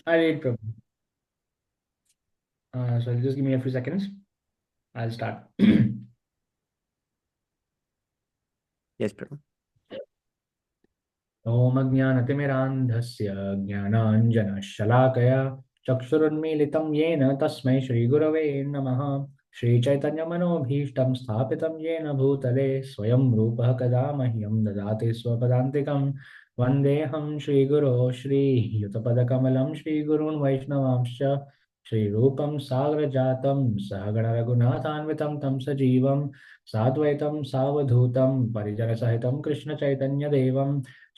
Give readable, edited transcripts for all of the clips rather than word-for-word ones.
I read Prabhu. So just give me a few seconds. I'll start. Yes, Prabhu. ॐ अज्ञानतिमिरान्धस्य ज्ञानाञ्जनशलाकया चक्षुरुन्मीलितं येन तस्मै श्रीगुरवे नमः। श्रीचैतन्यमनोभीष्टं स्थापितं येन भूतले स्वयं रूपः कदा मह्यं ददाति स्वपदान्तिकं। वन्देऽहं श्रीगुरो श्रीयुतपदकमलं श्रीगुरून् वैष्णवांश्च श्रीरूपं साग्रजातं सहगणरघुनाथान्वितं तं सजीवं साद्वैतं सावधूतं परिजनसहितं कृष्णचैतन्यदेवं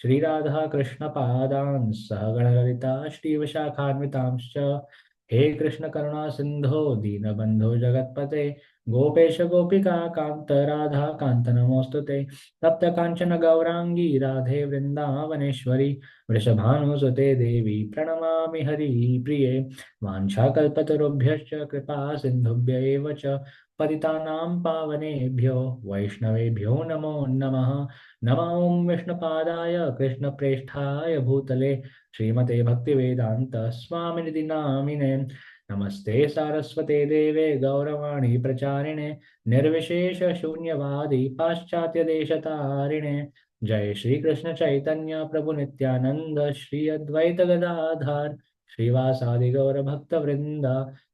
श्रीराधा कृष्णपादान् सहगणललिता श्रीविशाखान्वितांश्च। हे कृष्ण करुणा सिन्धो दीनबन्धो जगत्पते गोपेश गोपिका कान्त राधा कान्त नमोऽस्तुते। तप्त काञ्चन गौराङ्गी राधे वृन्दावनेश्वरी वृषभानुसुते देवी प्रणमामि हरिप्रिये। वाञ्छाकल्पतरुभ्यश्च कृपा सिन्धुभ्य एव च पतितानां पावनेभ्यो वैष्णवेभ्यो नमो नमः। नमः ॐ विष्णुपादाय कृष्णप्रेष्ठाय भूतले श्रीमते भक्तिवेदान्त स्वामिनिधि नामिने। नमस्ते सारस्वते देवे गौरवाणी प्रचारिणे निर्विशेष शून्यवादी पाश्चात्य देशतारिणे। जय श्री कृष्ण चैतन्य प्रभु नित्यानंद श्री अद्वैत गदाधार श्रीवासादि गौर भक्त वृंद।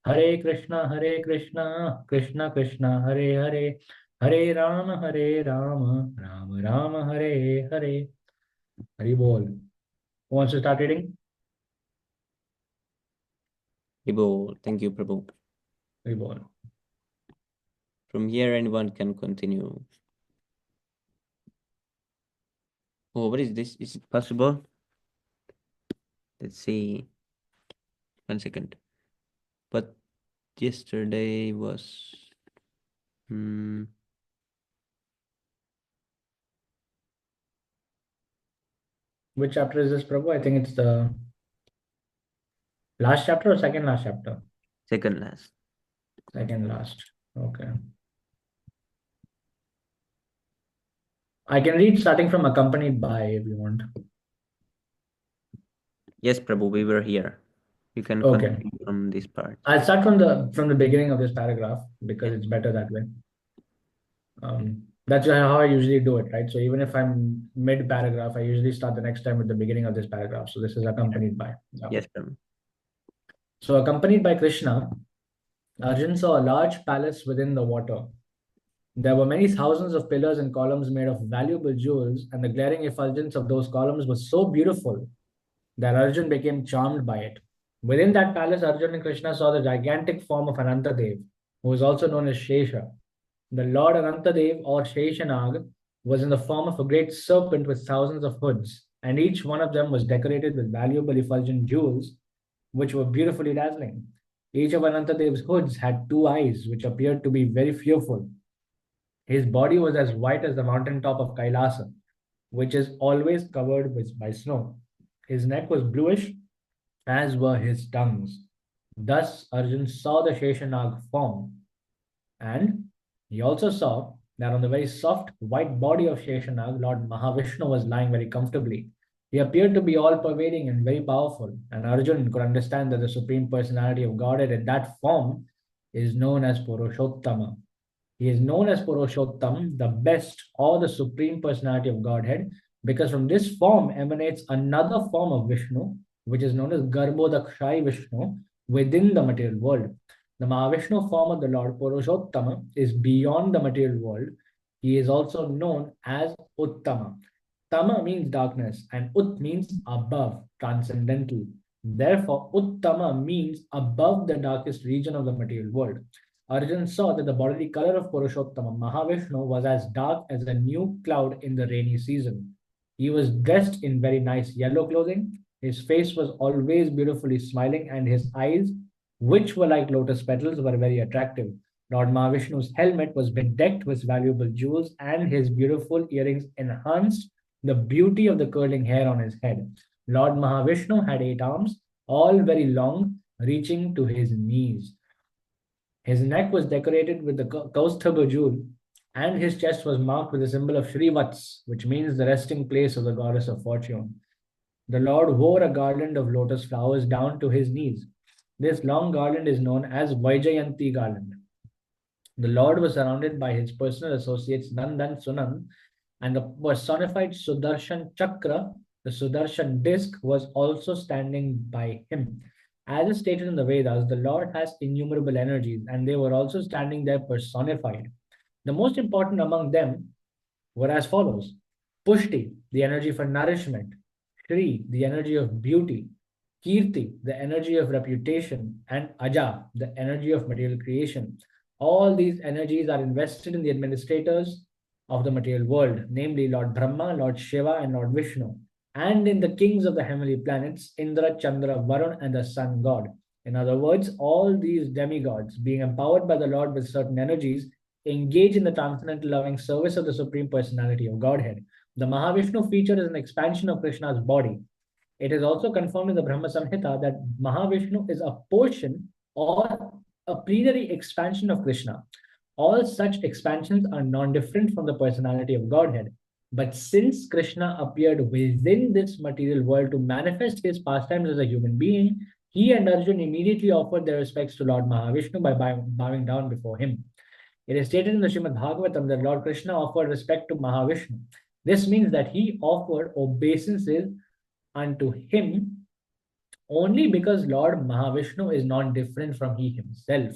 हरे कृष्णा कृष्ण कृष्ण हरे हरे हरे राम राम राम हरे हरे। हरि बोल। Who wants to start reading? Prabhu, thank you, Prabhu. Hरि बोल। From here, anyone can continue. Oh, what is this? Is it possible? Let's see. 1 second. But yesterday was. Hmm. Which chapter is this, Prabhu? I think it's the last chapter or second last chapter? Second last. Second last. Okay. I can read starting from accompanied by if you want. Yes, Prabhu, we were here. You can Okay. continue from this part. I'll start from the beginning of this paragraph because Yeah. it's better that way. That's how I usually do it, right? So even if I'm mid paragraph, I usually start the next time with the beginning of this paragraph. So this is accompanied by. Yeah. Yes, Prabhu. So accompanied by Krishna, Arjun saw a large palace within the water. There were many thousands of pillars and columns made of valuable jewels, and the glaring effulgence of those columns was so beautiful that Arjun became charmed by it. Within that palace, Arjun and Krishna saw the gigantic form of Anantadev, who was also known as Shesha. The Lord Anantadev, or Sheshanag, was in the form of a great serpent with thousands of hoods, and each one of them was decorated with valuable effulgent jewels, which were beautifully dazzling. Each of Anantadev's hoods had two eyes, which appeared to be very fearful. His body was as white as the mountain top of Kailasa, which is always covered by snow. His neck was bluish, as were his tongues. Thus Arjun saw the Sheshanag form, and he also saw that on the very soft white body of Sheshanag, Lord Mahavishnu was lying very comfortably. He appeared to be all pervading and very powerful, and Arjun could understand that the Supreme Personality of Godhead in that form is known as Purushottama. He is known as Purushottam, the best or the Supreme Personality of Godhead, because from this form emanates another form of Vishnu, which is known as Garbhodakshai Vishnu, within the material world. The Mahavishnu form of the Lord Purushottama is beyond the material world. He is also known as Uttama. Tama means darkness, and Ut means above, transcendental. Therefore, Uttama means above the darkest region of the material world. Arjun saw that the bodily color of Purushottama, Mahavishnu, was as dark as a new cloud in the rainy season. He was dressed in very nice yellow clothing. His face was always beautifully smiling, and his eyes, which were like lotus petals, were very attractive. Lord Mahavishnu's helmet was bedecked with valuable jewels, and his beautiful earrings enhanced the beauty of the curling hair on his head. Lord Mahavishnu had 8 arms, all very long, reaching to his knees. His neck was decorated with the Kaustubha jewel, and his chest was marked with the symbol of Shrivats, which means the resting place of the goddess of fortune. The Lord wore a garland of lotus flowers down to his knees. This long garland is known as Vaijayanti garland. The Lord was surrounded by his personal associates Nandan Sunan, and the personified Sudarshan Chakra, the Sudarshan disc, was also standing by him. As is stated in the Vedas, the Lord has innumerable energies, and they were also standing there personified. The most important among them were as follows: Pushti, the energy for nourishment; Shri, the energy of beauty; Kirti, the energy of reputation; and Aja, the energy of material creation. All these energies are invested in the administrators of the material world, namely Lord Brahma, Lord Shiva, and Lord Vishnu, and in the kings of the heavenly planets, Indra, Chandra, Varun, and the sun god. In other words, all these demigods, being empowered by the Lord with certain energies, engage in the transcendental loving service of the Supreme Personality of Godhead. The Mahavishnu feature is an expansion of Krishna's body. It is also confirmed in the Brahma Samhita that Mahavishnu is a portion or a plenary expansion of Krishna. All such expansions are non-different from the personality of Godhead. But since Krishna appeared within this material world to manifest his pastimes as a human being, he and Arjun immediately offered their respects to Lord Mahavishnu by bowing down before him. It is stated in the Srimad Bhagavatam that Lord Krishna offered respect to Mahavishnu. This means that he offered obeisances unto him only because Lord Mahavishnu is not different from he himself.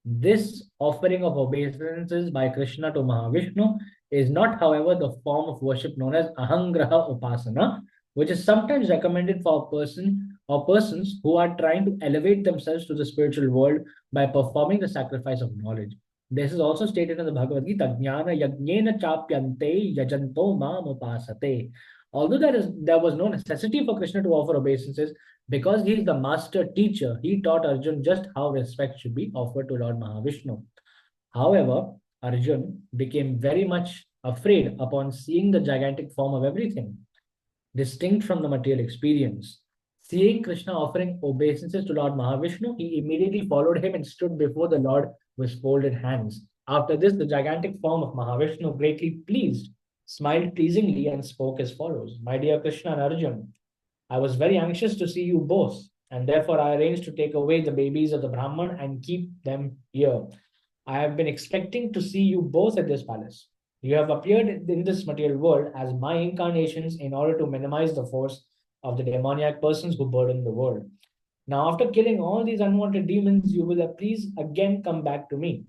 This offering of obeisances by Krishna to Mahavishnu is not, however, the form of worship known as Ahangraha Upasana, which is sometimes recommended for a person or persons who are trying to elevate themselves to the spiritual world by performing the sacrifice of knowledge. This is also stated in the Bhagavad Gita, Jnana Yajnena Chapyante Yajanto Mam Upasate. Although there was no necessity for Krishna to offer obeisances, because he is the master teacher, he taught Arjun just how respect should be offered to Lord Mahavishnu. However, Arjun became very much afraid upon seeing the gigantic form of everything, distinct from the material experience. Seeing Krishna offering obeisances to Lord Mahavishnu, he immediately followed him and stood before the Lord with folded hands. After this, the gigantic form of Mahavishnu, greatly pleased, smiled pleasingly and spoke as follows: My dear Krishna and Arjun, I was very anxious to see you both, and therefore I arranged to take away the babies of the Brahman and keep them here. I have been expecting to see you both at this palace. You have appeared in this material world as my incarnations in order to minimize the force of the demoniac persons who burden the world. Now, after killing all these unwanted demons, you will please again come back to me.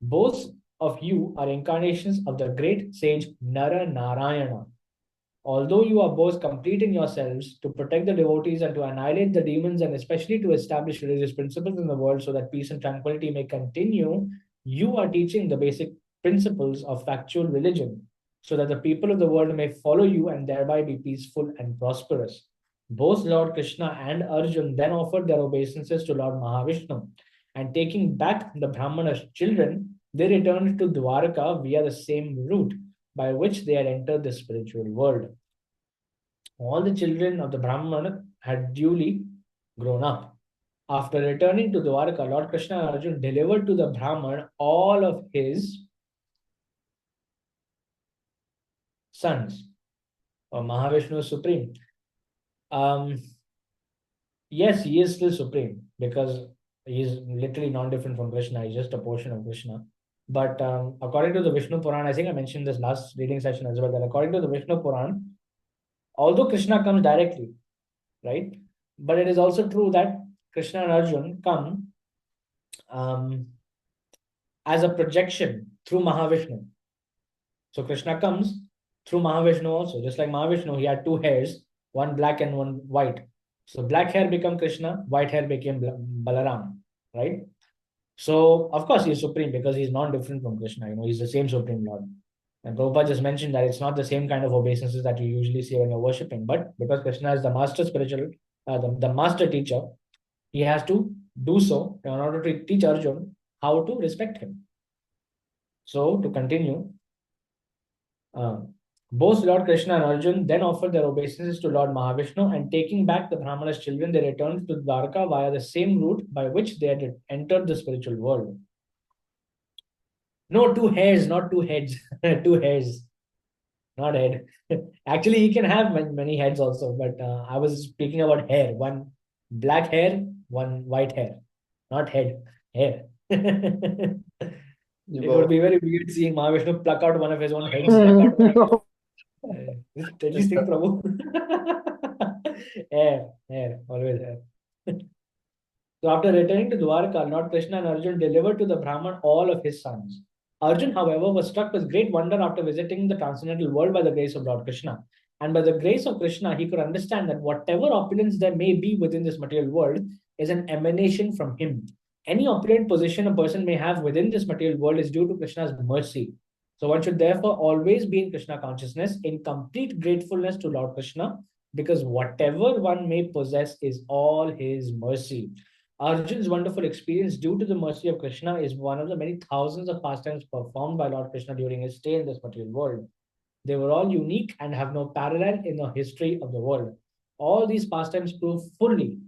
Both of you are incarnations of the great sage Nara Narayana. Although you are both complete in yourselves to protect the devotees and to annihilate the demons and especially to establish religious principles in the world so that peace and tranquility may continue, you are teaching the basic principles of factual religion so that the people of the world may follow you and thereby be peaceful and prosperous. Both Lord Krishna and Arjun then offered their obeisances to Lord Mahavishnu, and taking back the Brahmana's children, they returned to Dwarka via the same route by which they had entered the spiritual world. All the children of the Brahman had duly grown up. After returning to Dwarka, Lord Krishna and Arjun delivered to the Brahman all of his sons. Or Mahavishnu is supreme. Yes, he is still supreme because he is literally non-different from Krishna. He's just a portion of Krishna. But according to the Vishnu Puran, I think I mentioned this last reading session as well, that according to the Vishnu Puran, although Krishna comes directly, right? But it is also true that Krishna and Arjun come um, as a projection through Mahavishnu. So Krishna comes through Mahavishnu also. Just like Mahavishnu, he had two hairs, one black and one white. So black hair became Krishna, white hair became Balaram, right? So of course he's supreme because he's not different from Krishna. He's the same supreme Lord. And Prabhupada just mentioned that it's not the same kind of obeisances that you usually see when you're worshipping, but because Krishna is the master spiritual, the master teacher, he has to do so in order to teach Arjun how to respect him. So to continue, uh, both Lord Krishna and Arjun then offered their obeisances to Lord Mahavishnu, and taking back the Brahmana's children, they returned to Dwarka via the same route by which they had entered the spiritual world. No, two hairs, not two heads. Two hairs. not head. Actually, he can have many heads also, but I was speaking about hair. One black hair, one white hair, not head, hair. It would be very weird seeing Mahavishnu pluck out one of his own heads. Steady thing, Prabhu. Hair, always hair. So after returning to Dwarka, Lord Krishna and Arjun delivered to the Brahman all of his sons. Arjun, however, was struck with great wonder after visiting the transcendental world by the grace of Lord Krishna. And by the grace of Krishna, he could understand that whatever opulence there may be within this material world is an emanation from him. Any opulent position a person may have within this material world is due to Krishna's mercy. So one should therefore always be in Krishna consciousness, in complete gratefulness to Lord Krishna, because whatever one may possess is all his mercy. Arjun's wonderful experience due to the mercy of Krishna is one of the many thousands of pastimes performed by Lord Krishna during his stay in this material world. They were all unique and have no parallel in the history of the world. All these pastimes prove fully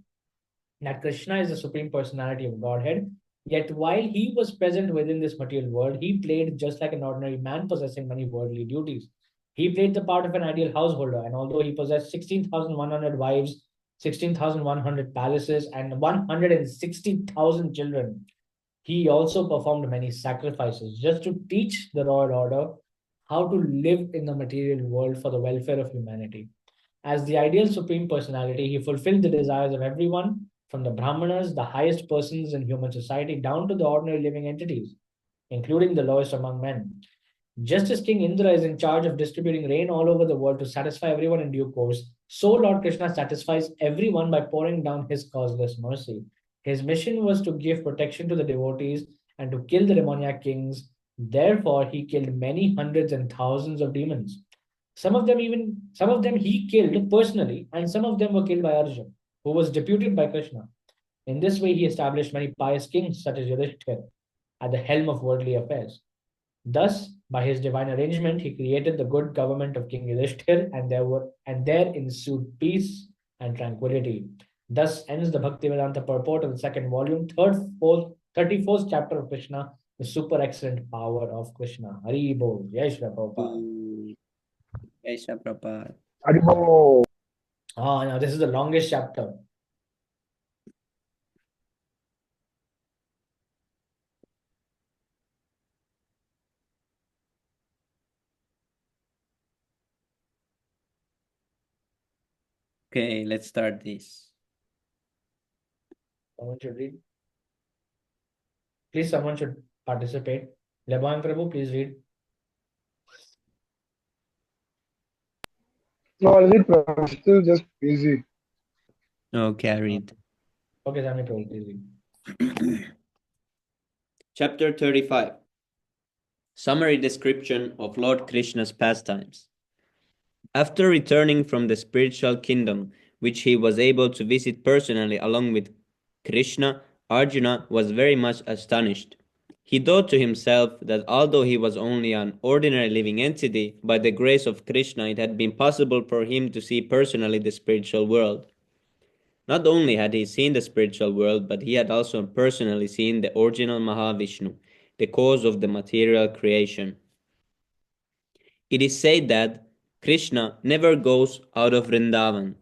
that Krishna is the supreme personality of Godhead. Yet while he was present within this material world, he played just like an ordinary man possessing many worldly duties. He played the part of an ideal householder, and although he possessed 16,100 wives, 16,100 palaces, and 160,000 children, he also performed many sacrifices just to teach the royal order how to live in the material world for the welfare of humanity. As the ideal supreme personality, he fulfilled the desires of everyone, from the Brahmanas, the highest persons in human society, down to the ordinary living entities, including the lowest among men. Just as King Indra is in charge of distributing rain all over the world to satisfy everyone in due course, so Lord Krishna satisfies everyone by pouring down his causeless mercy. His mission was to give protection to the devotees and to kill the demoniac kings. Therefore, he killed many hundreds and thousands of demons. Some of them he killed personally, and some of them were killed by Arjuna, who was deputed by Krishna. In this way, he established many pious kings such as Yudhishthira at the helm of worldly affairs. Thus, by his divine arrangement, he created the good government of King Yudhishthir, and there ensued peace and tranquility. Thus ends the Bhaktivedanta purport of the second volume, 34th chapter of Krishna, the super excellent power of Krishna. Hari Bol, Jai Shri Prabhupada. Jai Prabhupada. Haribo. Now this is the longest chapter. Okay, let's start this. Someone should read. Please, someone should participate. Lebon Prabhu, please read. No, I'll read, I'm still just busy. Okay, I read. Okay, Sami Prabhu, please read. Chapter 35. Summary description of Lord Krishna's pastimes. After returning from the spiritual kingdom, which he was able to visit personally along with Krishna, Arjuna was very much astonished. He thought to himself that although he was only an ordinary living entity, by the grace of Krishna it had been possible for him to see personally the spiritual world. Not only had he seen the spiritual world, but he had also personally seen the original Mahavishnu, the cause of the material creation. It is said that Krishna never goes out of Vrindavan.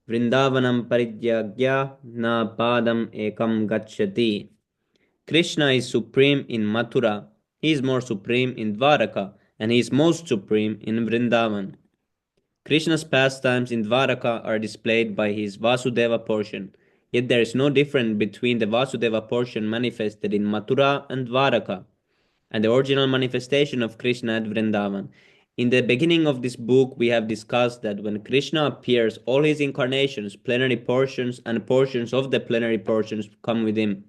Vrindavanam parityagya na padam ekam gacchati. Krishna is supreme in Mathura, he is more supreme in Dwaraka, and he is most supreme in Vrindavan. Krishna's pastimes in Dwaraka are displayed by his Vasudeva portion, yet there is no difference between the Vasudeva portion manifested in Mathura and Dwaraka, and the original manifestation of Krishna at Vrindavan. In the beginning of this book, we have discussed that when Krishna appears, all his incarnations, plenary portions, and portions of the plenary portions come with him.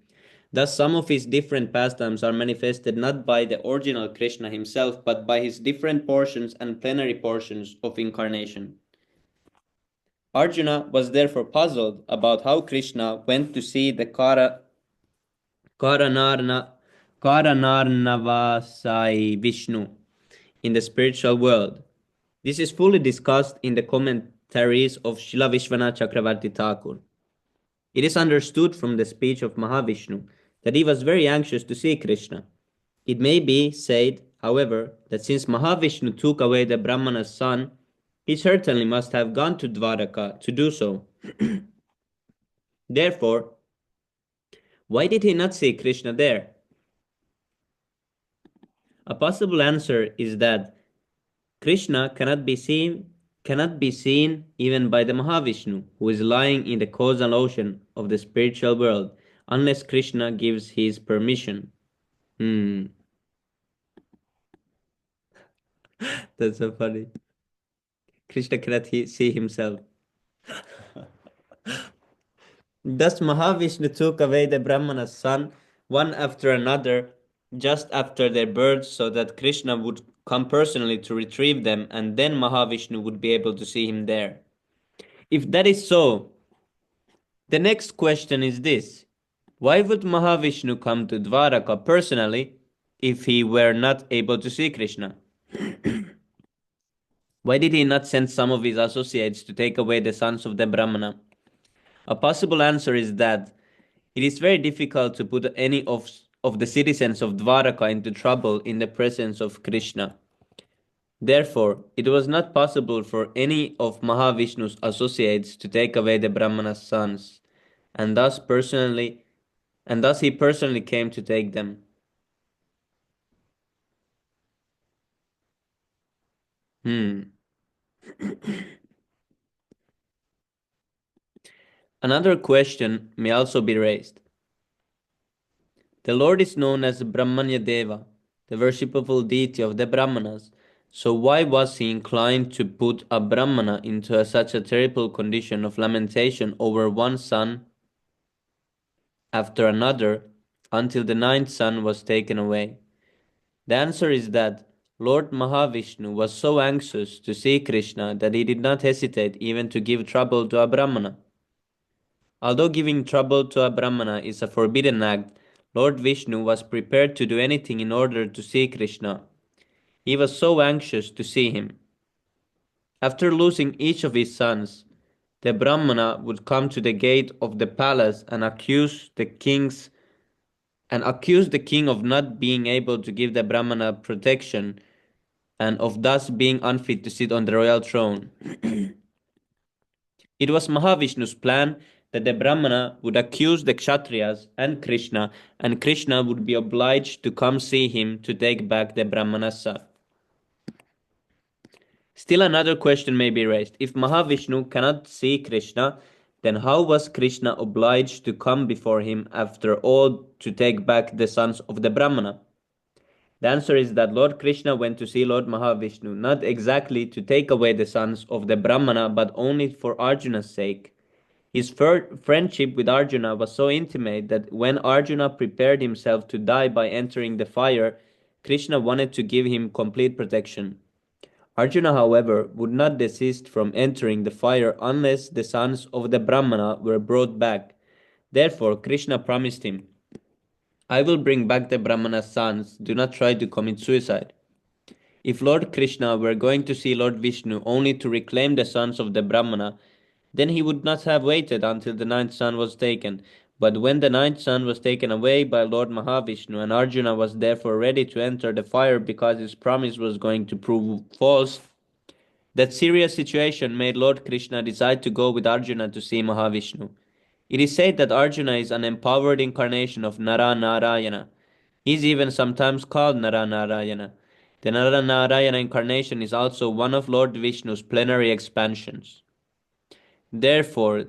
Thus, some of his different pastimes are manifested not by the original Krishna himself, but by his different portions and plenary portions of incarnation. Arjuna was therefore puzzled about how Krishna went to see the Karanarnavasai Vishnu in the spiritual world. This is fully discussed in the commentaries of Srila Vishwanath Chakravarti Thakur. It is understood from the speech of Mahavishnu that he was very anxious to see Krishna. It may be said, however, that since Mahavishnu took away the Brahmana's son, he certainly must have gone to Dwaraka to do so. Therefore, why did he not see Krishna there? A possible answer is that Krishna cannot be seen even by the Mahavishnu, who is lying in the causal ocean of the spiritual world, unless Krishna gives his permission. That's so funny. Krishna cannot see himself. Thus Mahavishnu took away the Brahmana's son one after another just after their birth so that Krishna would come personally to retrieve them and then Mahavishnu would be able to see him there. If that is so, the next question is this. Why would Mahavishnu come to Dwaraka personally if he were not able to see Krishna? Why did he not send some of his associates to take away the sons of the Brahmana? A possible answer is that it is very difficult to put any of the citizens of Dwaraka into trouble in the presence of Krishna. Therefore, it was not possible for any of Mahavishnu's associates to take away the Brahmana's sons, and thus he personally came to take them. Another question may also be raised. The Lord is known as Brahmanya Deva, the worshipful deity of the Brahmanas. So why was he inclined to put a Brahmana into such a terrible condition of lamentation over one son after another until the ninth son was taken away? The answer is that Lord Mahavishnu was so anxious to see Krishna that he did not hesitate even to give trouble to a Brahmana. Although giving trouble to a Brahmana is a forbidden act, Lord Vishnu was prepared to do anything in order to see Krishna. He was so anxious to see him. After losing each of his sons, the Brahmana would come to the gate of the palace and accuse the king of not being able to give the Brahmana protection and of thus being unfit to sit on the royal throne. It was Mahavishnu's plan that the Brahmana would accuse the Kshatriyas and Krishna would be obliged to come see him to take back the Brahmana's son. Still another question may be raised. If Mahavishnu cannot see Krishna, then how was Krishna obliged to come before him after all to take back the sons of the Brahmana? The answer is that Lord Krishna went to see Lord Mahavishnu, not exactly to take away the sons of the Brahmana, but only for Arjuna's sake. His friendship with Arjuna was so intimate that when Arjuna prepared himself to die by entering the fire, Krishna wanted to give him complete protection. Arjuna, however, would not desist from entering the fire unless the sons of the Brahmana were brought back. Therefore, Krishna promised him, I will bring back the Brahmana's sons, do not try to commit suicide. If Lord Krishna were going to see Lord Vishnu only to reclaim the sons of the Brahmana, then he would not have waited until the ninth son was taken. But when the ninth son was taken away by Lord Mahavishnu and Arjuna was therefore ready to enter the fire because his promise was going to prove false, that serious situation made Lord Krishna decide to go with Arjuna to see Mahavishnu. It is said that Arjuna is an empowered incarnation of Nara Narayana. He is even sometimes called Nara Narayana. The Nara Narayana incarnation is also one of Lord Vishnu's plenary expansions. Therefore,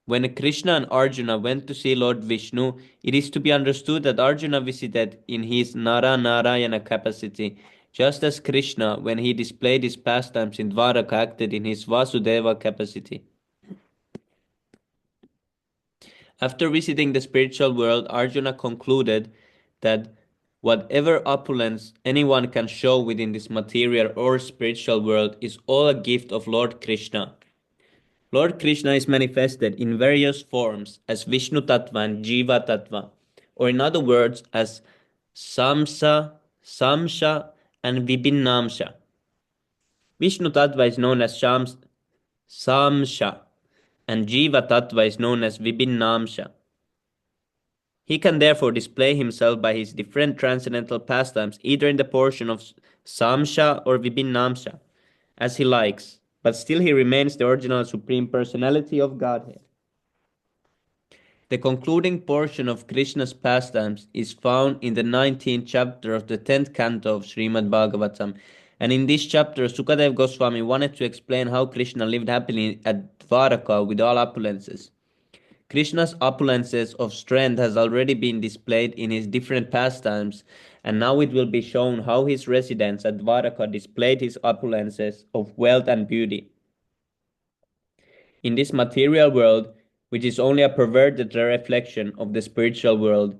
when Krishna and Arjuna went to see Lord Vishnu, it is to be understood that Arjuna visited in his Nara Narayana capacity, just as Krishna, when he displayed his pastimes in Dwaraka, acted in his Vasudeva capacity. After visiting the spiritual world, Arjuna concluded that whatever opulence anyone can show within this material or spiritual world is all a gift of Lord Krishna. Lord Krishna is manifested in various forms as Vishnu Tattva and Jiva Tattva, or in other words as Samsa, Samsha and Vibhinnamsha. Vishnu Tattva is known as Samsha and Jiva Tattva is known as Vibhinnamsha. He can therefore display himself by his different transcendental pastimes, either in the portion of Samsha or Vibhinnamsha, as he likes, but still he remains the original Supreme Personality of Godhead. The concluding portion of Krishna's pastimes is found in the 19th chapter of the 10th canto of Srimad Bhagavatam. And in this chapter, Sukadev Goswami wanted to explain how Krishna lived happily at Dwaraka with all opulences. Krishna's opulences of strength has already been displayed in his different pastimes, and now it will be shown how his residence at Dwaraka displayed his opulences of wealth and beauty. In this material world, which is only a perverted reflection of the spiritual world,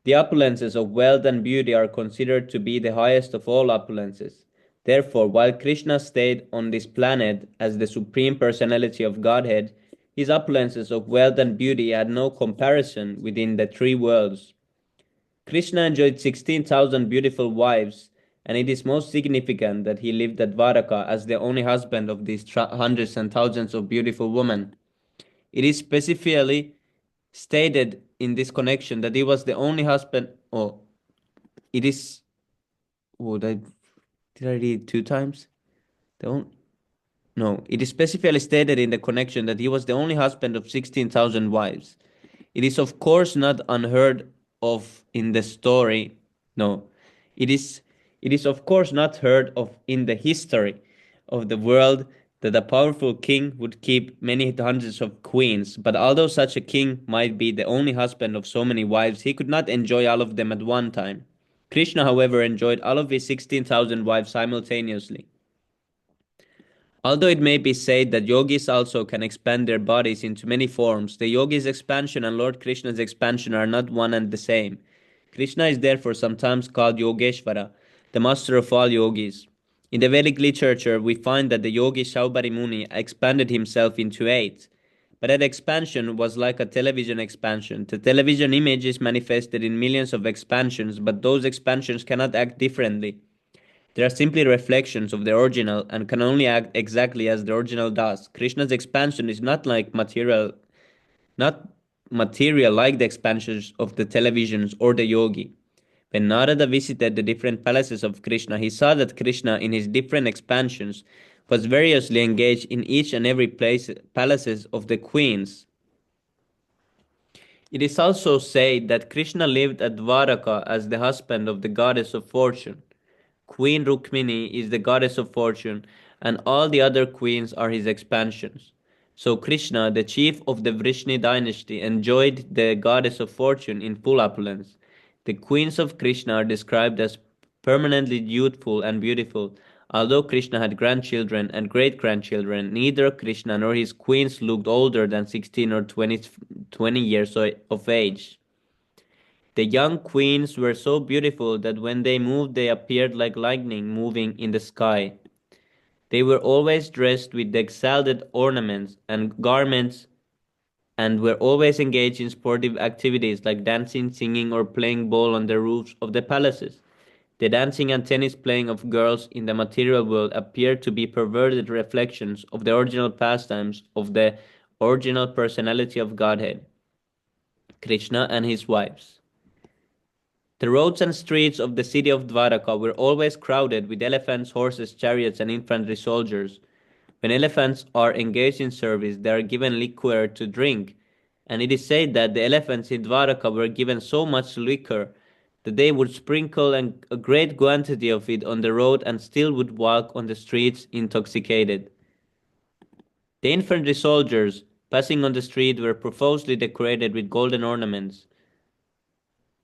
the opulences of wealth and beauty are considered to be the highest of all opulences. Therefore, while Krishna stayed on this planet as the Supreme Personality of Godhead, his opulences of wealth and beauty had no comparison within the three worlds. Krishna enjoyed 16,000 beautiful wives, and it is most significant that he lived at Dwaraka as the only husband of these hundreds and thousands of beautiful women. It is specifically stated in this connection that he was the only husband. Oh, it is. Oh, did I read two times? No, it is specifically stated in the connection that he was the only husband of 16,000 wives. It is, of course, not unheard of in the story. No, it is. It is, of course, not heard of in the history of the world that a powerful king would keep many hundreds of queens. But although such a king might be the only husband of so many wives, he could not enjoy all of them at one time. Krishna, however, enjoyed all of his 16,000 wives simultaneously. Although it may be said that yogis also can expand their bodies into many forms, the yogi's expansion and Lord Krishna's expansion are not one and the same. Krishna is therefore sometimes called Yogeshvara, the master of all yogis. In the Vedic literature, we find that the yogi Shaubari Muni expanded himself into 8. But that expansion was like a television expansion. The television image is manifested in millions of expansions, but those expansions cannot act differently. They are simply reflections of the original and can only act exactly as the original does. Krishna's expansion is not material like the expansions of the televisions or the yogi. When Narada visited the different palaces of Krishna, he saw that Krishna, in his different expansions, was variously engaged in each and every palaces of the queens. It is also said that Krishna lived at Dwaraka as the husband of the goddess of fortune. Queen Rukmini is the goddess of fortune, and all the other queens are his expansions. So Krishna, the chief of the Vrishni dynasty, enjoyed the goddess of fortune in full opulence. The queens of Krishna are described as permanently youthful and beautiful. Although Krishna had grandchildren and great grandchildren, neither Krishna nor his queens looked older than 16 or 20 years of age. The young queens were so beautiful that when they moved, they appeared like lightning moving in the sky. They were always dressed with exalted ornaments and garments and were always engaged in sportive activities like dancing, singing, or playing ball on the roofs of the palaces. The dancing and tennis playing of girls in the material world appeared to be perverted reflections of the original pastimes of the original personality of Godhead, Krishna and his wives. The roads and streets of the city of Dwaraka were always crowded with elephants, horses, chariots, and infantry soldiers. When elephants are engaged in service, they are given liquor to drink, and it is said that the elephants in Dwaraka were given so much liquor that they would sprinkle a great quantity of it on the road and still would walk on the streets intoxicated. The infantry soldiers passing on the street were profusely decorated with golden ornaments,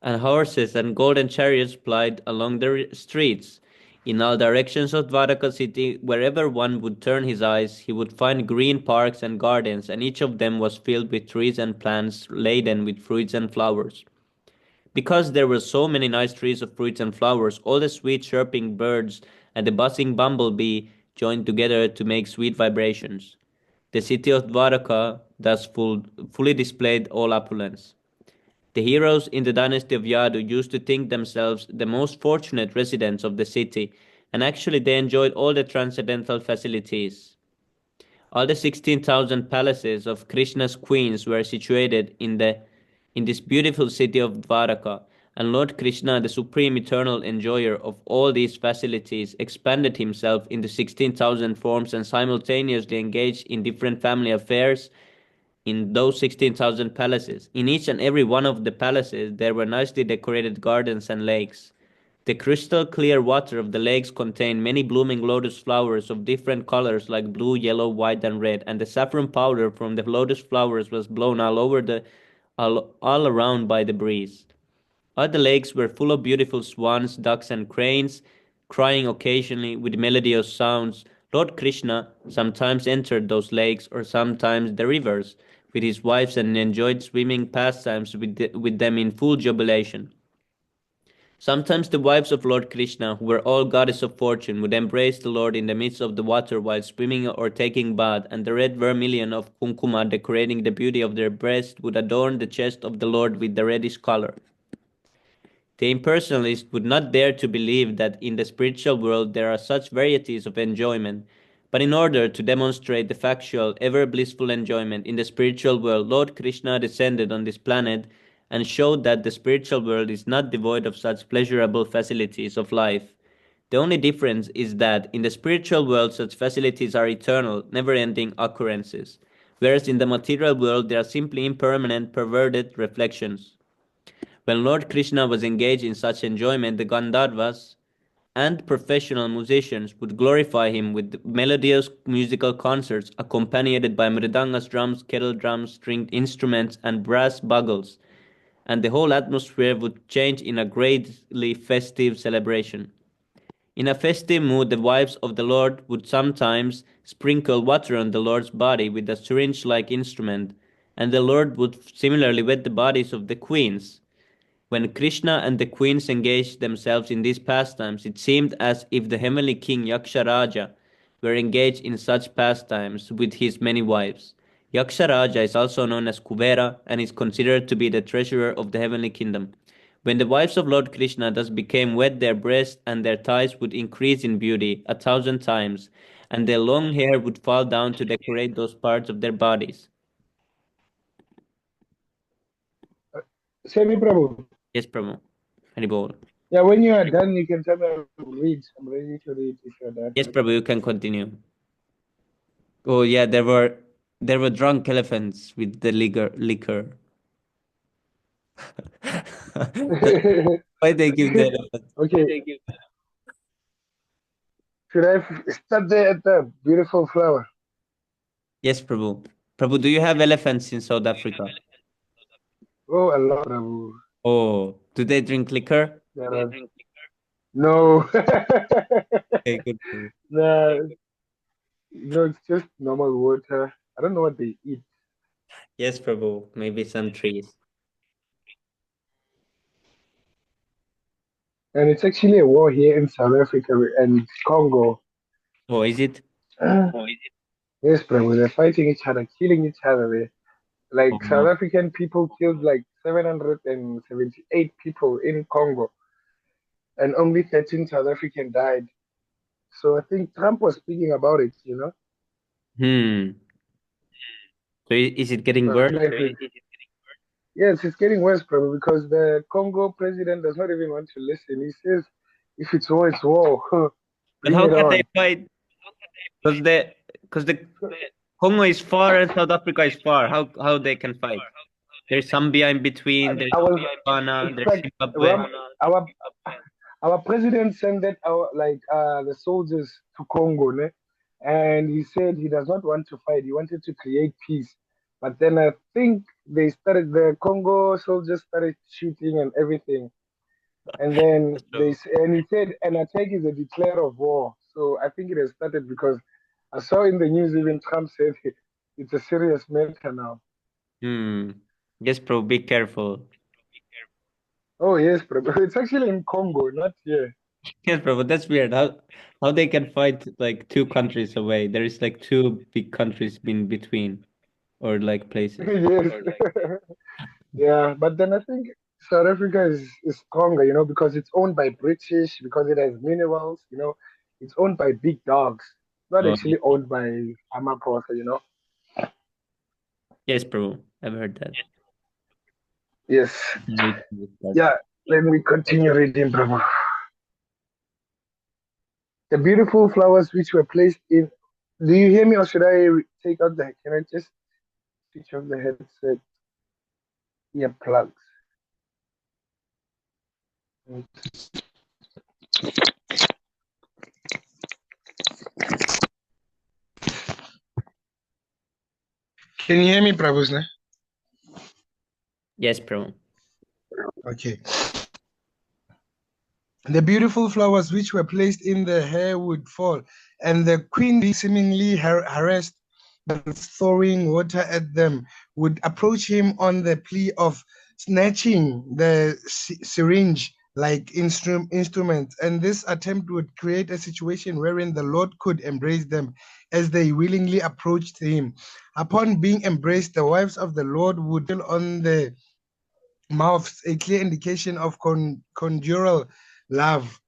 and horses and golden chariots plied along the streets. In all directions of Dwaraka city, wherever one would turn his eyes, he would find green parks and gardens, and each of them was filled with trees and plants laden with fruits and flowers. Because there were so many nice trees of fruits and flowers, all the sweet chirping birds and the buzzing bumblebee joined together to make sweet vibrations. The city of Dwaraka thus fully displayed all opulence. The heroes in the dynasty of Yadu used to think themselves the most fortunate residents of the city, and actually they enjoyed all the transcendental facilities. All the 16,000 palaces of Krishna's queens were situated in in this beautiful city of Dvaraka, and Lord Krishna, the supreme eternal enjoyer of all these facilities, expanded himself into 16,000 forms and simultaneously engaged in different family affairs in those 16,000 palaces. In each and every one of the palaces, there were nicely decorated gardens and lakes. The crystal clear water of the lakes contained many blooming lotus flowers of different colors like blue, yellow, white, and red, and the saffron powder from the lotus flowers was blown all around by the breeze. Other lakes were full of beautiful swans, ducks, and cranes, crying occasionally with melodious sounds. Lord Krishna sometimes entered those lakes or sometimes the rivers with his wives and enjoyed swimming pastimes with them in full jubilation. Sometimes the wives of Lord Krishna, who were all goddesses of fortune, would embrace the Lord in the midst of the water while swimming or taking bath, and the red vermilion of kumkuma decorating the beauty of their breast would adorn the chest of the Lord with the reddish color. The impersonalist would not dare to believe that in the spiritual world there are such varieties of enjoyment. But in order to demonstrate the factual, ever blissful enjoyment in the spiritual world, Lord Krishna descended on this planet and showed that the spiritual world is not devoid of such pleasurable facilities of life. The only difference is that in the spiritual world such facilities are eternal, never ending occurrences, whereas in the material world they are simply impermanent, perverted reflections. When Lord Krishna was engaged in such enjoyment, the Gandharvas and professional musicians would glorify him with melodious musical concerts accompanied by mridangas, drums, kettle drums, stringed instruments, and brass bugles, and the whole atmosphere would change in a greatly festive celebration. In a festive mood, the wives of the Lord would sometimes sprinkle water on the Lord's body with a syringe like instrument, and the Lord would similarly wet the bodies of the queens. When Krishna and the queens engaged themselves in these pastimes, it seemed as if the heavenly king Yaksharaja were engaged in such pastimes with his many wives. Yaksharaja is also known as Kubera and is considered to be the treasurer of the heavenly kingdom. When the wives of Lord Krishna thus became wet, their breasts and their thighs would increase in beauty 1,000 times, and their long hair would fall down to decorate those parts of their bodies. Semi Prabhu. Yes, Prabhu. Haribol. Yeah, when you are done, you can tell me to read. I'm ready to read if you're done. Yes, Prabhu, you can continue. Oh yeah, there were drunk elephants with the liquor. Why they give the elephants? Okay, should I start there at the beautiful flower? Yes, Prabhu. Prabhu, do you have elephants in South Africa? Oh, Allah, Prabhu. Oh, do they drink liquor? There are, no. Okay, good, Prabhu. No, no, it's just normal water. I don't know what they eat. Yes, Prabhu. Maybe some trees. And it's actually a war here in South Africa and Congo. Oh, is it? Yes, Prabhu, they're fighting each other, killing each other there. Like South Oh, African people killed like 778 people in Congo, and only 13 South African died. So I think Trump was speaking about it, you know. hmm. So is it getting But worse? like, yes, it's getting worse, probably, because the Congo president does not even want to listen. He says, if it's war, it's war. But Bring how it can they on. fight? Because the Congo is far and South Africa is far. How they can fight? There's Zambia in between. There's I was, Ghana. in There's fact, Zimbabwe. our president sent that the soldiers to Congo, ne? And he said he does not want to fight. He wanted to create peace. But then I think the Congo soldiers started shooting and everything. And then That's true. and he said an attack is a declare of war. So I think it has started because I saw in the news even Trump said it's a serious matter now. Hmm. Yes, bro. Be careful. Oh yes, bro. It's actually in Congo, not here. Yes, bro. But that's weird. How they can fight like two countries away? There is like two big countries in between, or like places. Yes. Yeah, but then I think South Africa is stronger, because it's owned by British, because it has minerals, it's owned by big dogs, not Oh, actually owned by Ramaphosa. yes, bro. I've heard that. Yes. Yeah, let me continue reading, brother. The beautiful flowers which were placed in. Do you hear me, or should I take out the? Can I just switch off the headset earplugs? Can you hear me, Prabhusna? Yes, Prabhu. Okay. The beautiful flowers which were placed in the hair would fall, and the queen, being seemingly harassed by throwing water at them, would approach him on the plea of snatching the syringe like instrument, and this attempt would create a situation wherein the Lord could embrace them as they willingly approached him. Upon being embraced, the wives of the Lord would feel on the mouths a clear indication of conjugal love,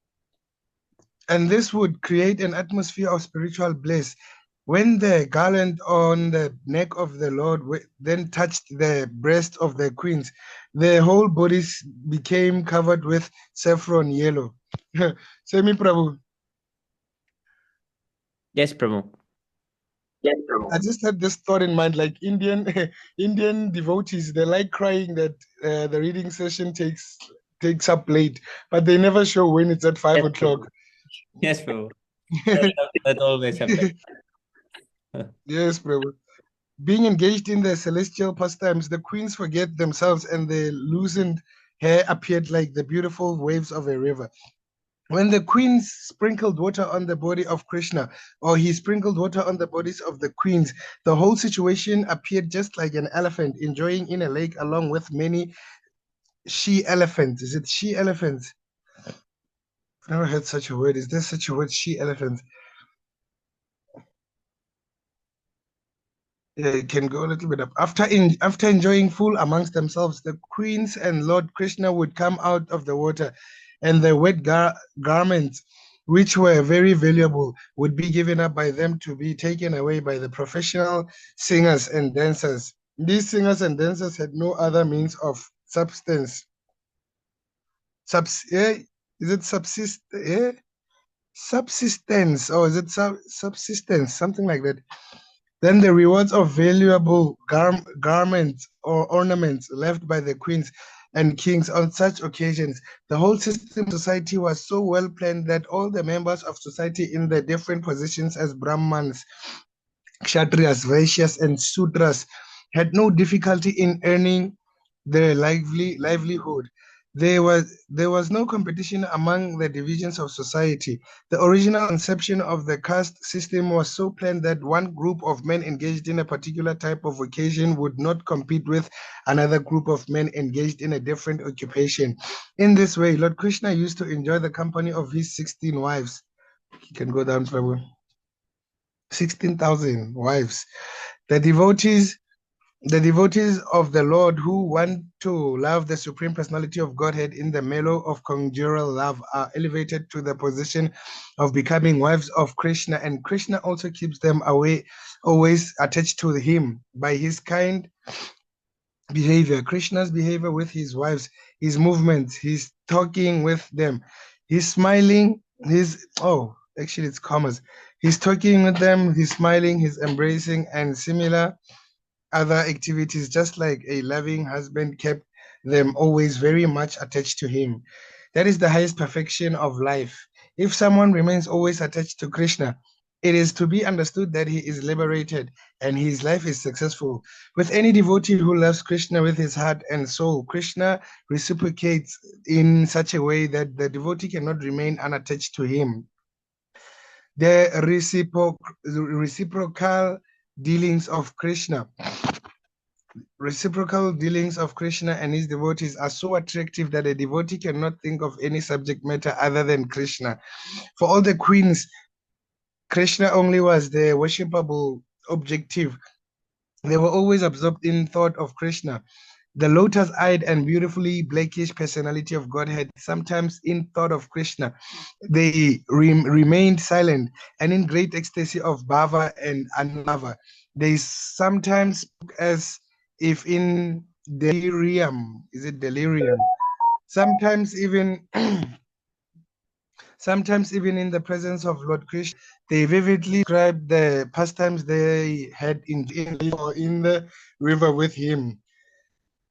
and this would create an atmosphere of spiritual bliss. When the garland on the neck of the Lord then touched the breast of the queens, their whole bodies became covered with saffron yellow. Semi Prabhu. Yes, Prabhu. I just had this thought in mind, like Indian Indian devotees, they like crying that the reading session takes up late, but they never show when it's at 5 o'clock. Yes, Prabhu. That always happens. Yes, Prabhu. Being engaged in the celestial pastimes, the queens forget themselves and the loosened hair appeared like the beautiful waves of a river. When the queens sprinkled water on the body of Krishna, or he sprinkled water on the bodies of the queens, the whole situation appeared just like an elephant enjoying in a lake along with many she elephants. Is it she elephants? I've never heard such a word. Is there such a word, she elephant? It can go a little bit up. After enjoying full amongst themselves, the queens and Lord Krishna would come out of the water, and the wet garments, which were very valuable, would be given up by them to be taken away by the professional singers and dancers. These singers and dancers had no other means of substance. Is it subsistence, or is it subsistence? Something like that. Then the rewards of valuable garments or ornaments left by the queens and kings on such occasions. The whole system of society was so well planned that all the members of society in the different positions as Brahmans, Kshatriyas, Vaishyas, and Sudras had no difficulty in earning their livelihood. There was no competition among the divisions of society. The original conception of the caste system was so planned that one group of men engaged in a particular type of vocation would not compete with another group of men engaged in a different occupation. In this way, Lord Krishna used to enjoy the company of his 16 wives. You can go down, Prabhu. 16,000 wives. The devotees the devotees of the Lord who want to love the Supreme Personality of Godhead in the mellow of conjugal love are elevated to the position of becoming wives of Krishna, and Krishna also keeps them always attached to him by his kind behavior. Krishna's behavior with his wives, his movements, his talking with them, his smiling, actually it's commas. He's talking with them, he's smiling, he's embracing, and similar other activities, just like a loving husband kept them always very much attached to him. That is the highest perfection of life. If someone remains always attached to Krishna, it is to be understood that he is liberated and his life is successful. With any devotee who loves Krishna with his heart and soul, Krishna reciprocates in such a way that the devotee cannot remain unattached to him. The reciprocal dealings of Krishna and his devotees are so attractive that a devotee cannot think of any subject matter other than Krishna. For all the queens, Krishna only was the worshipable objective. They were always absorbed in thought of Krishna. The lotus-eyed and beautifully blackish personality of Godhead, sometimes in thought of Krishna, they remained silent and in great ecstasy of bhava and anubhava. They sometimes spoke as if in delirium. Is it delirium? Sometimes even sometimes even in the presence of Lord Krishna, they vividly describe the pastimes they had in the river with him.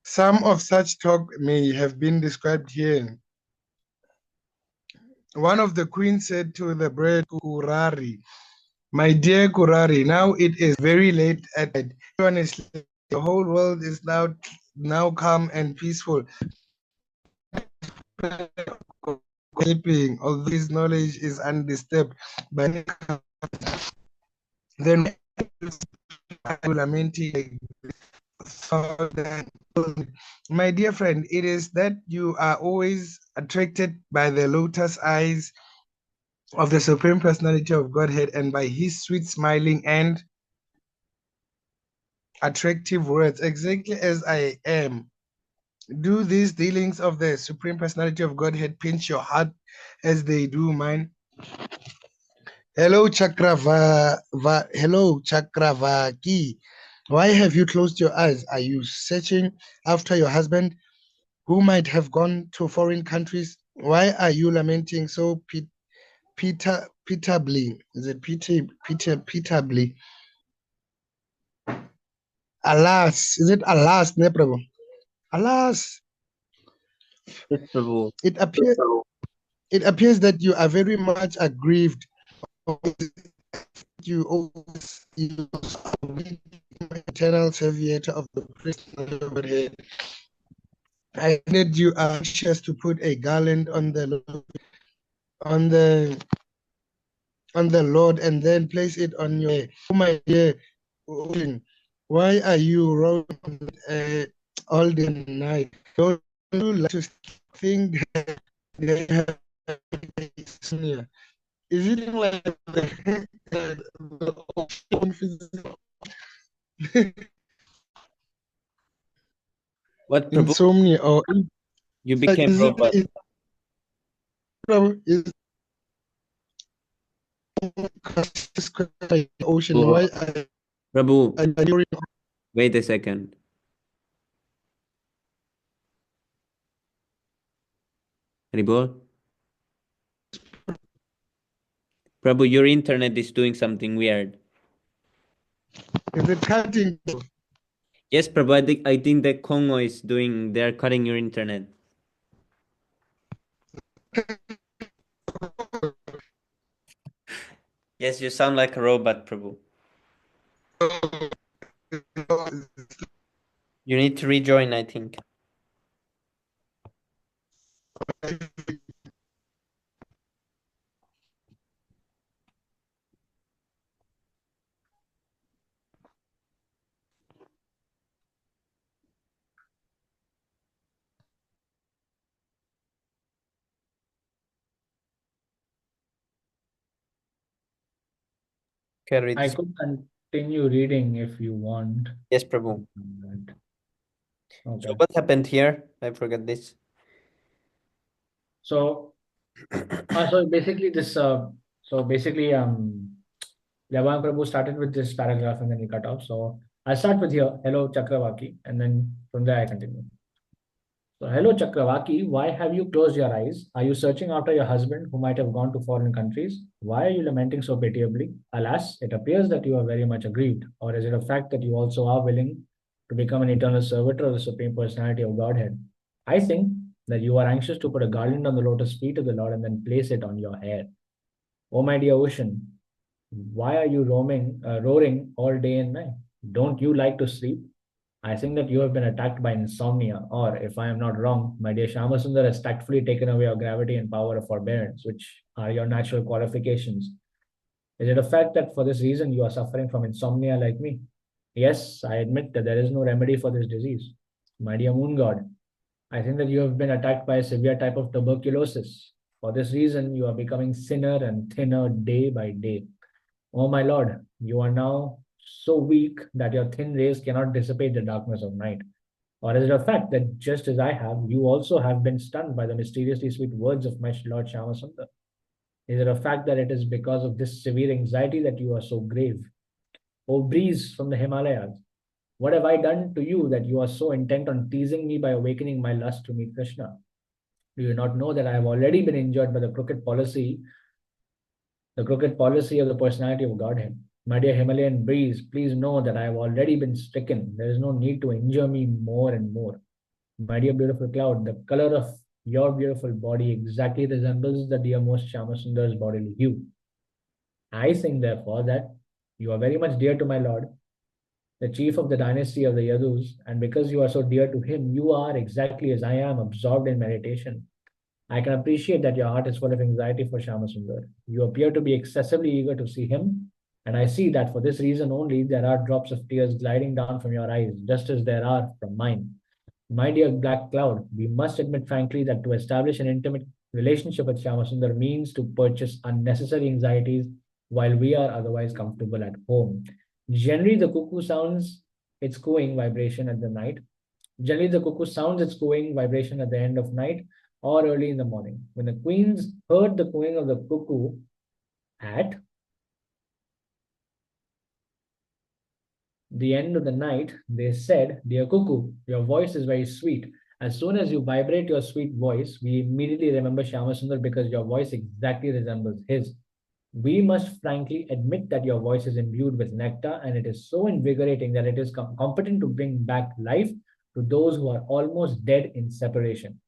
Some of such talk may have been described here. One of the queens said to the bride Kurari, "My dear Kurari, now it is very late at night. Everyone is sleeping. The whole world is now calm and peaceful. Sleeping, although his knowledge is undisturbed by then lamenting. My dear friend, it is that you are always attracted by the lotus eyes of the Supreme Personality of Godhead and by his sweet smiling and attractive words, exactly as I am. Do these dealings of the Supreme Personality of Godhead pinch your heart as they do mine? Hello, hello, Chakravaki. Why have you closed your eyes? Are you searching after your husband who might have gone to foreign countries? Why are you lamenting so pitiably? Is it pitiably? Alas, is it alas, ne Prabhu? Alas, Yes, Prabhu. it appears that you are very much aggrieved. You always eternal servitor of the priesthood overhead. I need you are anxious to put a garland on the on the Lord and then place it on your head. Oh my dear, why are you rolling all the night? Don't you like to think that they have insomnia? Is it like the What, Prabhu? insomnia or You became is robot. it is the ocean? Oh, Why Prabhu, are you wait a second. Haribol? Prabhu, your internet is doing something weird. is it cutting? Yes, Prabhu, I think the Congo is doing, they're cutting your internet. Yes, you sound like a robot, Prabhu. You need to rejoin, I think. Okay, read I this. could continue reading if you want. Yes, Prabhu. So Okay. what happened here? I forgot this. So, so basically Yavan Prabhu started with this paragraph and then he cut off. So I start with here, hello Chakravaki, and then from there I continue. So, hello Chakravaki, why have you closed your eyes? Are you searching after your husband who might have gone to foreign countries? Why are you lamenting so pitiably? Alas, it appears that you are very much aggrieved. Or is it a fact that you also are willing to become an eternal servitor of the Supreme Personality of Godhead? I think that you are anxious to put a garland on the lotus feet of the Lord and then place it on your hair. Oh, my dear ocean, why are you roaring all day and night? Don't you like to sleep? I think that you have been attacked by insomnia, or if I am not wrong, my dear Shamasundar has tactfully taken away your gravity and power of forbearance, which are your natural qualifications. Is it a fact that for this reason you are suffering from insomnia like me? Yes, I admit that there is no remedy for this disease. My dear moon god, I think that you have been attacked by a severe type of tuberculosis. For this reason, you are becoming thinner and thinner day by day. Oh my lord, you are now so weak that your thin rays cannot dissipate the darkness of night. Or is it a fact that just as I have, you also have been stunned by the mysteriously sweet words of my Lord Shamasundar? Is it a fact that it is because of this severe anxiety that you are so grave? O breeze from the Himalayas, What have I done to you that you are so intent on teasing me by awakening my lust to meet Krishna? Do you not know that I have already been injured by the crooked policy of the personality of Godhead? My dear Himalayan breeze, please know that I have already been stricken. There is no need to injure me more and more. My dear beautiful cloud, the color of your beautiful body exactly resembles the dearmost Shamasundar's bodily hue. I think, therefore, that you are very much dear to my lord, the chief of the dynasty of the Yadus, and because you are so dear to him, you are exactly as I am, absorbed in meditation. I can appreciate that your heart is full of anxiety for Shyamasundar. You appear to be excessively eager to see him, and I see that for this reason only there are drops of tears gliding down from your eyes, just as there are from mine. My dear Black Cloud, we must admit frankly that to establish an intimate relationship with Shyamasundar means to purchase unnecessary anxieties while we are otherwise comfortable at home. Generally, the cuckoo sounds its cooing vibration at the night. Generally, the cuckoo sounds its cooing vibration at the end of night or early in the morning. When the queens heard the cooing of the cuckoo at the end of the night, they said, Dear cuckoo, your voice is very sweet. As soon as you vibrate your sweet voice, we immediately remember Shyamasundar because your voice exactly resembles his. We must frankly admit that your voice is imbued with nectar and it is so invigorating that it is competent to bring back life to those who are almost dead in separation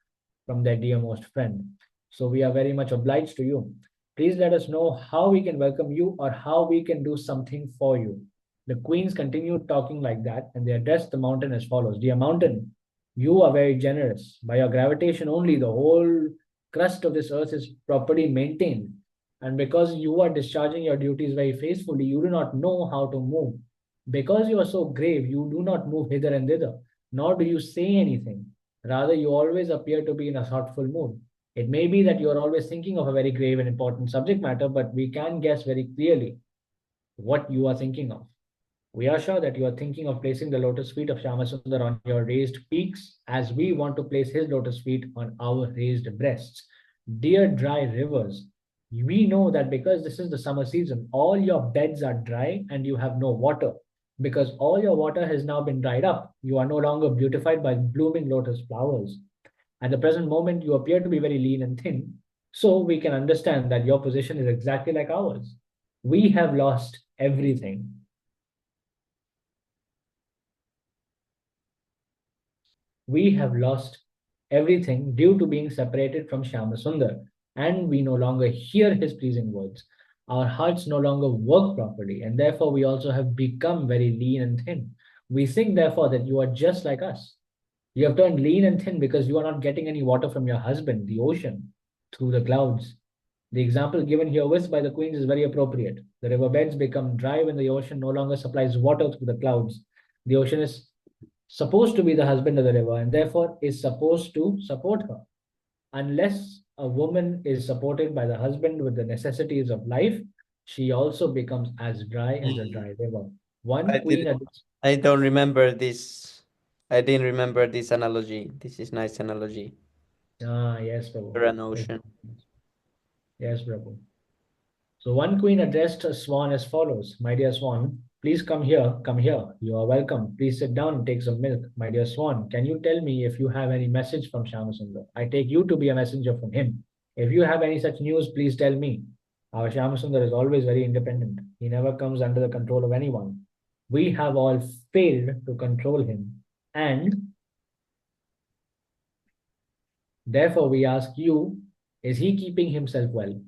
from their dearmost friend. So we are very much obliged to you. Please let us know how we can welcome you or how we can do something for you. The queens continued talking like that, and they addressed the mountain as follows. Dear mountain, you are very generous. By your gravitation only, the whole crust of this earth is properly maintained. And because you are discharging your duties very faithfully, you do not know how to move. Because you are so grave, you do not move hither and thither, nor do you say anything. Rather, you always appear to be in a thoughtful mood. It may be that you are always thinking of a very grave and important subject matter, but we can guess very clearly what you are thinking of. We are sure that you are thinking of placing the lotus feet of Shyamasundar on your raised peaks, as we want to place his lotus feet on our raised breasts. Dear dry rivers, we know that because this is the summer season, all your beds are dry and you have no water. Because all your water has now been dried up, you are no longer beautified by blooming lotus flowers. At the present moment, you appear to be very lean and thin, so we can understand that your position is exactly like ours. We have lost everything. We have lost everything due to being separated from Shyamasundar, and we no longer hear his pleasing words. Our hearts no longer work properly, and therefore we also have become very lean and thin. We think, therefore, that you are just like us. You have turned lean and thin because you are not getting any water from your husband, the ocean, through the clouds. The example given herewith by the queens is very appropriate. The riverbeds become dry when the ocean no longer supplies water through the clouds. The ocean is supposed to be the husband of the river and therefore is supposed to support her. Unless a woman is supported by the husband with the necessities of life, she also becomes as dry as a dry river. One I queen did. I don't remember this. I didn't remember this analogy. This is nice analogy. Yes, Prabhu. For an Yes, ocean. yes, Prabhu. So one queen addressed a swan as follows. My dear swan, please come here, come here. You are welcome. Please sit down and take some milk. My dear swan, can you tell me if you have any message from Shyamasundar? I take you to be a messenger from him. If you have any such news, please tell me. Our Shyamasundar is always very independent. He never comes under the control of anyone. We have all failed to control him. And therefore we ask you, is he keeping himself well?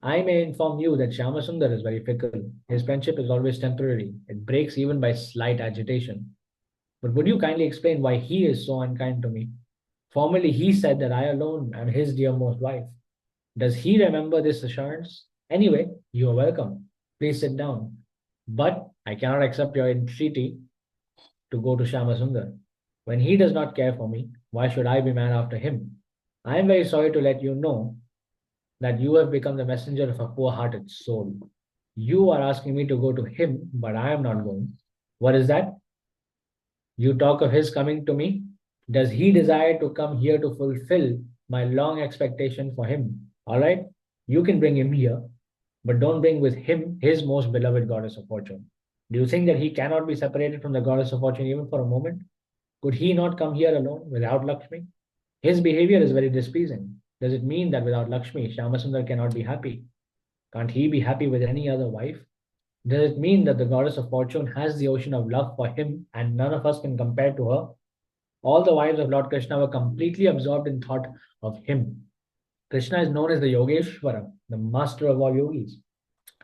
I may inform you that Shyamasundar is very fickle. His friendship is always temporary. It breaks even by slight agitation. But would you kindly explain why he is so unkind to me? Formerly, he said that I alone am his dearmost wife. Does he remember this assurance? Anyway, you are welcome. Please sit down. But I cannot accept your entreaty to go to Shyamasundar. When he does not care for me, why should I be mad after him? I am very sorry to let you know that you have become the messenger of a poor-hearted soul. You are asking me to go to him, but I am not going. What is that? You talk of his coming to me? Does he desire to come here to fulfill my long expectation for him? All right, you can bring him here, but don't bring with him his most beloved goddess of fortune. Do you think that he cannot be separated from the goddess of fortune even for a moment? Could he not come here alone without Lakshmi? His behavior is very displeasing. Does it mean that without Lakshmi, Shyamasundar cannot be happy? Can't he be happy with any other wife? Does it mean that the goddess of fortune has the ocean of love for him and none of us can compare to her? All the wives of Lord Krishna were completely absorbed in thought of him. Krishna is known as the Yogeshwara, the master of all yogis.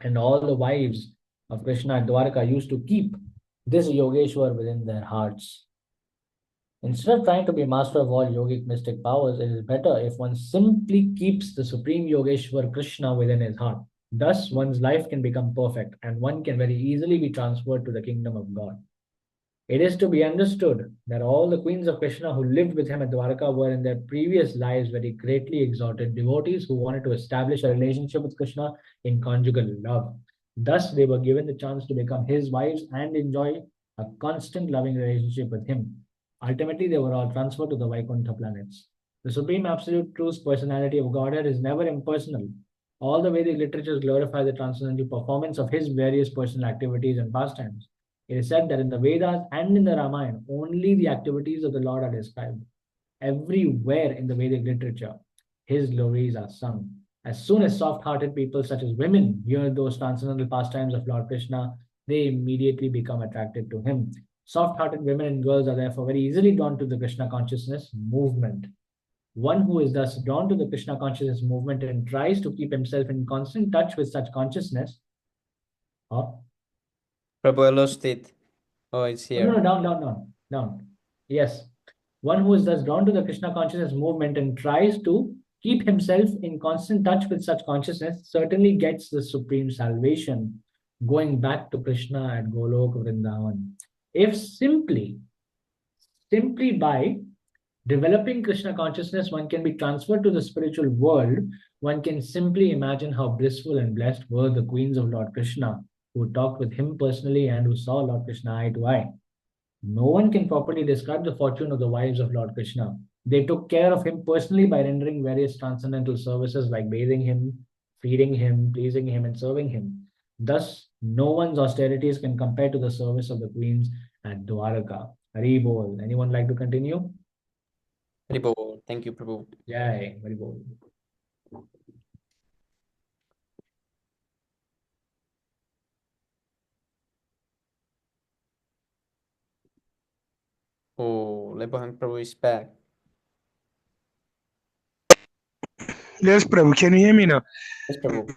And all the wives of Krishna at Dwarka used to keep this Yogeshwar within their hearts. Instead of trying to be master of all yogic mystic powers, it is better if one simply keeps the supreme Yogeshwar Krishna within his heart. Thus, one's life can become perfect and one can very easily be transferred to the kingdom of God. It is to be understood that all the queens of Krishna who lived with him at Dwarka were in their previous lives very greatly exalted devotees who wanted to establish a relationship with Krishna in conjugal love. Thus, they were given the chance to become his wives and enjoy a constant loving relationship with him. Ultimately, they were all transferred to the Vaikuntha planets. The Supreme Absolute Truth's personality of Godhead is never impersonal. All the Vedic literatures glorify the transcendental performance of his various personal activities and pastimes. It is said that in the Vedas and in the Ramayana, only the activities of the Lord are described. Everywhere in the Vedic literature, his glories are sung. As soon as soft-hearted people such as women hear those transcendental pastimes of Lord Krishna, they immediately become attracted to him. Soft-hearted women and girls are therefore very easily drawn to the Krishna consciousness movement. One who is thus drawn to the Krishna consciousness movement and tries to keep himself in constant touch with such consciousness. Huh? Prabhu, I lost it. Oh, it's No, here. down. Yes. One who is thus drawn to the Krishna consciousness movement and tries to keep himself in constant touch with such consciousness certainly gets the supreme salvation, going back to Krishna at Golok Vrindavan. If simply by developing Krishna consciousness, one can be transferred to the spiritual world, one can simply imagine how blissful and blessed were the queens of Lord Krishna who talked with him personally and who saw Lord Krishna eye to eye. No one can properly describe the fortune of the wives of Lord Krishna. They took care of him personally by rendering various transcendental services like bathing him, feeding him, pleasing him, and serving him. Thus, no one's austerities can compare to the service of the queens at Dwaraka. Hari Bol. Anyone like to continue? Prabhu, thank you, Prabhu. Jai, Hari Bol. Oh, Lebahang Prabhu is back. Yes, Prabhu. Can you hear me now? Yes, Prabhu.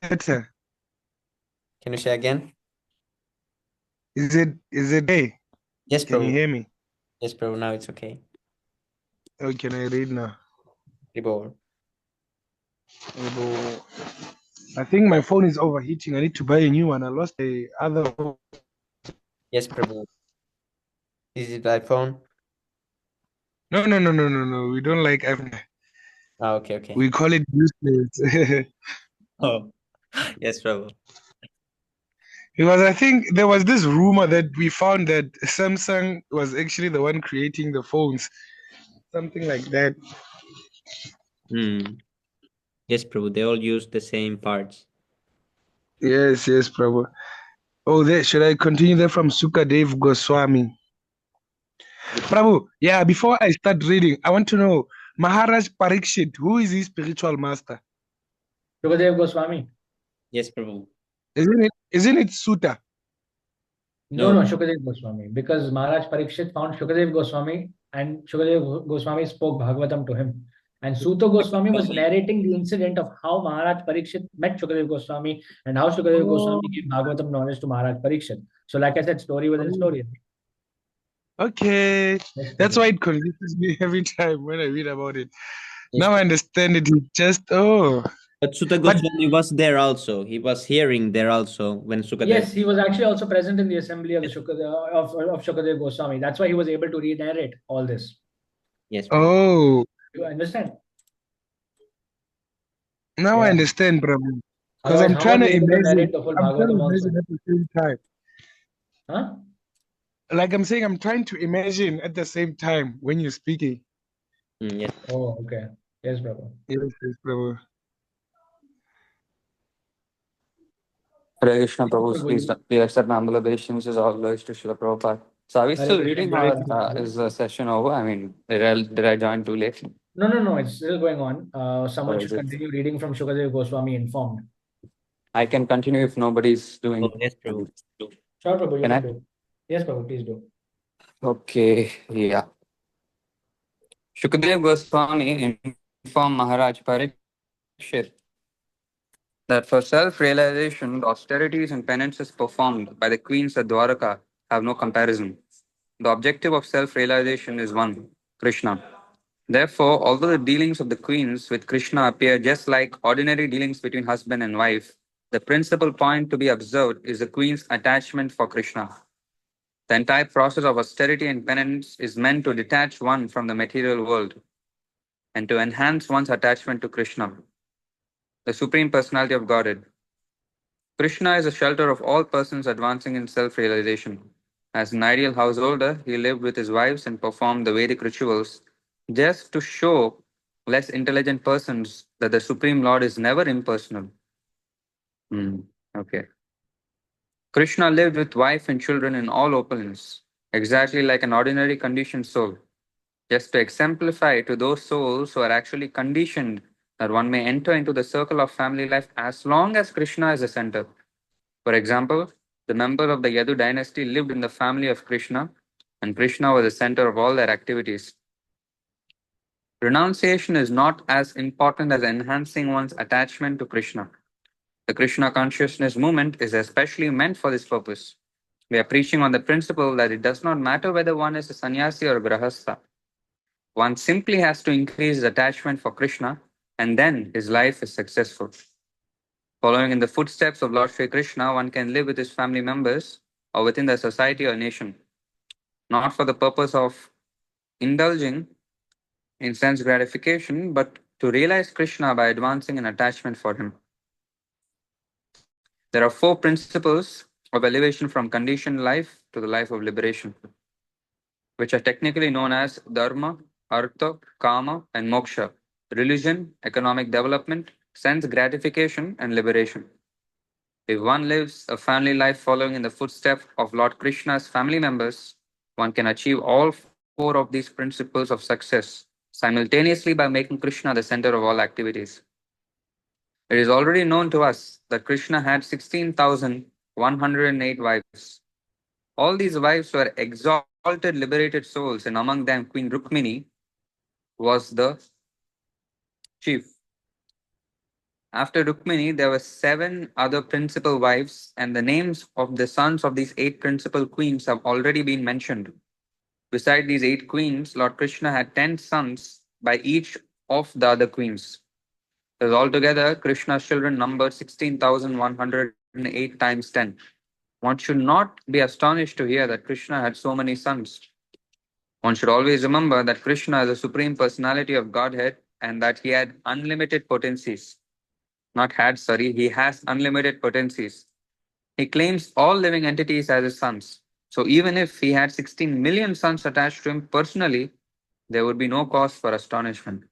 Better. Can you say again? Is it hey? Yes, Can you Prabhu. hear me? Yes, Prabhu. Now it's okay. Oh, can I read now? Prabhu. I think my phone is overheating. I need to buy a new one. I lost the other phone. Yes, Prabhu. Is it iPhone? No. We don't like iPhone. Ah, okay. We call it useless. Oh, yes, Prabhu. Because I think there was this rumor that we found that Samsung was actually the one creating the phones. Something like that. Yes, Prabhu. They all use the same parts. Yes, Prabhu. Oh, there, should I continue there from Sukadev Goswami? Prabhu, yeah, before I start reading, I want to know Maharaj Parikshit, who is his spiritual master? Shukadev Goswami. Yes, Prabhu. Isn't it Sutta? No, Shukadev Goswami. Because Maharaj Parikshit found Shukadev Goswami and Shukadev Goswami spoke Bhagavatam to him. And Suta Goswami was narrating the incident of how Maharaj Parikshit met Shukadev Goswami and how Shukadev Goswami gave Bhagavatam knowledge to Maharaj Parikshit. So, like I said, story within story. Okay. Yes, That's Prabhu. why it confuses me every time when I read about it. Yes, Now I understand it. It just, oh. But Sutta But Goswami was there also. He was hearing there also when Sukadev. Yes, he was actually also present in the assembly of the of Shukadev Goswami. That's why he was able to re-narrate all this. Yes, Prabhu. oh, You understand? now I Yeah. understand, Prabhu. Because Otherwise, I'm how trying was to he able to imagine. narrate the full I'm trying to Bhagavatam also? imagine at the same time. Huh? Like I'm saying, I'm trying to imagine at the same time when you're speaking. Yes. Oh, okay. Yes, Prabhu. Yes, Prabhu. Hare Krishna Prabhu, Prabhu, please accept my humble obeisances, all glories to Srila Prabhupada. So are we Hare still Krishna, reading Hare or Krishna. is the session over? I mean, did I join too late? No, it's still going on. Or Someone is should it? continue reading from Shukadev Goswami informed. I can continue if nobody's Oh, doing. yes, Prabhu. Sure, Prabhu, you Can can I? do. Yes, Prabhu, please do. Okay, yeah. Shukadev Goswami informed Maharaj Parikshit that for self-realization, the austerities and penances performed by the queens at Dwaraka have no comparison. The objective of self-realization is one, Krishna. Therefore, although the dealings of the queens with Krishna appear just like ordinary dealings between husband and wife, the principal point to be observed is the queen's attachment for Krishna. The entire process of austerity and penance is meant to detach one from the material world and to enhance one's attachment to Krishna, the Supreme Personality of Godhead. Krishna is the shelter of all persons advancing in self realization. As an ideal householder, he lived with his wives and performed the Vedic rituals just to show less intelligent persons that the Supreme Lord is never impersonal. Okay. Krishna lived with wife and children in all opulence, exactly like an ordinary conditioned soul, just to exemplify to those souls who are actually conditioned that one may enter into the circle of family life as long as Krishna is the center. For example, the members of the Yadu dynasty lived in the family of Krishna, and Krishna was the center of all their activities. Renunciation is not as important as enhancing one's attachment to Krishna. The Krishna consciousness movement is especially meant for this purpose. We are preaching on the principle that it does not matter whether one is a sannyasi or a grahastha. One simply has to increase his attachment for Krishna, and then his life is successful. Following in the footsteps of Lord Sri Krishna, one can live with his family members or within the society or nation, not for the purpose of indulging in sense gratification, but to realize Krishna by advancing an attachment for him. There are four principles of elevation from conditioned life to the life of liberation, which are technically known as dharma, artha, kama, and moksha: religion, economic development, sense gratification, and liberation. If one lives a family life following in the footsteps of Lord Krishna's family members, one can achieve all four of these principles of success simultaneously by making Krishna the center of all activities. It is already known to us that Krishna had 16,108 wives. All these wives were exalted, liberated souls, and among them Queen Rukmini was the chief. After Rukmini, there were seven other principal wives, and the names of the sons of these eight principal queens have already been mentioned. Beside these eight queens, Lord Krishna had 10 sons by each of the other queens. Thus, altogether, Krishna's children numbered 16,108 times 10. One should not be astonished to hear that Krishna had so many sons. One should always remember that Krishna is the Supreme Personality of Godhead and that he had unlimited potencies. Not had, sorry, he has unlimited potencies. He claims all living entities as his sons. So even if he had 16 million sons attached to him personally, there would be no cause for astonishment.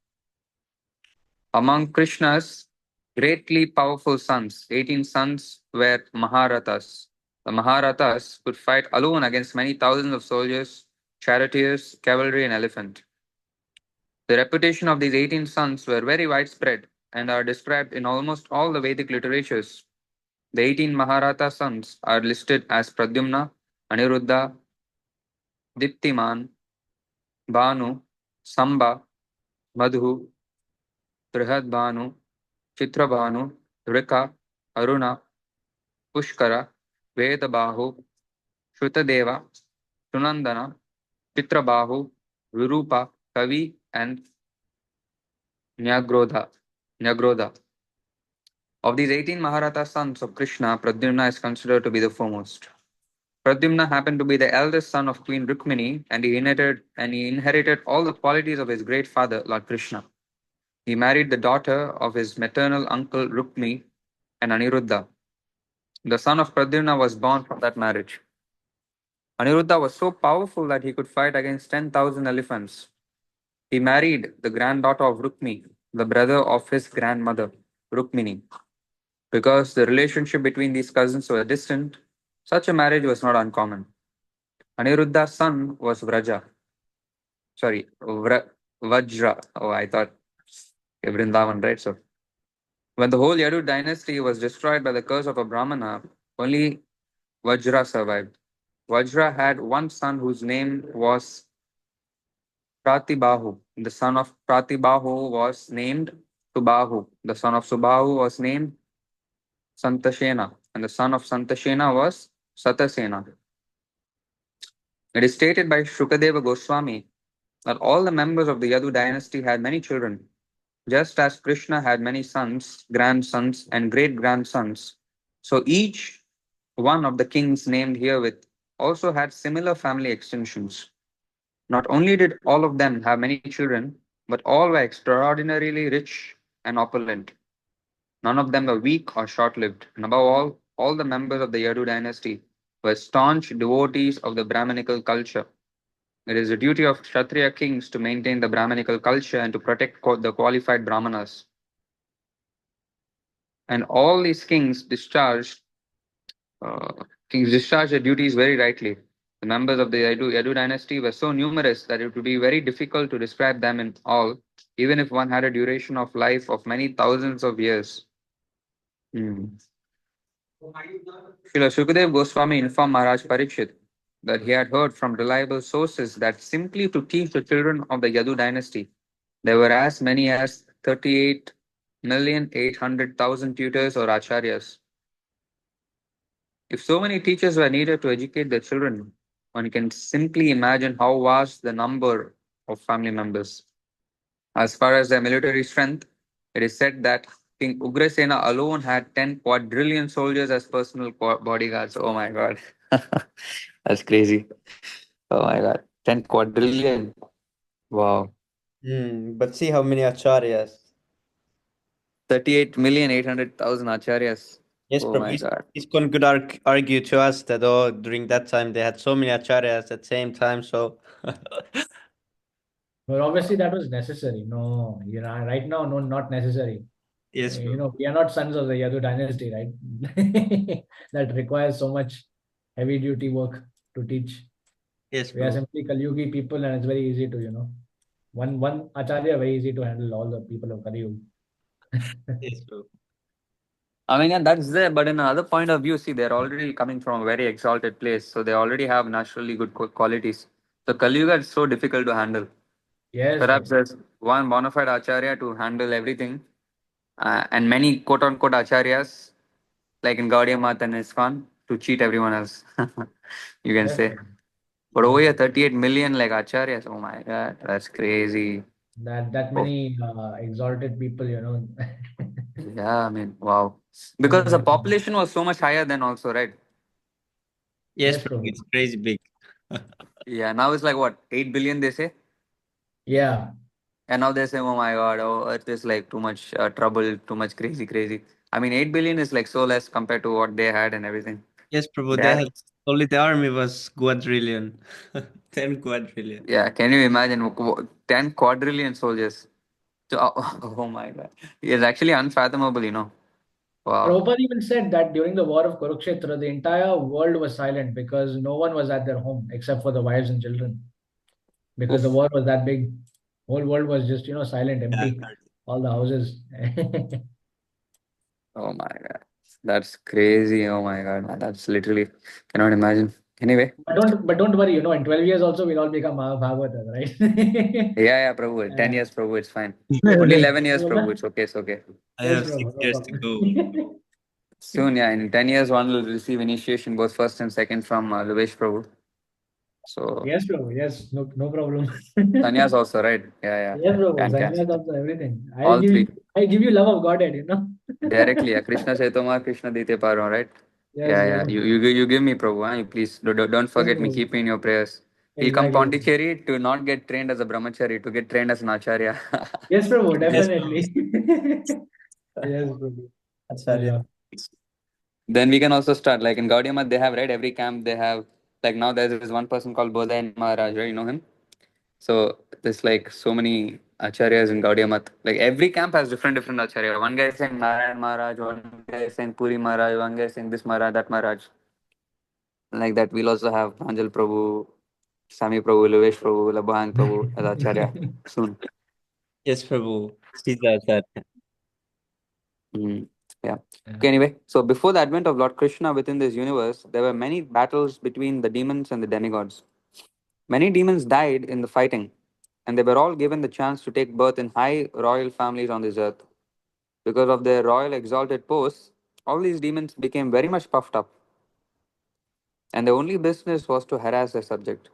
Among Krishna's greatly powerful sons, 18 sons were Maharathas. The Maharathas could fight alone against many thousands of soldiers, charioteers, cavalry, and elephant. The reputation of these 18 sons were very widespread and are described in almost all the Vedic literatures. The 18 Maharatha sons are listed as Pradyumna, Aniruddha, Diptiman, Bhanu, Samba, Madhu, Brihadbhanu, Chitrabhanu, Rika, Aruna, Pushkara, Vedabahu, Shrutadeva, Sunandana, Chitrabahu, Virupa, Kavi, and Nyagrodha. Nyagrodha. Of these 18 Maharatha sons of Krishna, Pradyumna is considered to be the foremost. Pradyumna happened to be the eldest son of Queen Rukmini, and he inherited all the qualities of his great father, Lord Krishna. He married the daughter of his maternal uncle Rukmi and Aniruddha. The son of Pradyumna was born from that marriage. Aniruddha was so powerful that he could fight against 10,000 elephants. He married the granddaughter of Rukmi, the brother of his grandmother, Rukmini. Because the relationship between these cousins were distant, such a marriage was not uncommon. Aniruddha's son was Vraja. Sorry, Vajra. Oh, I thought Vrindavan, right? So, when the whole Yadu dynasty was destroyed by the curse of a Brahmana, only Vajra survived. Vajra had one son whose name was Pratibahu. The son of Pratibahu was named Subahu. The son of Subahu was named Santashena. And the son of Santashena was Satasena. It is stated by Shukadeva Goswami that all the members of the Yadu dynasty had many children, just as Krishna had many sons, grandsons, and great grandsons. So each one of the kings named herewith also had similar family extensions. Not only did all of them have many children, but all were extraordinarily rich and opulent. None of them were weak or short lived. And above all the members of the Yadu dynasty were staunch devotees of the Brahminical culture. It is the duty of Kshatriya kings to maintain the Brahminical culture and to protect the qualified Brahmanas. And all these uh, kings discharged their duties very rightly. The members of the Yadu dynasty were so numerous that it would be very difficult to describe them in all, even if one had a duration of life of many thousands of years. Hmm. Srila Sukadev Goswami informed Maharaj Parikshit that he had heard from reliable sources that simply to teach the children of the Yadu dynasty, there were as many as 38,800,000 tutors or acharyas. If so many teachers were needed to educate their children, one can simply imagine how vast the number of family members. As far as their military strength, it is said that King Ugrasena alone had 10 quadrillion soldiers as personal bodyguards. Oh my god. That's crazy. Oh my god. 10 quadrillion. Wow. But see how many acharyas. 38,800,000 acharyas. Yes, Oh Prabhu. my god. ISKCON could argue to us that during that time they had so many acharyas at the same time. So Well, obviously that was necessary. No, right now, no, not necessary. yes, Prabhu. We are not sons of the Yadu dynasty, right? That requires so much heavy duty work to teach. Yes, We are Prabhu. simply Kalyugi people, and it's very easy to, one acharya, very easy to handle all the people of Kalyug. Yes, Prabhu. I mean, and that's there, but in another point of view, see, they're already coming from a very exalted place, so they already have naturally good qualities. So Kali Yuga is so difficult to handle. Yes, Perhaps bro. there's one bona fide acharya to handle everything, and many quote unquote acharyas, like in Gaudiya Math and ISKCON, to cheat everyone else. You can Yes, say. bro. But over Yes, here, bro. 38 million like acharyas. Oh my god, that's crazy. That Oh, many exalted people, yeah, I mean, wow. many, Because the many. population was so much higher then, also, right? Yes, Yes, Prabhu. bro. It's crazy big. Yeah, now it's like what, 8 billion they say? Yeah, And now they say, oh my god, oh, Earth is like too much trouble, too much crazy, crazy. I mean, 8 billion is like so less compared to what they had and everything. Yes, Prabhu. They They had, had only the army was quadrillion, 10 quadrillion. yeah, can you imagine 10 quadrillion soldiers? So, oh my god. It's actually unfathomable. Wow. Prabhupada even said that during the war of Kurukshetra, the entire world was silent because no one was at their home except for the wives and children. Because the Oof. war was that big, whole world was just silent, Yeah. empty, all the houses. Oh my god. That's crazy. Oh my god. That's literally, cannot imagine. Anyway. But don't worry, in 12 years also we'll all become Bhagavatas, right? Yeah, yeah, Prabhu. 10 uh, years, Prabhu. It's fine. Only yes, 11 years, Prabhu. It's okay. It's okay. I yes, have Prabhu, no 6 years to problem. go. Soon, yeah. In 10 years, one will receive initiation, both first and second, from Luvesh Prabhu. So, Yes, Prabhu, yes, no, no problem. Sanyas also, right? Yeah, Yes, yeah. Prabhu, Can. sannyas also, everything. All three. I'll give you love of Godhead. Directly, yeah. Krishna Chaitanya, Krishna Dite Paro, right? Yes, Yeah, yes, yeah. You give me Prabhu, huh? You please don't yes, forget me. Prabhu. Keep me in your prayers. We'll come Exactly. Pondicherry to not get trained as a brahmachari, to get trained as an acharya. Yes, Prabhu, Yes, Prabhu. definitely. Yes, Prabhu. Acharya. Yeah. Then we can also start. Like in Gaudiya Math, they have, right? Every camp they have. Like now there's this one person called Bodhayan Maharaj, right? You know him? So there's like so many acharyas in Gaudiya Mat. Like every camp has different acharya. One guy is saying Narayan Maharaj, one guy is saying Puri Maharaj, one guy is saying this Maharaj, that Maharaj. Like that, we'll also have Pranjal Prabhu, Sami Prabhu, Luvesh Prabhu, Labhang Prabhu as acharya soon. Yes, Prabhu. Siddha, sir. Mm, yeah. Yeah. Okay, anyway, so before the advent of Lord Krishna within this universe, there were many battles between the demons and the demigods. Many demons died in the fighting, and they were all given the chance to take birth in high royal families on this earth. Because of their royal exalted posts, all these demons became very much puffed up, and their only business was to harass their subject.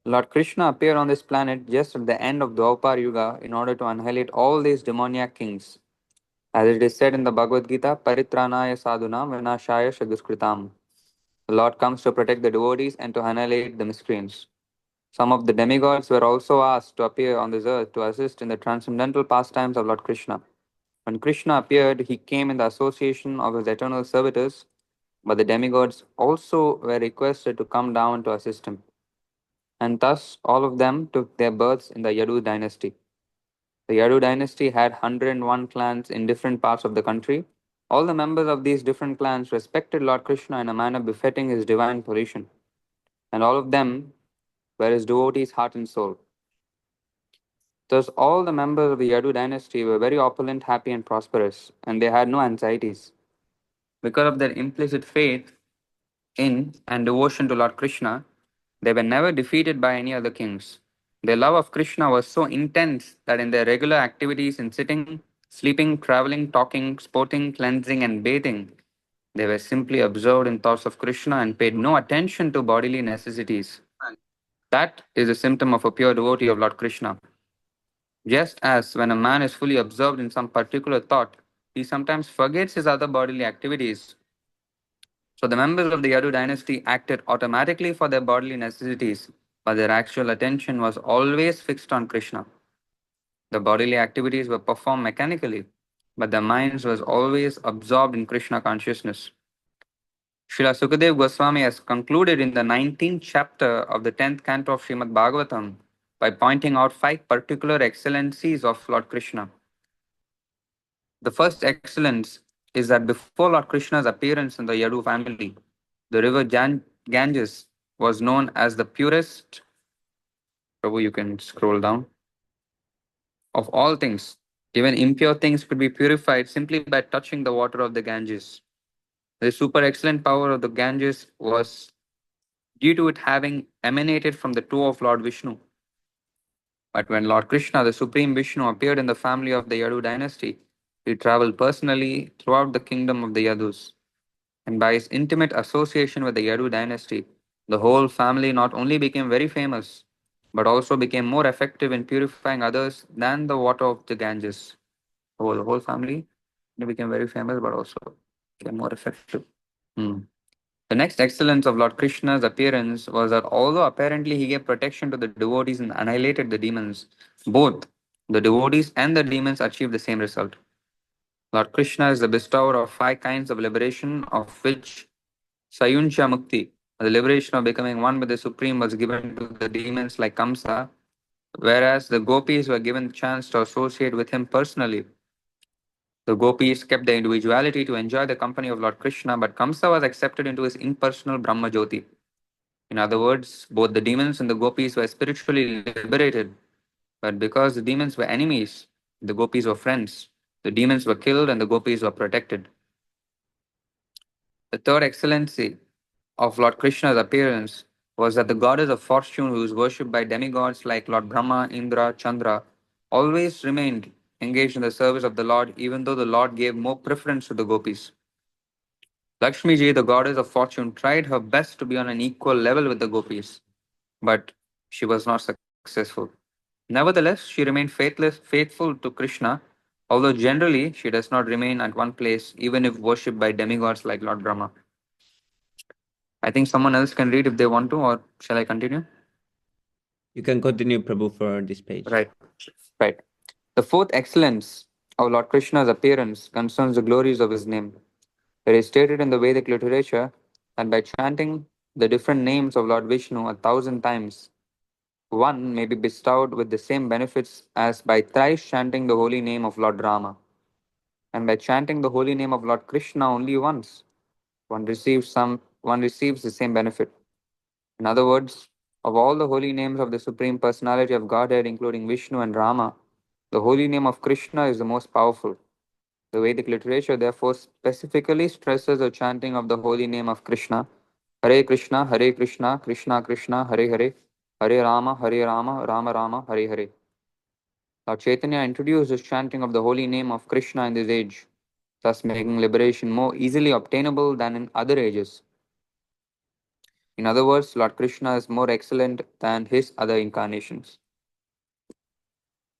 Lord Krishna appeared on this planet just at the end of Dwapar Yuga in order to annihilate all these demoniac kings. As it is said in the Bhagavad Gita, Paritranaya sadhunam vinashaya shaduskritam. The Lord comes to protect the devotees and to annihilate the miscreants. Some of the demigods were also asked to appear on this earth to assist in the transcendental pastimes of Lord Krishna. When Krishna appeared, he came in the association of his eternal servitors, but the demigods also were requested to come down to assist him. And thus all of them took their births in the Yadu dynasty. The Yadu dynasty had 101 clans in different parts of the country. All the members of these different clans respected Lord Krishna in a manner befitting his divine position, and all of them were his devotees, heart and soul. Thus, all the members of the Yadu dynasty were very opulent, happy, and prosperous, and they had no anxieties. Because of their implicit faith in and devotion to Lord Krishna, they were never defeated by any other kings. Their love of Krishna was so intense that in their regular activities in sitting, sleeping, traveling, talking, sporting, cleansing, and bathing, they were simply absorbed in thoughts of Krishna and paid no attention to bodily necessities. That is a symptom of a pure devotee of Lord Krishna. Just as when a man is fully absorbed in some particular thought, he sometimes forgets his other bodily activities. So the members of the Yadu dynasty acted automatically for their bodily necessities, but their actual attention was always fixed on Krishna. The bodily activities were performed mechanically, but their minds was always absorbed in Krishna consciousness. Srila Sukadev Goswami has concluded in the 19th chapter of the 10th canto of Srimad Bhagavatam by pointing out five particular excellencies of Lord Krishna. The first excellence is that before Lord Krishna's appearance in the Yadu family, the river Ganges was known as the purest, Prabhu, you can scroll down, of all things. Even impure things could be purified simply by touching the water of the Ganges. The super excellent power of the Ganges was due to it having emanated from the toe of Lord Vishnu. But when Lord Krishna, the Supreme Vishnu, appeared in the family of the Yadu dynasty, he traveled personally throughout the kingdom of the Yadus. And by his intimate association with the Yadu dynasty, the whole family not only became very famous, but also became more effective in purifying others than the water of the Ganges. The whole family they became very famous, but also became more effective. Hmm. The next excellence of Lord Krishna's appearance was that although apparently he gave protection to the devotees and annihilated the demons, both the devotees and the demons achieved the same result. Lord Krishna is the bestower of five kinds of liberation, of which Sayuncha Mukti, the liberation of becoming one with the Supreme, was given to the demons like Kamsa, whereas the gopis were given the chance to associate with him personally. The gopis kept their individuality to enjoy the company of Lord Krishna, but Kamsa was accepted into his impersonal Brahma Jyoti. In other words, both the demons and the gopis were spiritually liberated, but because the demons were enemies, the gopis were friends. The demons were killed and the gopis were protected. The third excellency of Lord Krishna's appearance was that the goddess of fortune, who is worshipped by demigods like Lord Brahma, Indra, Chandra, always remained engaged in the service of the Lord, even though the Lord gave more preference to the gopis. Lakshmi Ji, the goddess of fortune, tried her best to be on an equal level with the gopis, but she was not successful. Nevertheless, she remained faithful to Krishna, although generally she does not remain at one place, even if worshipped by demigods like Lord Brahma. I think someone else can read if they want to, or shall I continue? You can continue, Prabhu, for this page. Right, right. The fourth excellence of Lord Krishna's appearance concerns the glories of his name. It is stated in the Vedic literature that by chanting the different names of Lord Vishnu 1,000 times, one may be bestowed with the same benefits as by thrice chanting the holy name of Lord Rama, and by chanting the holy name of Lord Krishna only once, one receives the same benefit. In other words, of all the holy names of the Supreme Personality of Godhead, including Vishnu and Rama, the holy name of Krishna is the most powerful. The Vedic literature therefore specifically stresses the chanting of the holy name of Krishna, Hare Krishna, Hare Krishna, Krishna Krishna, Hare Hare, Hare Rama, Hare Rama, Rama Rama, Hare Hare. Lord Chaitanya introduced this chanting of the holy name of Krishna in this age, thus making liberation more easily obtainable than in other ages. In other words, Lord Krishna is more excellent than his other incarnations.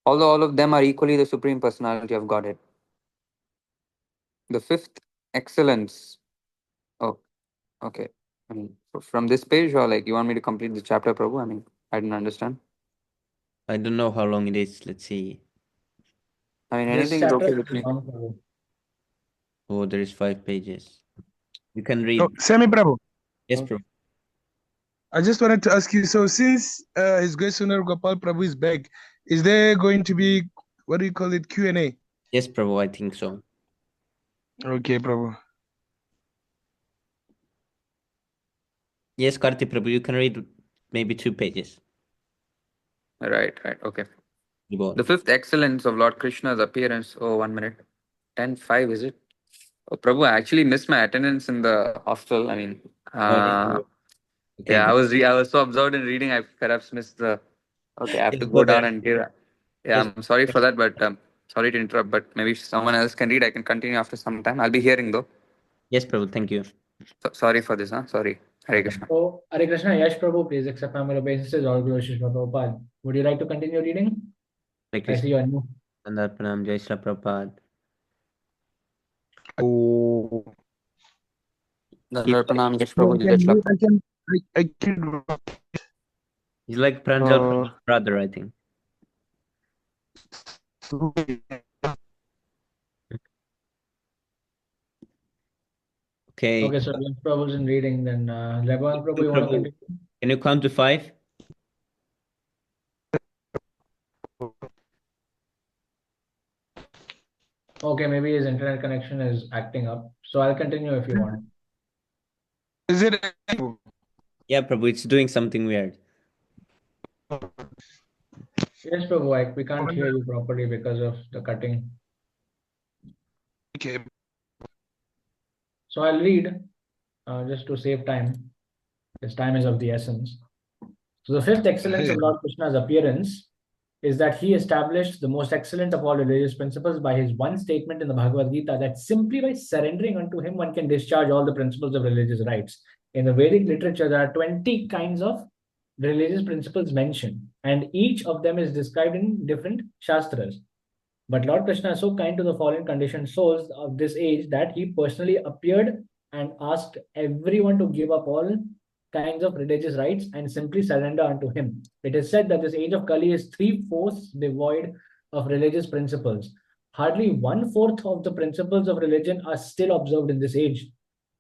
Although all of them are equally the Supreme Personality of Godhead. The fifth excellence. Oh, okay. I mean, from this page, or like you want me to complete the chapter, Prabhu? I mean, I didn't understand. I don't know how long it is. Let's see. I mean, This anything is chapter okay is with me. long, Prabhu. Oh, there is 5 pages. You can read. Oh, Semi Prabhu, Yes, bro. I just wanted to ask you. So, since His Grace Sunar Gopal Prabhu is back, is there going to be, what do you call it, Q&A? Yes, Prabhu, I think so. Okay, Prabhu. Yes, Karti Prabhu, you can read maybe 2 pages. Right, okay. You go. The fifth excellence of Lord Krishna's appearance. Oh, 1 minute. 10:05, is it? Oh, Prabhu, I actually missed my attendance in the hostel. I mean, Okay, yeah, I was so absorbed in reading, I perhaps missed the. Okay, I have to Yes, go go down there. and give. Yeah, Yes, I'm sorry for that, but sorry to interrupt. But maybe someone else can read. I can continue after some time. I'll be hearing though. yes, Prabhu, thank you. Sorry for this, huh? Sorry. Hare Okay. Krishna. So, Hare Krishna, Yash Prabhu, please accept my humble obeisances. All glory to Srila Prabhupada. Would you like to continue reading? Hare I Krishna. see you are new. Vandar Pranam, Jai Shri Prabhupada. Oh. He's like, Pranam, Yash Prabhu, Jai Shri Prabhupada. I can he's like Pranjal Prabhu's brother, I think. Okay. Okay, so Yash Prabhu's in reading. Then, Levan Prabhu, you want to Prabhu, continue? can you count to 5? Okay, maybe his internet connection is acting up. So I'll continue if you want. Is it? Yeah, Prabhu, it's doing something weird. Yes, Prabhu, we can't hear you properly because of the cutting. Okay. So I'll read just to save time. This time is of the essence. So the fifth excellence of Lord Krishna's appearance is that he established the most excellent of all religious principles by his one statement in the Bhagavad Gita that simply by surrendering unto him, one can discharge all the principles of religious rites. In the Vedic literature, there are 20 kinds of religious principles mentioned, and each of them is described in different shastras. But Lord Krishna is so kind to the fallen conditioned souls of this age that he personally appeared and asked everyone to give up all kinds of religious rites and simply surrender unto him. It is said that this age of Kali is 3/4 devoid of religious principles. Hardly 1/4 of the principles of religion are still observed in this age.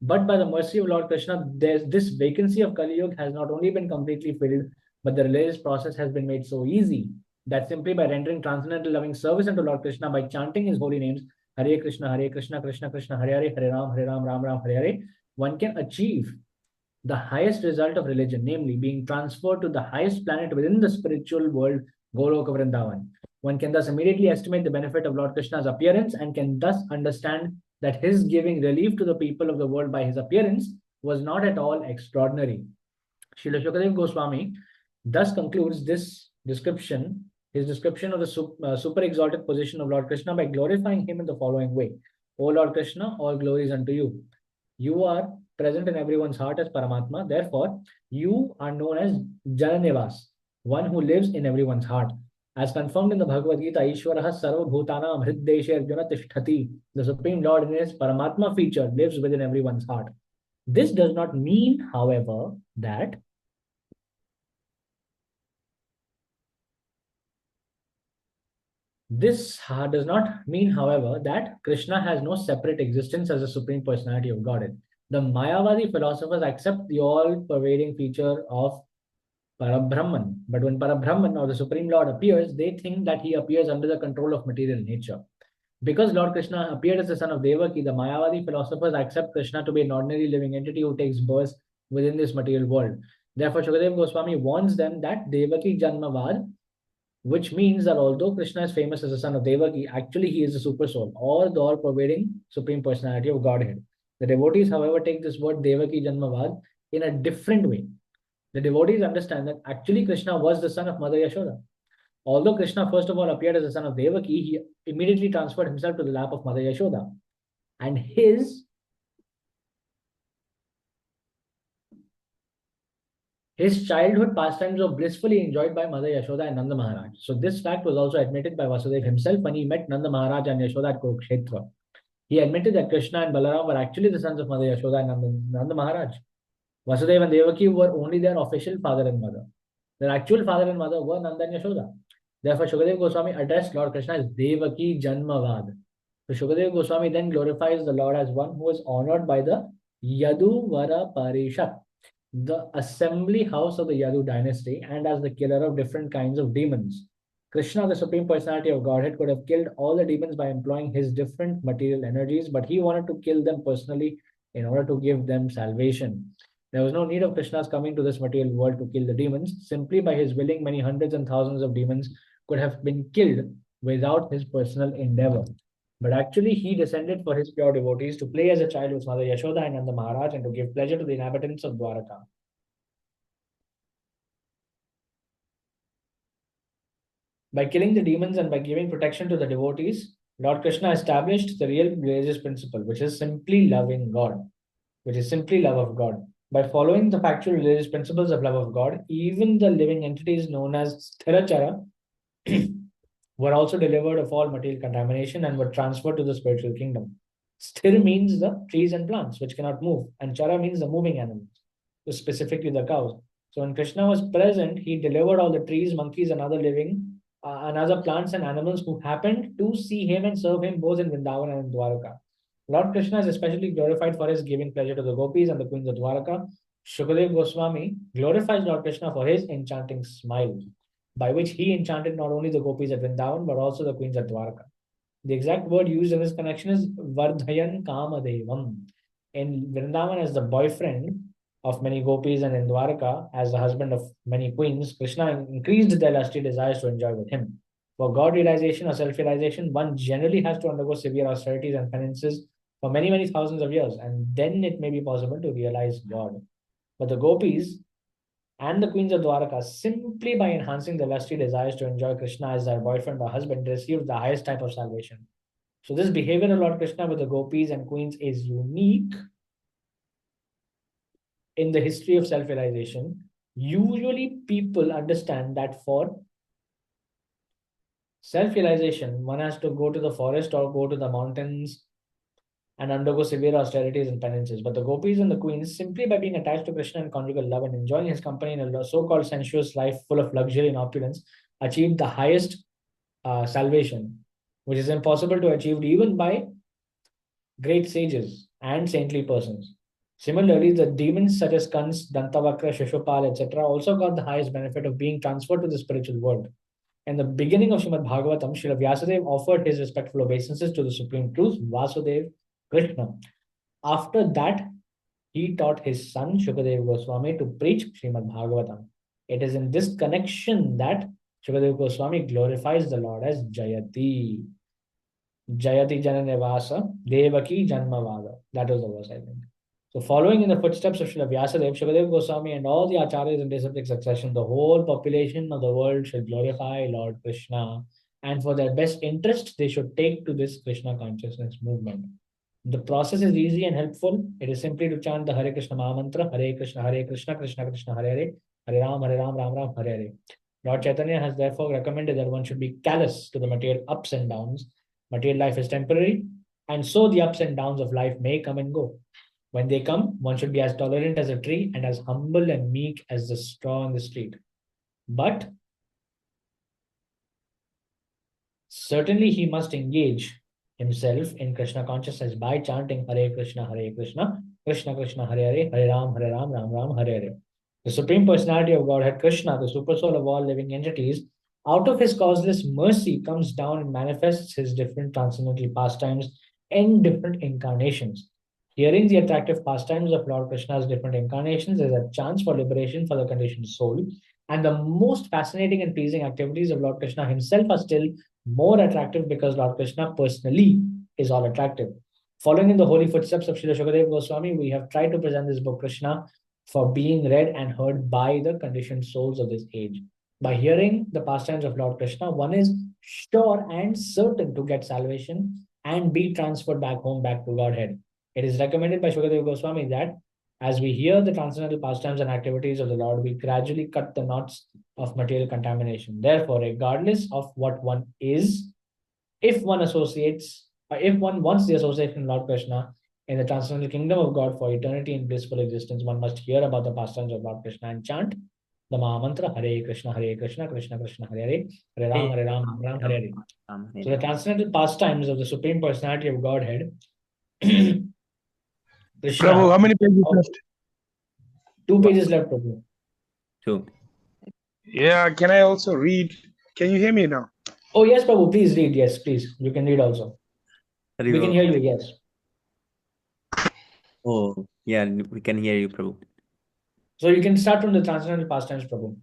But by the mercy of Lord Krishna, this vacancy of Kali Yuga has not only been completely filled, but the religious process has been made so easy that simply by rendering transcendental loving service unto Lord Krishna by chanting his holy names, Hare Krishna, Krishna Krishna, Hare Hare, Hare Ram, Ram Ram, Hare Hare, one can achieve the highest result of religion, namely being transferred to the highest planet within the spiritual world, Goloka Vrindavan. One can thus immediately estimate the benefit of Lord Krishna's appearance and can thus understand that his giving relief to the people of the world by his appearance was not at all extraordinary. Srila Shukadev Goswami thus concludes his description of the super exalted position of Lord Krishna by glorifying him in the following way. O Lord Krishna, all glory is unto you. You are present in everyone's heart as Paramatma. Therefore, you are known as Jananivas, one who lives in everyone's heart. As confirmed in the Bhagavad Gita, Ishwaraha Sarva Bhutanam Hriddeshe Arjuna Tishtati. The Supreme Lord in his Paramatma feature lives within everyone's heart. This does not mean, however, that Krishna has no separate existence as a supreme personality of Godhead. The Mayavadi philosophers accept the all-pervading feature of Parabrahman. But when Parabrahman or the Supreme Lord appears, they think that he appears under the control of material nature. Because Lord Krishna appeared as the son of Devaki, the Mayavadi philosophers accept Krishna to be an ordinary living entity who takes birth within this material world. Therefore, Shukadeva Goswami warns them that Devaki Janmavad, which means that although Krishna is famous as the son of Devaki, actually he is the super soul or the all pervading supreme personality of Godhead. The devotees, however, take this word Devaki Janmavad in a different way. The devotees understand that actually Krishna was the son of Mother Yashoda. Although Krishna first of all appeared as the son of Devaki, he immediately transferred himself to the lap of Mother Yashoda. And his childhood pastimes were blissfully enjoyed by Mother Yashoda and Nanda Maharaj. So this fact was also admitted by Vasudeva himself when he met Nanda Maharaj and Yashoda at Kurukshetra. He admitted that Krishna and Balaram were actually the sons of Mother Yashoda and Nanda Maharaj. Vasudeva and Devaki were only their official father and mother. Their actual father and mother were Nanda and Yashoda. Therefore, Shukadeva Goswami addressed Lord Krishna as Devaki Janmavad. So Shukadeva Goswami then glorifies the Lord as one who is honored by the Yaduvara Parishat, the assembly house of the Yadu dynasty, and as the killer of different kinds of demons. Krishna, the Supreme Personality of Godhead, could have killed all the demons by employing his different material energies, but he wanted to kill them personally in order to give them salvation. There was no need of Krishna's coming to this material world to kill the demons. Simply by his willing, many hundreds and thousands of demons could have been killed without his personal endeavor. But actually, he descended for his pure devotees to play as a child with Mother Yashoda and Nanda Maharaj and to give pleasure to the inhabitants of Dwaraka. By killing the demons and by giving protection to the devotees, Lord Krishna established the real religious principle, which is simply loving God, which is simply love of God. By following the factual religious principles of love of God, even the living entities known as Sthirachara were also delivered of all material contamination and were transferred to the spiritual kingdom. Sthir means the trees and plants which cannot move, and Chara means the moving animals, so specifically the cows. So when Krishna was present, he delivered all the trees, monkeys, and other living and other plants and animals who happened to see him and serve him both in Vrindavan and in Dwaraka. Lord Krishna is especially glorified for his giving pleasure to the gopis and the queens of Dwaraka. Shukadeva Goswami glorifies Lord Krishna for his enchanting smile, by which he enchanted not only the gopis at Vrindavan but also the queens at Dwaraka. The exact word used in this connection is Vardhayan Kamadevam. In Vrindavan as the boyfriend of many gopis and in Dwaraka as the husband of many queens, Krishna increased their lusty desires to enjoy with him. For God realization or self-realization, one generally has to undergo severe austerities and penances for many, many thousands of years, and then it may be possible to realize God. But the gopis and the queens of Dwaraka, simply by enhancing their lusty desires to enjoy Krishna as their boyfriend or husband, received the highest type of salvation. So this behavior of Lord Krishna with the gopis and queens is unique in the history of self-realization. Usually people understand that for self-realization, one has to go to the forest or go to the mountains and undergo severe austerities and penances. But the gopis and the queens, simply by being attached to Krishna in conjugal love and enjoying his company in a so-called sensuous life full of luxury and opulence, achieved the highest salvation, which is impossible to achieve even by great sages and saintly persons. Similarly, the demons such as Kans, Dantavakra, Shishupal, etc. also got the highest benefit of being transferred to the spiritual world. In the beginning of Srimad Bhagavatam, Srila Vyasadeva offered his respectful obeisances to the Supreme Truth, Vasudeva Krishna. After that, he taught his son Shukadeva Goswami to preach Srimad Bhagavatam. It is in this connection that Shukadeva Goswami glorifies the Lord as Jayati. Jayati Jananevasa Devaki Janmavada. That was the verse, I think. So following in the footsteps of Srila Vyasadeva, Shukadeva Goswami and all the acharyas in descending succession, the whole population of the world should glorify Lord Krishna, and for their best interest, they should take to this Krishna consciousness movement. The process is easy and helpful. It is simply to chant the Hare Krishna Maha Mantra, Hare Krishna, Krishna Krishna, Hare Hare, Hare Ram, Ram Ram, Hare Hare. Lord Chaitanya has therefore recommended that one should be callous to the material ups and downs. Material life is temporary, and so the ups and downs of life may come and go. When they come, one should be as tolerant as a tree and as humble and meek as the straw on the street. But certainly he must engage himself in Krishna consciousness by chanting Hare Krishna, Krishna Krishna, Hare Hare, Hare Ram, Ram Ram, Hare Hare. The Supreme Personality of Godhead, Krishna, the supersoul of all living entities, out of his causeless mercy comes down and manifests his different transcendental pastimes in different incarnations. Hearing the attractive pastimes of Lord Krishna's different incarnations is a chance for liberation for the conditioned soul. And the most fascinating and pleasing activities of Lord Krishna himself are still more attractive because Lord Krishna personally is all attractive. Following in the holy footsteps of Srila Shukadeva Goswami, we have tried to present this book, Krishna, for being read and heard by the conditioned souls of this age. By hearing the pastimes of Lord Krishna, one is sure and certain to get salvation and be transferred back home, back to Godhead. It is recommended by Shukadeva Goswami that as we hear the transcendental pastimes and activities of the Lord, we gradually cut the knots of material contamination. Therefore, regardless of what one is, if one associates, or if one wants the association of Lord Krishna in the transcendental kingdom of God for eternity in blissful existence, one must hear about the pastimes of Lord Krishna and chant the Mahamantra Hare Krishna, Krishna Krishna, Hare Hare, Hare Ram, Ram Ram, Hare Hare. So the transcendental pastimes of the Supreme Personality of Godhead, Krishna. Prabhu, how many pages left? 2 pages left, Prabhu. 2. Yeah, can I also read? Can you hear me now? Oh, yes, Prabhu, please read. Yes, please. You can read also. We can hear you, yes. Oh, yeah, we can hear you, Prabhu. So you can start from the transcendental pastimes, Prabhu.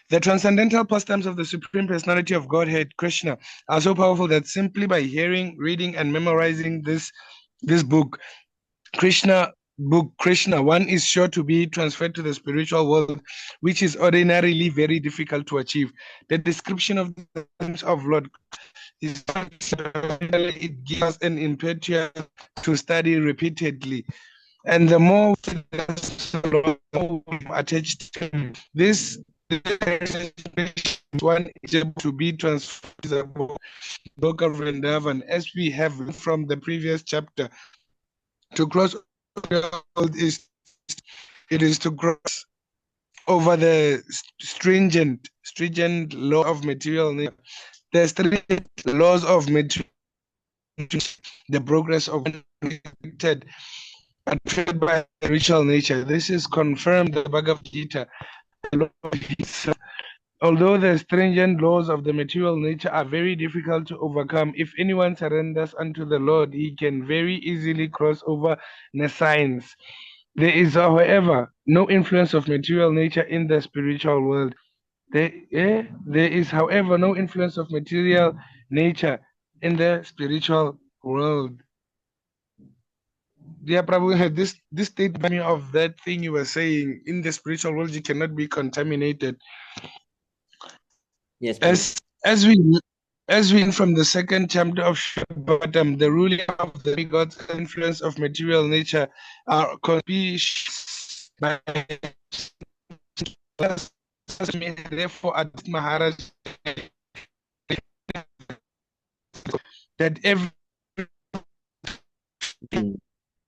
The transcendental pastimes of the Supreme Personality of Godhead, Krishna, are so powerful that simply by hearing, reading, and memorizing this book, Krishna, one is sure to be transferred to the spiritual world, which is ordinarily very difficult to achieve. The description of the times of Lord is it gives us an impetus to study repeatedly. And the more attached to this, one is able to be transferred to the book of Vrindavan, as we have from the previous chapter. To cross it is to cross over the stringent law of material nature. The stringent laws of material, the progress of by spiritual nature. This is confirmed in the Bhagavad Gita. Although the stringent laws of the material nature are very difficult to overcome, if anyone surrenders unto the Lord, he can very easily cross over the signs. There is, however, no influence of material nature in the spiritual world. There is, however, no influence of material nature in the spiritual world. Yeah, Prabhu, had this statement of that thing you were saying, in the spiritual world you cannot be contaminated. Yes, Prabhu. As we from the second chapter of Bhattam, the ruling of the gods influence of material nature are by therefore at Maharaj that every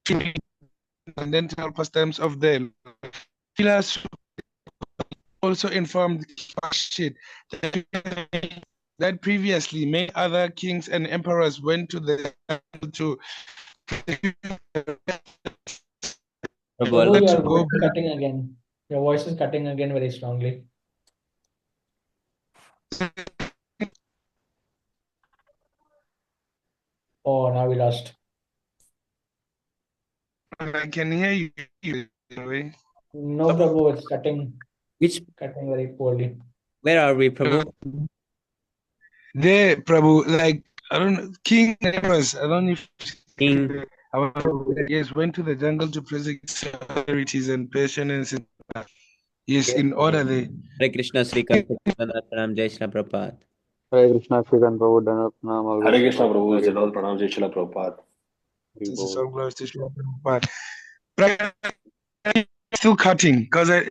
transcendental pastimes of them also informed that previously many other kings and emperors went to the to Prabhu, your voice is cutting again. Your voice is cutting again very strongly. Oh, now we lost. I can hear you. No, Prabhu, it's cutting very poorly. Where are we, Prabhu? There, Prabhu, like, I don't know, king emperors, I don't know if King. Yes, went to the jungle to preserve severities and patience. Yes, in order they. Hare Krishna, Sri Pranam, Jai Shri Prabhupada. Hare Krishna, Srikan Prabhu, Dana Pranam, always. Hare Krishna, Prabhu, Jai Pranam, Jai Shri Prabhupada. This is all glory to Srila Prabhupada. Still cutting, because I.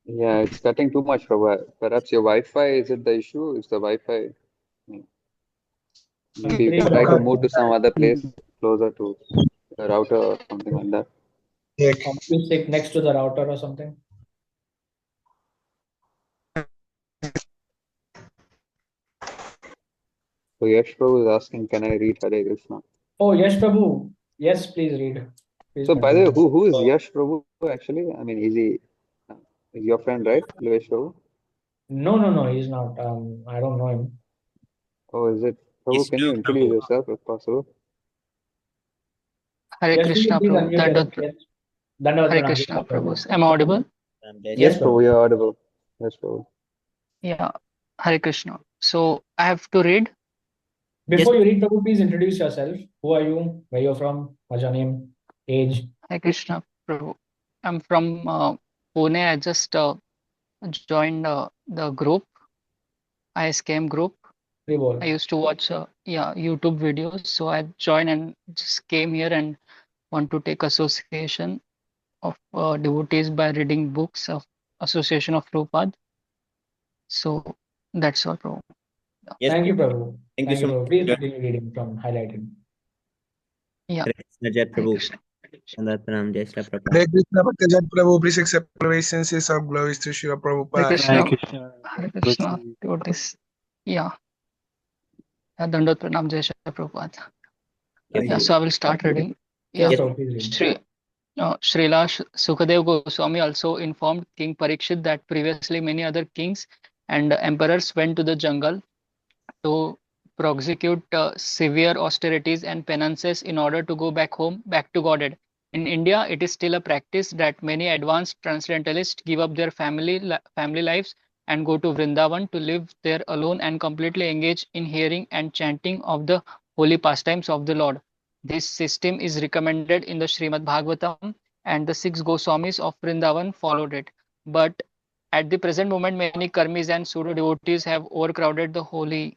Yeah, it's cutting too much, Prabhu. Perhaps your Wi-Fi, is it the issue? Is the Wi-Fi? Maybe you can try to move to some other place closer to the router or something like that. Yeah. Please sit next to the router or something. So Yash Prabhu is asking, can I read Hare Krishna? Oh, Yash Prabhu. Yes, please read. Please So by the way, continue. who is Yash Prabhu actually? I mean, is your friend, right? Lovesh Prabhu? No, he's not. I don't know him. Oh, is it? Prabhu, can you Vishnu introduce Prabhu. yourself if possible? Hare Yes, please Krishna Prabhu. unmute yourself. Yes. Dandavad Hare Pranam. Krishna Prabhu. Prabhu. Am I audible? Jai Yes, Yes, Shri Prabhu, Prabhu. you're audible. Yes, Prabhu. Yeah. Hare Krishna. So I have to read. Yes. Before you read, Prabhu, please introduce yourself. Who are you? Where you're from? What's your name? Age? Hare Krishna Prabhu. I'm from Pune. I just joined the group, ISKM group. I Tribal. used to watch YouTube videos. So I joined and just came here and want to take association of devotees by reading books of Association of Prabhupada. So that's all, Prabhu. Yes, Thank you, Prabhu. Prabhu. Thank you Thank you, so much Prabhu. for Please joining. continue reading from highlighted. Yeah. Hare Krishna, Jai Hare Prabhu. Krishna. Dandavad Pranam, Jai Shri Prabhupada. Hare Krishna, Bhakti Prabhu, please accept obeisances of glories to Srila Hare Prabhupada. Krishna. Krishna. Hare Krishna. Devotees. Yeah. Dandot Pranam Jai Shri Prabhupada. Thank Yeah, you. so I will start reading. Yes, Yeah. Yes. Prabhu, please read. Srila Sukadev Goswami also informed King Parikshit that previously many other kings and emperors went to the jungle to prosecute severe austerities and penances in order to go back home, back to Godhead. In India, it is still a practice that many advanced transcendentalists give up their family lives and go to Vrindavan to live there alone and completely engage in hearing and chanting of the holy pastimes of the Lord. This system is recommended in the Srimad Bhagavatam, and the six Goswamis of Vrindavan followed it. But at the present moment, many karmis and pseudo devotees have overcrowded the holy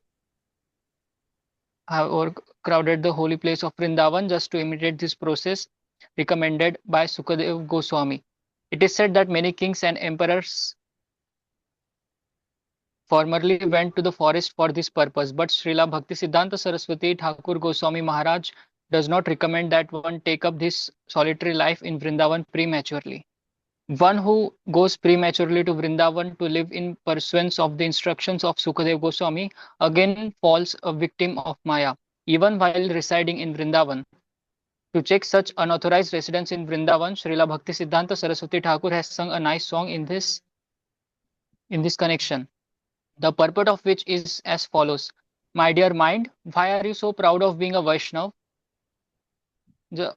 place of Vrindavan just to imitate this process recommended by Sukadev Goswami. It is said that many kings and emperors formerly went to the forest for this purpose, but Srila Bhaktisiddhanta Saraswati Thakur Goswami Maharaj does not recommend that one take up this solitary life in Vrindavan prematurely. One who goes prematurely to Vrindavan to live in pursuance of the instructions of Sukadev Goswami again falls a victim of Maya, even while residing in Vrindavan. To check such unauthorized residence in Vrindavan, Srila Bhaktisiddhanta Saraswati Thakur has sung a nice song in this connection. The purport of which is as follows. My dear mind, why are you so proud of being a Vaishnav? The,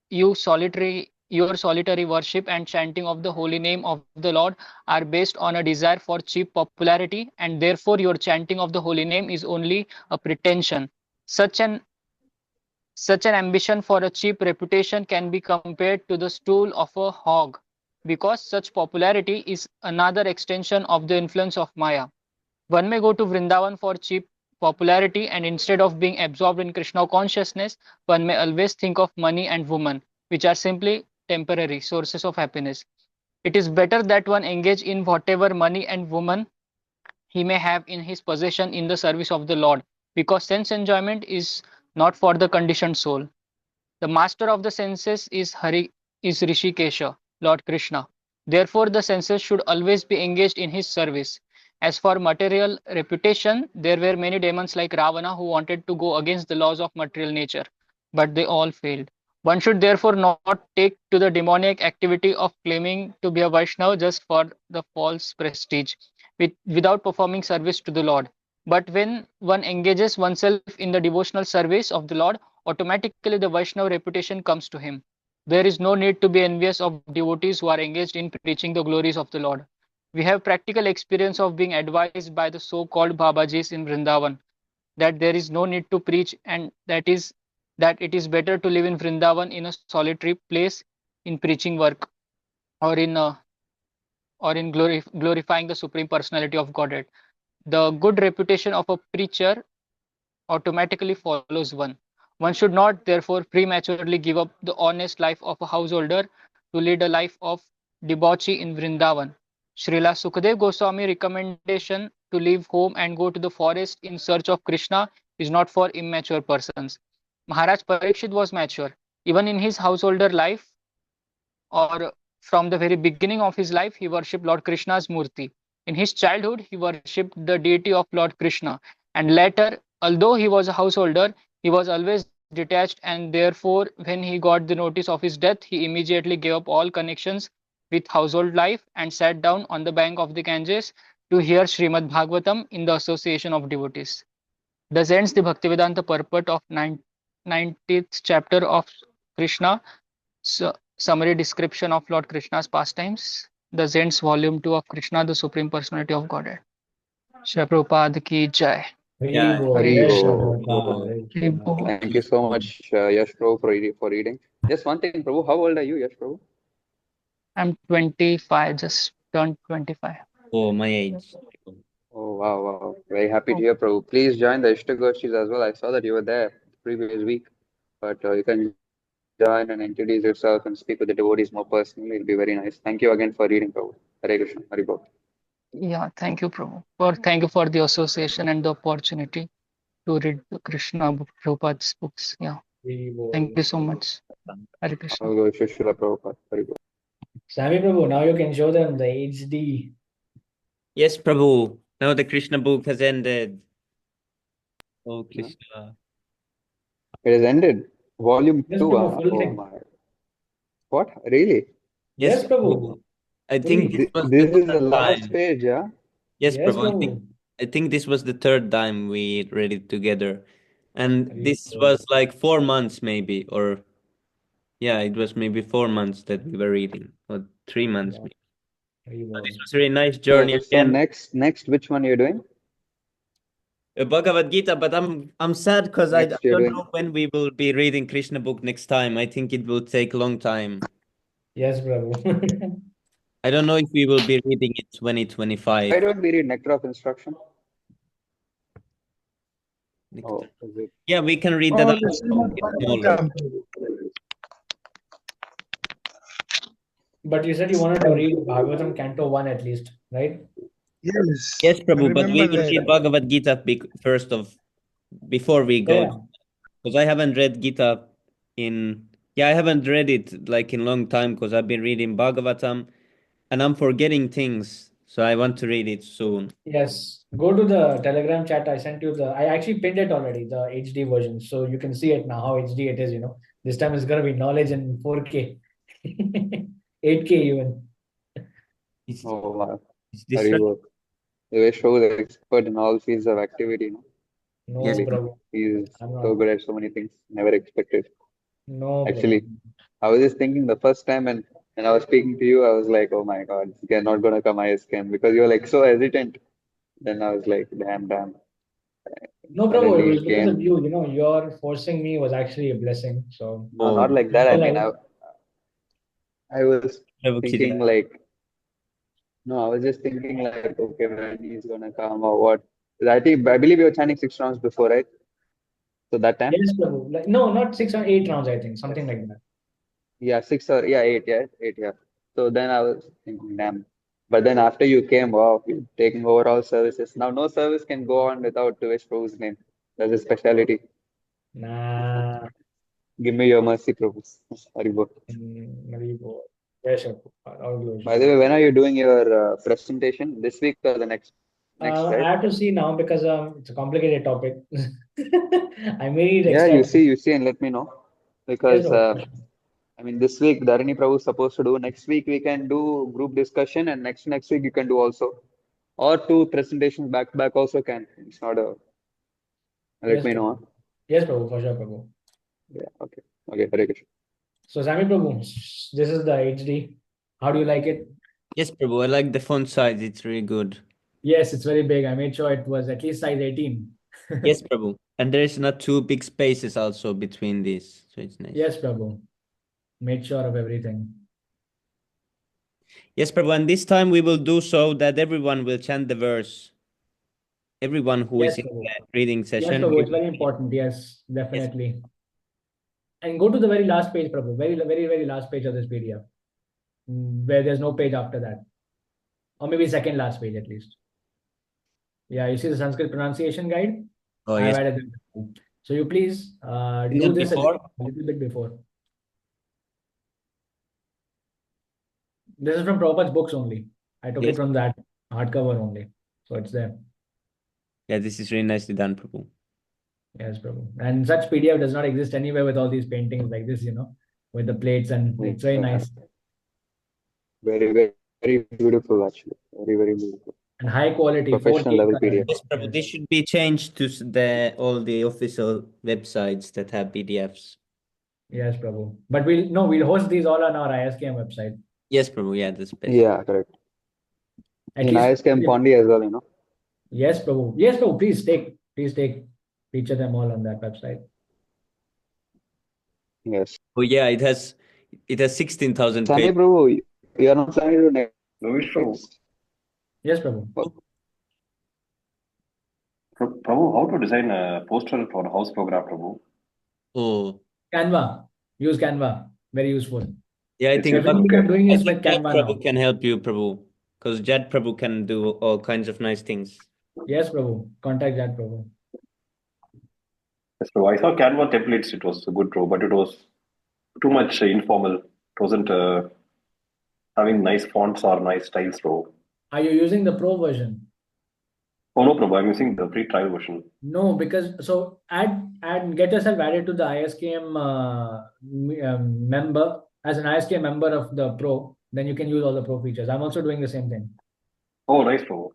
your solitary worship and chanting of the holy name of the Lord are based on a desire for cheap popularity, and therefore your chanting of the holy name is only a pretension. Such an ambition for a cheap reputation can be compared to the stool of a hog, because such popularity is another extension of the influence of Maya. One may go to Vrindavan for cheap popularity, and instead of being absorbed in Krishna consciousness, one may always think of money and woman, which are simply temporary sources of happiness. It is better that one engage in whatever money and woman he may have in his possession in the service of the Lord, because sense enjoyment is not for the conditioned soul. The master of the senses is Rishikesha, Lord Krishna. Therefore, the senses should always be engaged in his service. As for material reputation, there were many demons like Ravana who wanted to go against the laws of material nature, but they all failed. One should therefore not take to the demoniac activity of claiming to be a Vaishnava just for the false prestige, without performing service to the Lord. But when one engages oneself in the devotional service of the Lord, automatically the Vaishnava reputation comes to him. There is no need to be envious of devotees who are engaged in preaching the glories of the Lord. We have practical experience of being advised by the so-called Babajis in Vrindavan that there is no need to preach, and that it is better to live in Vrindavan in a solitary place in preaching work, or in glorifying the Supreme Personality of Godhead. The good reputation of a preacher automatically follows one. One should not, therefore, prematurely give up the honest life of a householder to lead a life of debauchery in Vrindavan. Srila Sukadev Goswami recommendation to leave home and go to the forest in search of Krishna is not for immature persons. Maharaj Parikshit was mature. Even in his householder life, or from the very beginning of his life, he worshipped Lord Krishna's Murti. In his childhood, he worshipped the deity of Lord Krishna, and later, although he was a householder, he was always detached, and therefore, when he got the notice of his death, he immediately gave up all connections with household life and sat down on the bank of the Ganges to hear Srimad Bhagavatam in the association of devotees. Thus ends the Bhaktivedanta purport of 90th chapter of Krishna, summary description of Lord Krishna's pastimes. Thus ends volume 2 of Krishna, the Supreme Personality of Godhead. Shri Prabhupada ki jai. Hari bol. Hari Jai Shri Bol. Prabhupada. Hari Hari Krishna. Bol. Thank you so much, Yash Prabhu, for reading. Just one thing, Prabhu. How old are you, Yash Prabhu? I'm 25, just turned 25. Oh, my age. Oh, wow, wow. Very happy to Oh, hear, Prabhu. Please join the Ishtagoshis as well. I saw that you were there the previous week, but you can join and introduce yourself and speak with the devotees more personally. It'll be very nice. Thank you again for reading, Prabhu. Hare Krishna. Hari Bol. yeah, thank you, Prabhu. Thank you for the association and the opportunity to read the Krishna Prabhupada's books. Yeah, Hari bol. thank you so much. Hare Krishna. I'll go Srila Prabhupada. Hari Bol. Sami Prabhu, now you can show them the HD. Yes, Prabhu. Now the Krishna book has ended. Oh, Yeah. Krishna. It has ended. Volume Yes, 2. Prabhu, full Oh thing. my. What? Really? Yes, Yes, Prabhu. Prabhu. I think Fully. this was This the is the third last time. page, yeah? Yes, Yes, Prabhu. Prabhu. I think this was the third time we read it together. And Hari this bol. was like 4 months maybe, or yeah, it was maybe 4 months that we were reading, or 3 months Yeah. maybe. Hari So bol. this was a really nice journey So again. next, which one you're doing? Bhagavad Gita, but I'm sad because I Next you're don't doing. know when we will be reading Krishna book next time. I think it will take a long time. Yes, Prabhu. I don't know if we will be reading it Why 2025. don't we read Nectar of Instruction? Oh, is it? Yeah, we can read that Oh, the also. Srimad It's smaller. Bhagavatam. But you said you wanted to read Bhagavatam Canto 1 at least, right? Yes, Yes, I Prabhu, but we remember will that. read Bhagavad Gita first before we go, Yeah. because I haven't read Gita I haven't read it like in long time because I've been reading Bhagavatam and I'm forgetting things, so I want to read it soon. Yes. Go to the Telegram chat. I sent you I actually pinned it already, the HD version. So you can see it now, how HD it is. This time it's going to be knowledge in 4K, 8K even. Is, Oh, wow. is this Hari right? Bol. The way show the expert in all fields of activity. No? Yes, No, Really, Prabhu. he's I'm so not. good at so many things. Never expected. No, Prabhu. Actually, I was just thinking the first time and I was speaking to you, I was like, oh my God, you're not gonna come ISKM because you're like so hesitant. Then I was like, damn. No, Prabhu. It Suddenly was it because of came. you. Your forcing me was actually a blessing. So, No, not Oh, like that. I because mean, I, I was Prabhu thinking Kidra. like, no, I was just thinking like, okay, when he's gonna come or what. I believe you were chanting 6 rounds before, right? So that time? yes, Prabhu. Like, no, not 6 or 8 rounds, I think. Yes. Something like that. Yeah, six or yeah, eight, yeah. So then I was thinking, damn. But then after you came, wow, you're taking over all services. Now no service can go on without Vish Prabhu's name. That's a speciality. Nah. Give me your mercy, Prabhu. Haribol. Maribo. Yes, Prabhu. All glory to By the God. way, when are you doing your presentation? This week or the next? Next, right? I have to see now because it's a complicated topic. I may need Yeah, extra time. you see, and let me know. Yes, Because Prabhu. I mean, this week Dharini Prabhu is supposed to do. Next week we can do group discussion, and next week you can do also. Or two presentations back to back also can. It's not a. Let Yes, me know. Prabhu. Yes, Prabhu, for sure, Prabhu. Yeah, okay. Okay, Hare Krishna. So, Sami Prabhu, this is the HD. How do you like it? Yes, Prabhu, I like the font size. It's really good. Yes, it's very big. I made sure it was at least size 18. Yes, Prabhu. And there's not too big spaces also between these, so it's nice. Yes, Prabhu. Made sure of everything. Yes, Prabhu, and this time we will do so that everyone will chant the verse. Everyone who is Yes, in Prabhu. the reading Yes, session. Prabhu. It's very important. Yes, Yes, definitely. And go to the very last page, Prabhu. Very last page of this PDF, where there's no page after that. Or maybe second last page at least. Yeah, you see the Sanskrit pronunciation guide? oh, I've yes. added that. So you please Is do that this a before? little bit before. This is from Prabhupada's books only. I took it Yes. from that hardcover only. So it's there. Yeah, this is really nicely done, Prabhu. Yes, Prabhu. And such PDF does not exist anywhere with all these paintings like this, with the plates, and it's very nice. Very, very, very beautiful, actually. Very, very beautiful. And high quality, Professional 4K level color. PDF. Yes, Prabhu. Yes. This should be changed to all the official websites that have PDFs. Yes, Prabhu. But we'll host these all on our ISKM website. Yes, Prabhu. Yeah, that's best. Yeah, correct. At In least. ISKM Pondi as well, Yes, Prabhu. Yes, Prabhu. Please feature them all on that website. Yes. Oh yeah, it has 16,000 Sunny pages. Prabhu, you are not planning to next. Ravish Prabhu. Yes, Prabhu. Prabhu, how to design a poster for a house program, Prabhu? Oh, Canva. Use Canva. Very useful. yeah, I think Everything I'm doing is with Jad Canva Prabhu now. can help you, Prabhu, because Jad Prabhu can do all kinds of nice things. Yes, Prabhu. Contact that, Prabhu. Yes, Prabhu. I saw Canva templates. It was good, Prabhu, but it was too much informal. It wasn't having nice fonts or nice styles, Prabhu. Are you using the Pro version? Oh no, Prabhu. I'm using the free trial version. No, because get yourself added to the ISKM member as an ISKM member of the Pro. Then you can use all the Pro features. I'm also doing the same thing. Oh, nice, Prabhu.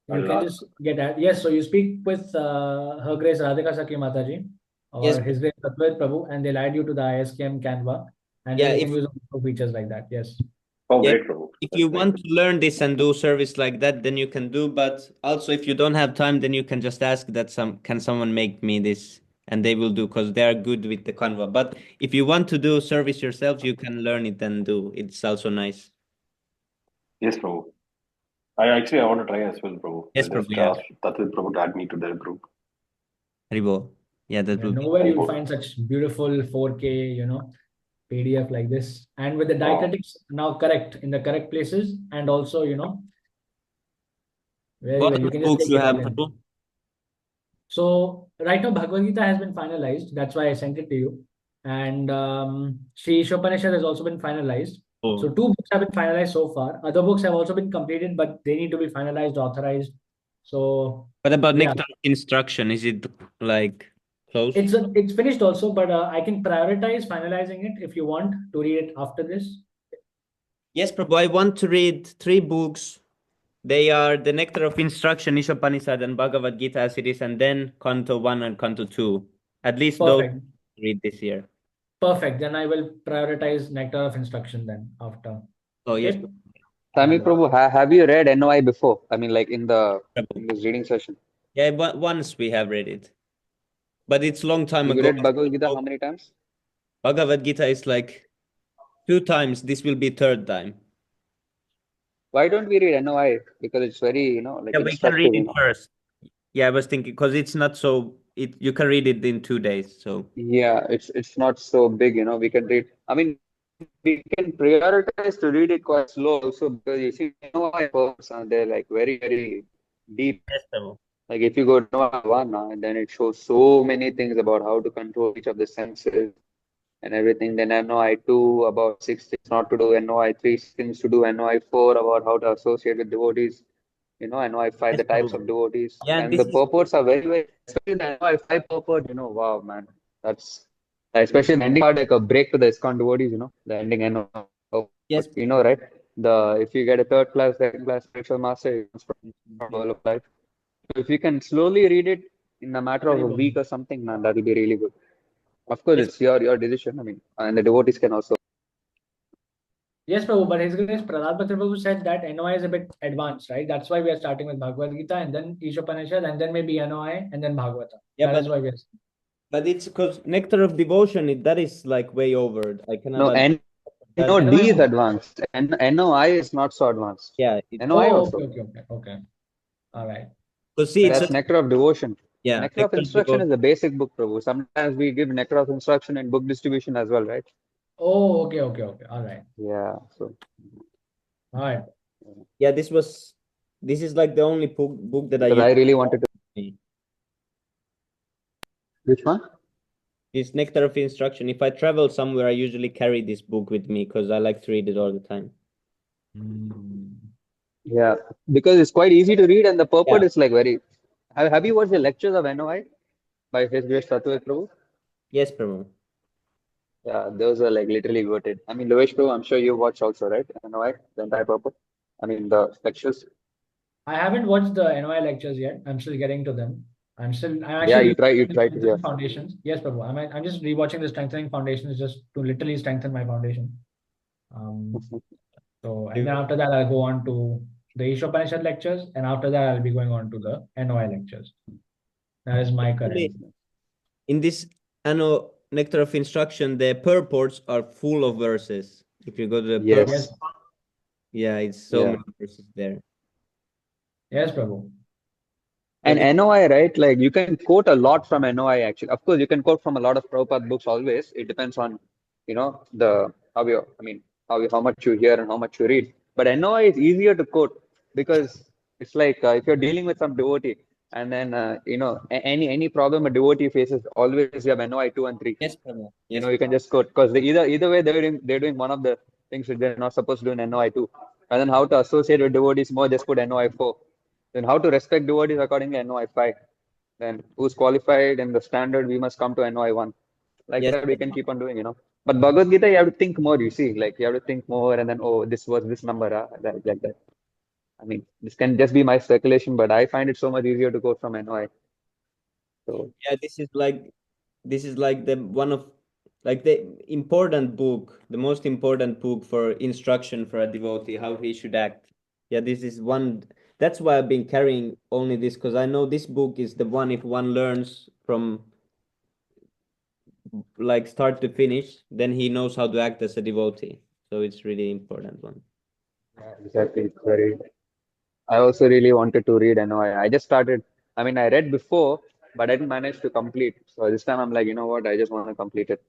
You I'll can ask. just get at yes. So you speak with Her Grace Radhika Saki Mataji or Yes. His Grace Satwait Prabhu, and they'll add you to the ISKM Canva, and Yeah, then you can use all the Pro features like that. Yes. Oh, Yeah, great, Prabhu. if That's you great. want to learn this and do service like that, then you can do. But also, if you don't have time, then you can just ask that can someone make me this, and they will do because they are good with the Canva. But if you want to do service yourself, you can learn it and do. It's also nice. Yes, Prabhu. I want to try as well, Prabhu. Yes, I'll Prabhu. just Yeah, ask Tatvit Prabhu to add me to their group. Haribo. Yeah, that will be. Nowhere you'll find such beautiful 4K, PDF like this, and with the Wow. diacritics now correct in the correct places, and also very What well. You other can just books take you it all have, in. Prabhu? So right now Bhagavad Gita has been finalized. That's why I sent it to you. And Sri Ishopanishad has also been finalized. Oh. So 2 books have been finalized so far. Other books have also been completed, but they need to be finalized, authorized. So What about yeah, Nectar of Instruction? Is it like close? it's finished also, but I can prioritize finalizing it if you want to read it after this. Yes, Prabhu. I want to read 3 books. They are the Nectar of Instruction, Ishopanishad, and Bhagavad Gita as it is, and then Canto 1 and Canto 2. At least those Perfect. read this year. Perfect. Then I will prioritize Nectar of Instruction then after. Oh, yes. Okay. Sami Prabhu, have you read NOI before? I mean, like in Prabhu. this reading session. Yeah, but once we have read it. But it's a long time You ago. read Bhagavad Gita how many times? Bhagavad Gita is like 2 times. This will be 3rd time. Why don't we read NOI? Because it's very, like Yeah, we can read instructive, it first. Yeah, I was thinking because it's not so you can read it in 2 days. So Yeah, it's not so big, we can read. I mean, we can prioritize to read it quite slow also because you see NOI poems they're like very, very deep. yes, Prabhu. Like if you go to NOI 1, and then it shows so many things about how to control each of the senses and everything. Then NOI 2 about 6 things not to do, NOI 3 things to do, NOI 4 about how to associate with devotees, NOI 5 Yes, the types Prabhu. of devotees. Yeah, and And this the is purports are very, very, especially the NOI 5 purport, wow, man. That's especially the ending part, like a break to the ISKCON devotees, the ending NOI. yes. Right? If you get a 3rd class, 2nd class spiritual master, it comes from all of life. So if you can slowly read it in a matter of a week or something, man, that'll be really good. Of course, Yes. it's your decision. I mean, and the devotees can also. Yes, Prabhu, but His Grace Prahlad Patra Prabhu said that NOI is a bit advanced, right? That's why we are starting with Bhagavad Gita and then Ishopanishad and then maybe NOI and then Bhagavata. Yeah, That is why we are. but it's because Nectar of Devotion, that is like way over. I cannot. No, NOD is advanced. NOI is not so advanced. Yeah. NOI Oh, also. okay. All right. So see, That's Nectar of Devotion. yeah. Nectar of Instruction is the basic book, Prabhu. Sometimes we give Nectar of Instruction in book distribution as well, right? Oh, okay. All right. Yeah. So. All right. Yeah, this is like the only book that I really wanted to. Which one? It's Nectar of Instruction. If I travel somewhere, I usually carry this book with me because I like to read it all the time. Yeah, because it's quite easy to read and the purport is like very. Have you watched the lectures of NOI by His Grace Tattva Prabhu. Yes, Prabhu. Yeah, those are like literally goated. I mean, Lovesh Prabhu, I'm sure you watched also, right? NOI, the entire purpose. I mean, the lectures. I haven't watched the NY lectures yet. I'm still getting to them. I'm Yeah, actually you rewatching the try to hear. strengthening foundations. Yes, Prabhu. I'm just rewatching the strengthening foundations just to literally strengthen my foundation. And then after that, I'll go on to the Ishopanishad lectures, and after that, I'll be going on to the NOI lectures. That is my current. In this anno nectar of instruction, the purports are full of verses. If you go to the Yes. Yes, yeah, it's so Yeah. many verses there. yes, Prabhu. And NOI, right? Like you can quote a lot from NOI actually. Of course, you can quote from a lot of Prabhupada books always. It depends on, the how much you hear and how much you read. But NOI is easier to quote because it's like if you're dealing with some devotee and then any problem a devotee faces, always you have NOI 2 and 3. Yes, Prabhu. You can just quote because either way they're doing one of the things which they're not supposed to do in NOI 2. And then how to associate with devotees more, just put NOI 4. Then how to respect devotees accordingly NOI 5. Then who's qualified and the standard we must come to NOI 1. Like Yes, that we can keep on doing. But Bhagavad Gita you have to think more, you see. Like you have to think more and then this was this number, like that. I mean this can just be my speculation, but I find it so much easier to quote from NOI. So yeah, this is like the one of like the important book, the most important book for instruction for a devotee, how he should act. Yeah, this is one. That's why I've been carrying only this, because I know this book is the one, if one learns from like start to finish, then he knows how to act as a devotee. So it's really important one. yeah, exactly. It's very I also really wanted to read NOI. I just started. I mean, I read before, but I didn't manage to complete. So this time I'm like, you know what? I just want to complete it.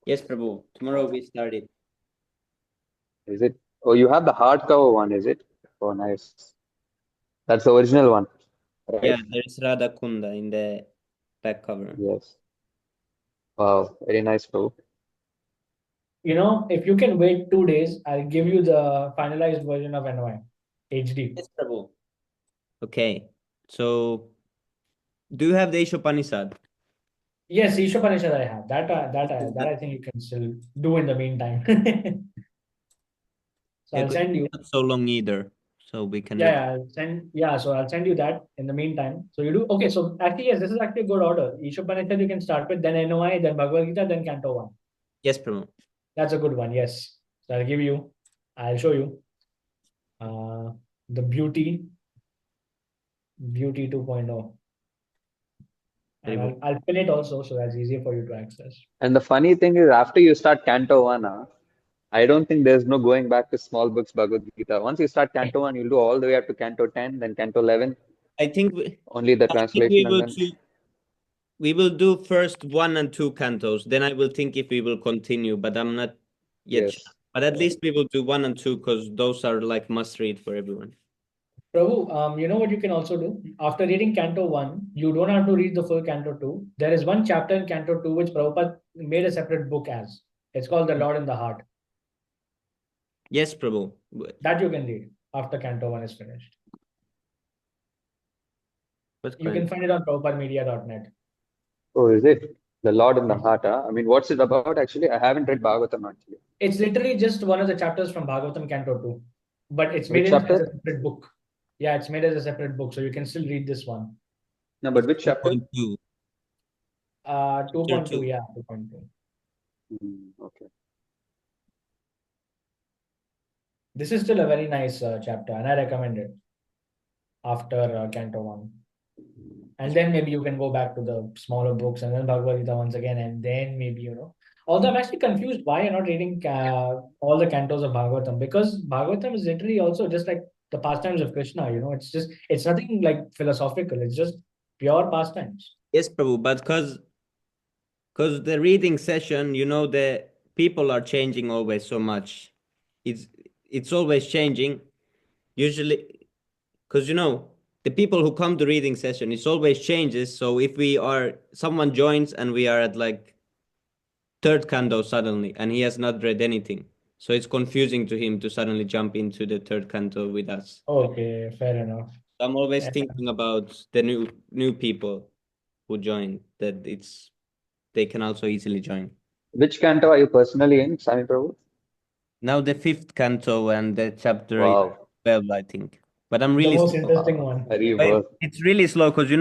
Yes, Prabhu. Tomorrow we started. Is it? Oh, you have the hardcover one, is it? Oh, nice. That's the original one, Yeah, right? there's Radha Kunda in the back cover. Yes. Wow, very nice, bro. If you can wait 2 days, I'll give you the finalized version of NOI HD. Yes, Prabhu. Okay. So do you have the Ishopanishad? Yes, Ishopanishad I have. That I think you can still do in the meantime. So Yeah, I'll 'cause send you. it's not so long either. So we can So I'll send you that in the meantime. So you do okay. So actually, yes, this is actually a good order. Ishopanishad you can start with, then NOI, then Bhagavad Gita, then Canto 1. Yes, Prabhu. That's a good one. Yes. So I'll show you the beauty 2.0. And I'll pin it also so that's easier for you to access. And the funny thing is, after you start Canto 1, I don't think there's no going back to small books Bhagavad Gita. Once you start Canto 1, you'll do all the way up to Canto 10, then Canto 11, I think we, only the I think we translation, and will then we will do first 1 and 2 cantos. Then I will think if we will continue, but I'm not yet sure. yes. But at least we will do 1 and 2 because those are like must read for everyone. Prabhu, you know what you can also do? After reading Canto 1, you don't have to read the full Canto 2. There is one chapter in Canto 2 which Prabhupada made a separate book as. It's called The Lord in the Heart. Yes, Prabhu. That you can read after Canto 1 is finished. You can find it on prabhupadamedia.net. Oh, is it? The Lord in the Heart, huh? I mean, what's it about actually? I haven't read Bhagavatam actually. It's literally just one of the chapters from Bhagavatam Canto 2. But it's made Which as a chapter? separate book. Yeah, it's made as a separate book. So you can still read this one. No, but which chapter? 2.2. 2.2, yeah, 2.2. Okay. This is still a very nice chapter, and I recommend it after Canto 1. And then maybe you can go back to the smaller books and then Bhagavad Gita once again, and then maybe, Although I'm actually confused why you're not reading all the cantos of Bhagavatam, because Bhagavatam is literally also just like the pastimes of Krishna, it's nothing like philosophical, it's just pure pastimes. Yes, Prabhu, but because the reading session, the people are changing always so much. It's always changing. Usually, because the people who come to reading session, it's always changes. So if someone joins and we are at like third canto suddenly, and he has not read anything, so it's confusing to him to suddenly jump into the third canto with us. Okay, fair enough. I'm always Yeah. thinking about the new people. who joined that they can also easily join. Which canto are you personally in, Sami Prabhu? Now the 5th canto and the chapter Wow. 12, I think. But I'm The really most slow. interesting one. Very well. It's really slow because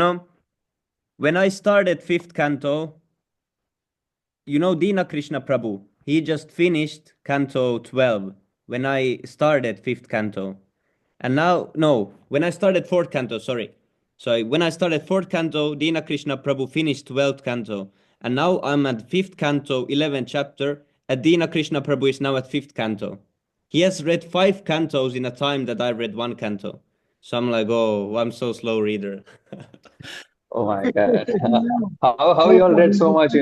when I started 5th canto, Dina Krishna Prabhu, he just finished canto 12 when I started 5th canto. And now, no, when I started 4th canto, sorry. So when I started 4th canto, Dina Krishna Prabhu finished 12th canto. And now I'm at 5th canto, 11th chapter, and Dina Krishna Prabhu is now at 5th canto. He has read 5 cantos in a time that I read 1 canto. So I'm like, oh, I'm so slow reader. Oh my God. How you all read so much,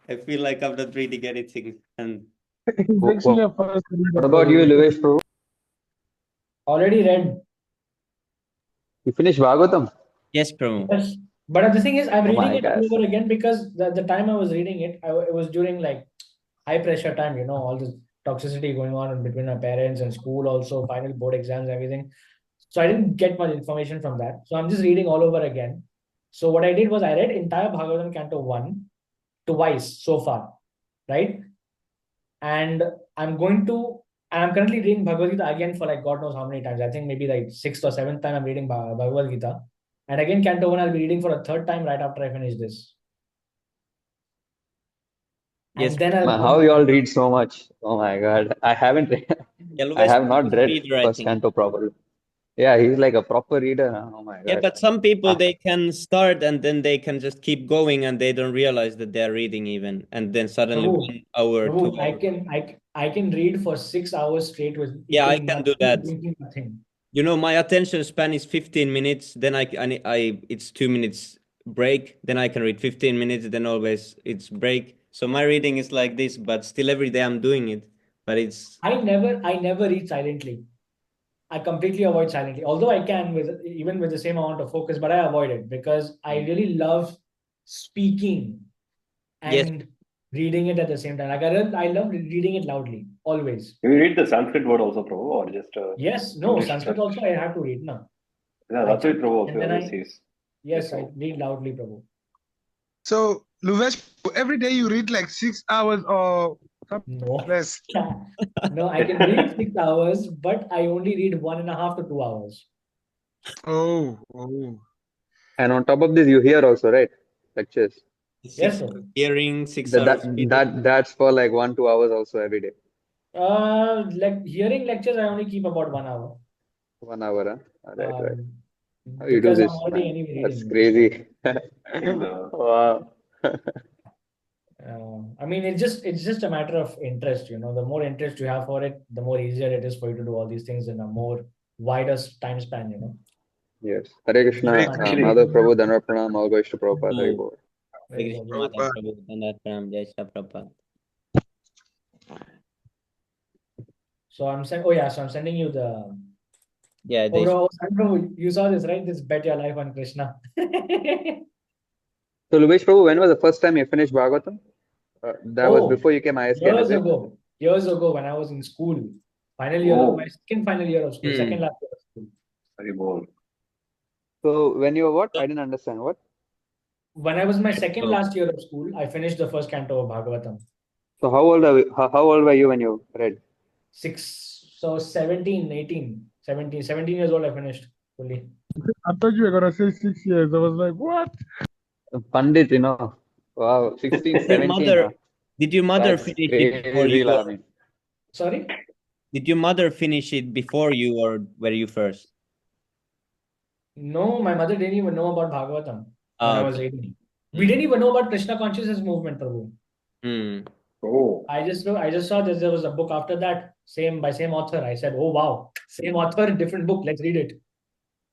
I feel like I'm not reading anything. And He's actually a fast reader, What about you, Prabhu. Luvesh Prabhu? Already read. You finished Bhagavatam? yes, Prabhu. Yes. But the thing is, I'm Oh reading my it all God. over again because the time I was reading it, it was during like high pressure time, all this toxicity going on between my parents and school, also final board exams, everything. So I didn't get much information from that. So I'm just reading all over again. So what I did was I read entire Bhagavatam Canto 1 twice so far, right? And I'm currently reading Bhagavad Gita again for like God knows how many times. I think maybe like 6th or 7th time I'm reading Bhagavad Gita. And again, Canto 1 I'll be reading for a 3rd time right after I finish this. Yes. And then I'll go How you all into read so much? Oh my God. I haven't read. Yeah, I Luvesh have Prabhu not is a read reader, I first think. canto properly. Yeah, he's like a proper reader. Oh my Yeah, God. but some people they can start and then they can just keep going and they don't realize that they're reading even, and then suddenly Prabhu, 1 hour, 2 I hours. I can read for 6 hours straight with Yeah, I eating can do nothing, that. drinking nothing. My attention span is 15 minutes. Then it's 2 minutes break. Then I can read 15 minutes. Then always it's break. So my reading is like this, but still every day I'm doing it. But it's I never read silently. I completely avoid silently, although I can even with the same amount of focus, but I avoid it because I really love speaking yes. and reading it at the same time. Like I love reading it loudly, always. Do you read the Sanskrit word also, Prabhu, or just Yes, no, English Sanskrit translation? also I have to read now. Yeah, I that's what chant Prabhu and then always I says. yes, I Prabhu. read loudly, Prabhu. So, Luvesh, every day you read like 6 hours or something No, less. no, I can read 6 hours, but I only read 1.5 to 2 hours. Oh. And on top of this, you hear also, right? Lectures. Yes, Six sir. hearing, 6 That, hours that, reading. that's for like 1-2 hours also every day. Like hearing lectures, I only keep about 1 hour. 1 hour, huh? Right. How you do Because I'm this, already man? anyway That's reading. crazy. The Wow. I mean, it's just a matter of interest. The more interest you have for it, the more easier it is for you to do all these things in a more wider time span. Yes. Hare Krishna, Hare actually, Madhav Prabhu, Dhanvar Pranam, all goes to Prabhupada, Hari Oh, Bol. Very Krishna good. Mata Prabhupada. Prabhu, Dhanvat Pranam, Jai Shri Prabhupada. So I'm saying, oh yeah, so I'm sending you the. Yeah, Oh, they bro, you saw this, right? This bet your life on Krishna. So, Luvesh Prabhu, when was the first time you finished Bhagavatam? That was Oh, before you came ISKN, is it? years ago when I was in school, my second final year of school, second last year of school. Hari Bol. So, when you were what? I didn't understand. What? When I was my second Oh. last year of school, I finished the first canto of Bhagavatam. So, how old were you when you read? 17, 18, 17 years old, I finished fully. I thought you were gonna say 6 years. I was like, what? Pandit, Wow, 16, Did your 17, huh? mother, did your mother That's finish it before crazy, you, lah, or I mean. Sorry? did your mother finish it before you, or were you first? No, my mother didn't even know about Bhagavatam when I was Okay. 18. We didn't even know about Krishna consciousness movement, Prabhu. Hmm. Oh, I just saw that there was a book after that, by same author. I said, oh wow, same author, different book. Let's read it.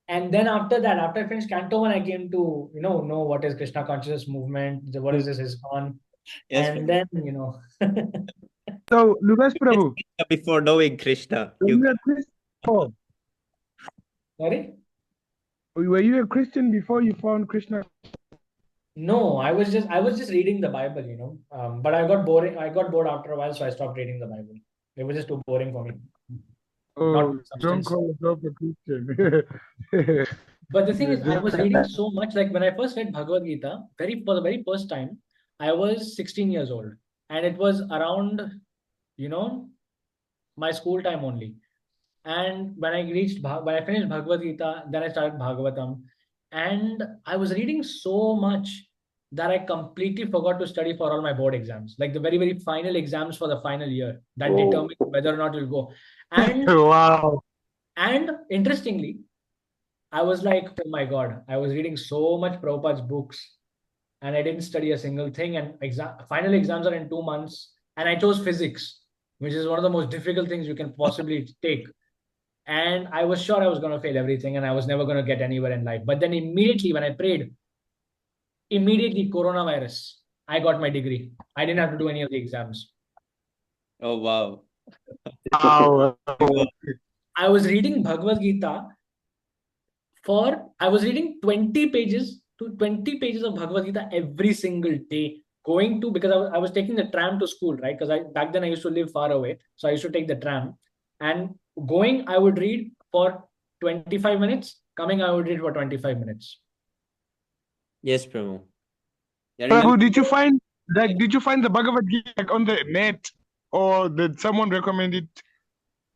And then after that, after I finished Canto 1, I came to know what is Krishna consciousness movement, what is this ISKCON, Yes, and then So, Luvesh Prabhu, before knowing Krishna, were you you a Christian before? sorry. Were you a Christian before you found Krishna? No, I was just reading the Bible. But I got boring. I got bored after a while, so I stopped reading the Bible. It was just too boring for me. Oh, Not don't substance. call yourself a Christian. But the thing is, I was reading so much. Like when I first read Bhagavad Gita, for the very first time, I was 16 years old, and it was around, you know, my school time only. And when when I finished Bhagavad Gita, then I started Bhagavatam, and I was reading so much that I completely forgot to study for all my board exams, like the very very final exams for the final year that Oh. determine whether or not you'll go. And Wow. interestingly, I was like, oh my God, I was reading so much Prabhupada's books and I didn't study a single thing. And final exams are in 2 months. And I chose physics, which is one of the most difficult things you can possibly take. And I was sure I was going to fail everything and I was never going to get anywhere in life. But then immediately when I prayed, immediately coronavirus, I got my degree. I didn't have to do any of the exams. Oh, wow. Wow. I was reading Bhagavad Gita I was reading 20 pages to 20 pages of Bhagavad Gita every single day. Because I was taking the tram to school, right? Because back then I used to live far away. So I used to take the tram. And I would read for 25 minutes. Coming, I would read for 25 minutes. Yes, Prabhu. Yeah, Prabhu, remember, did you find the Bhagavad Gita like, on the net, or did someone recommend it?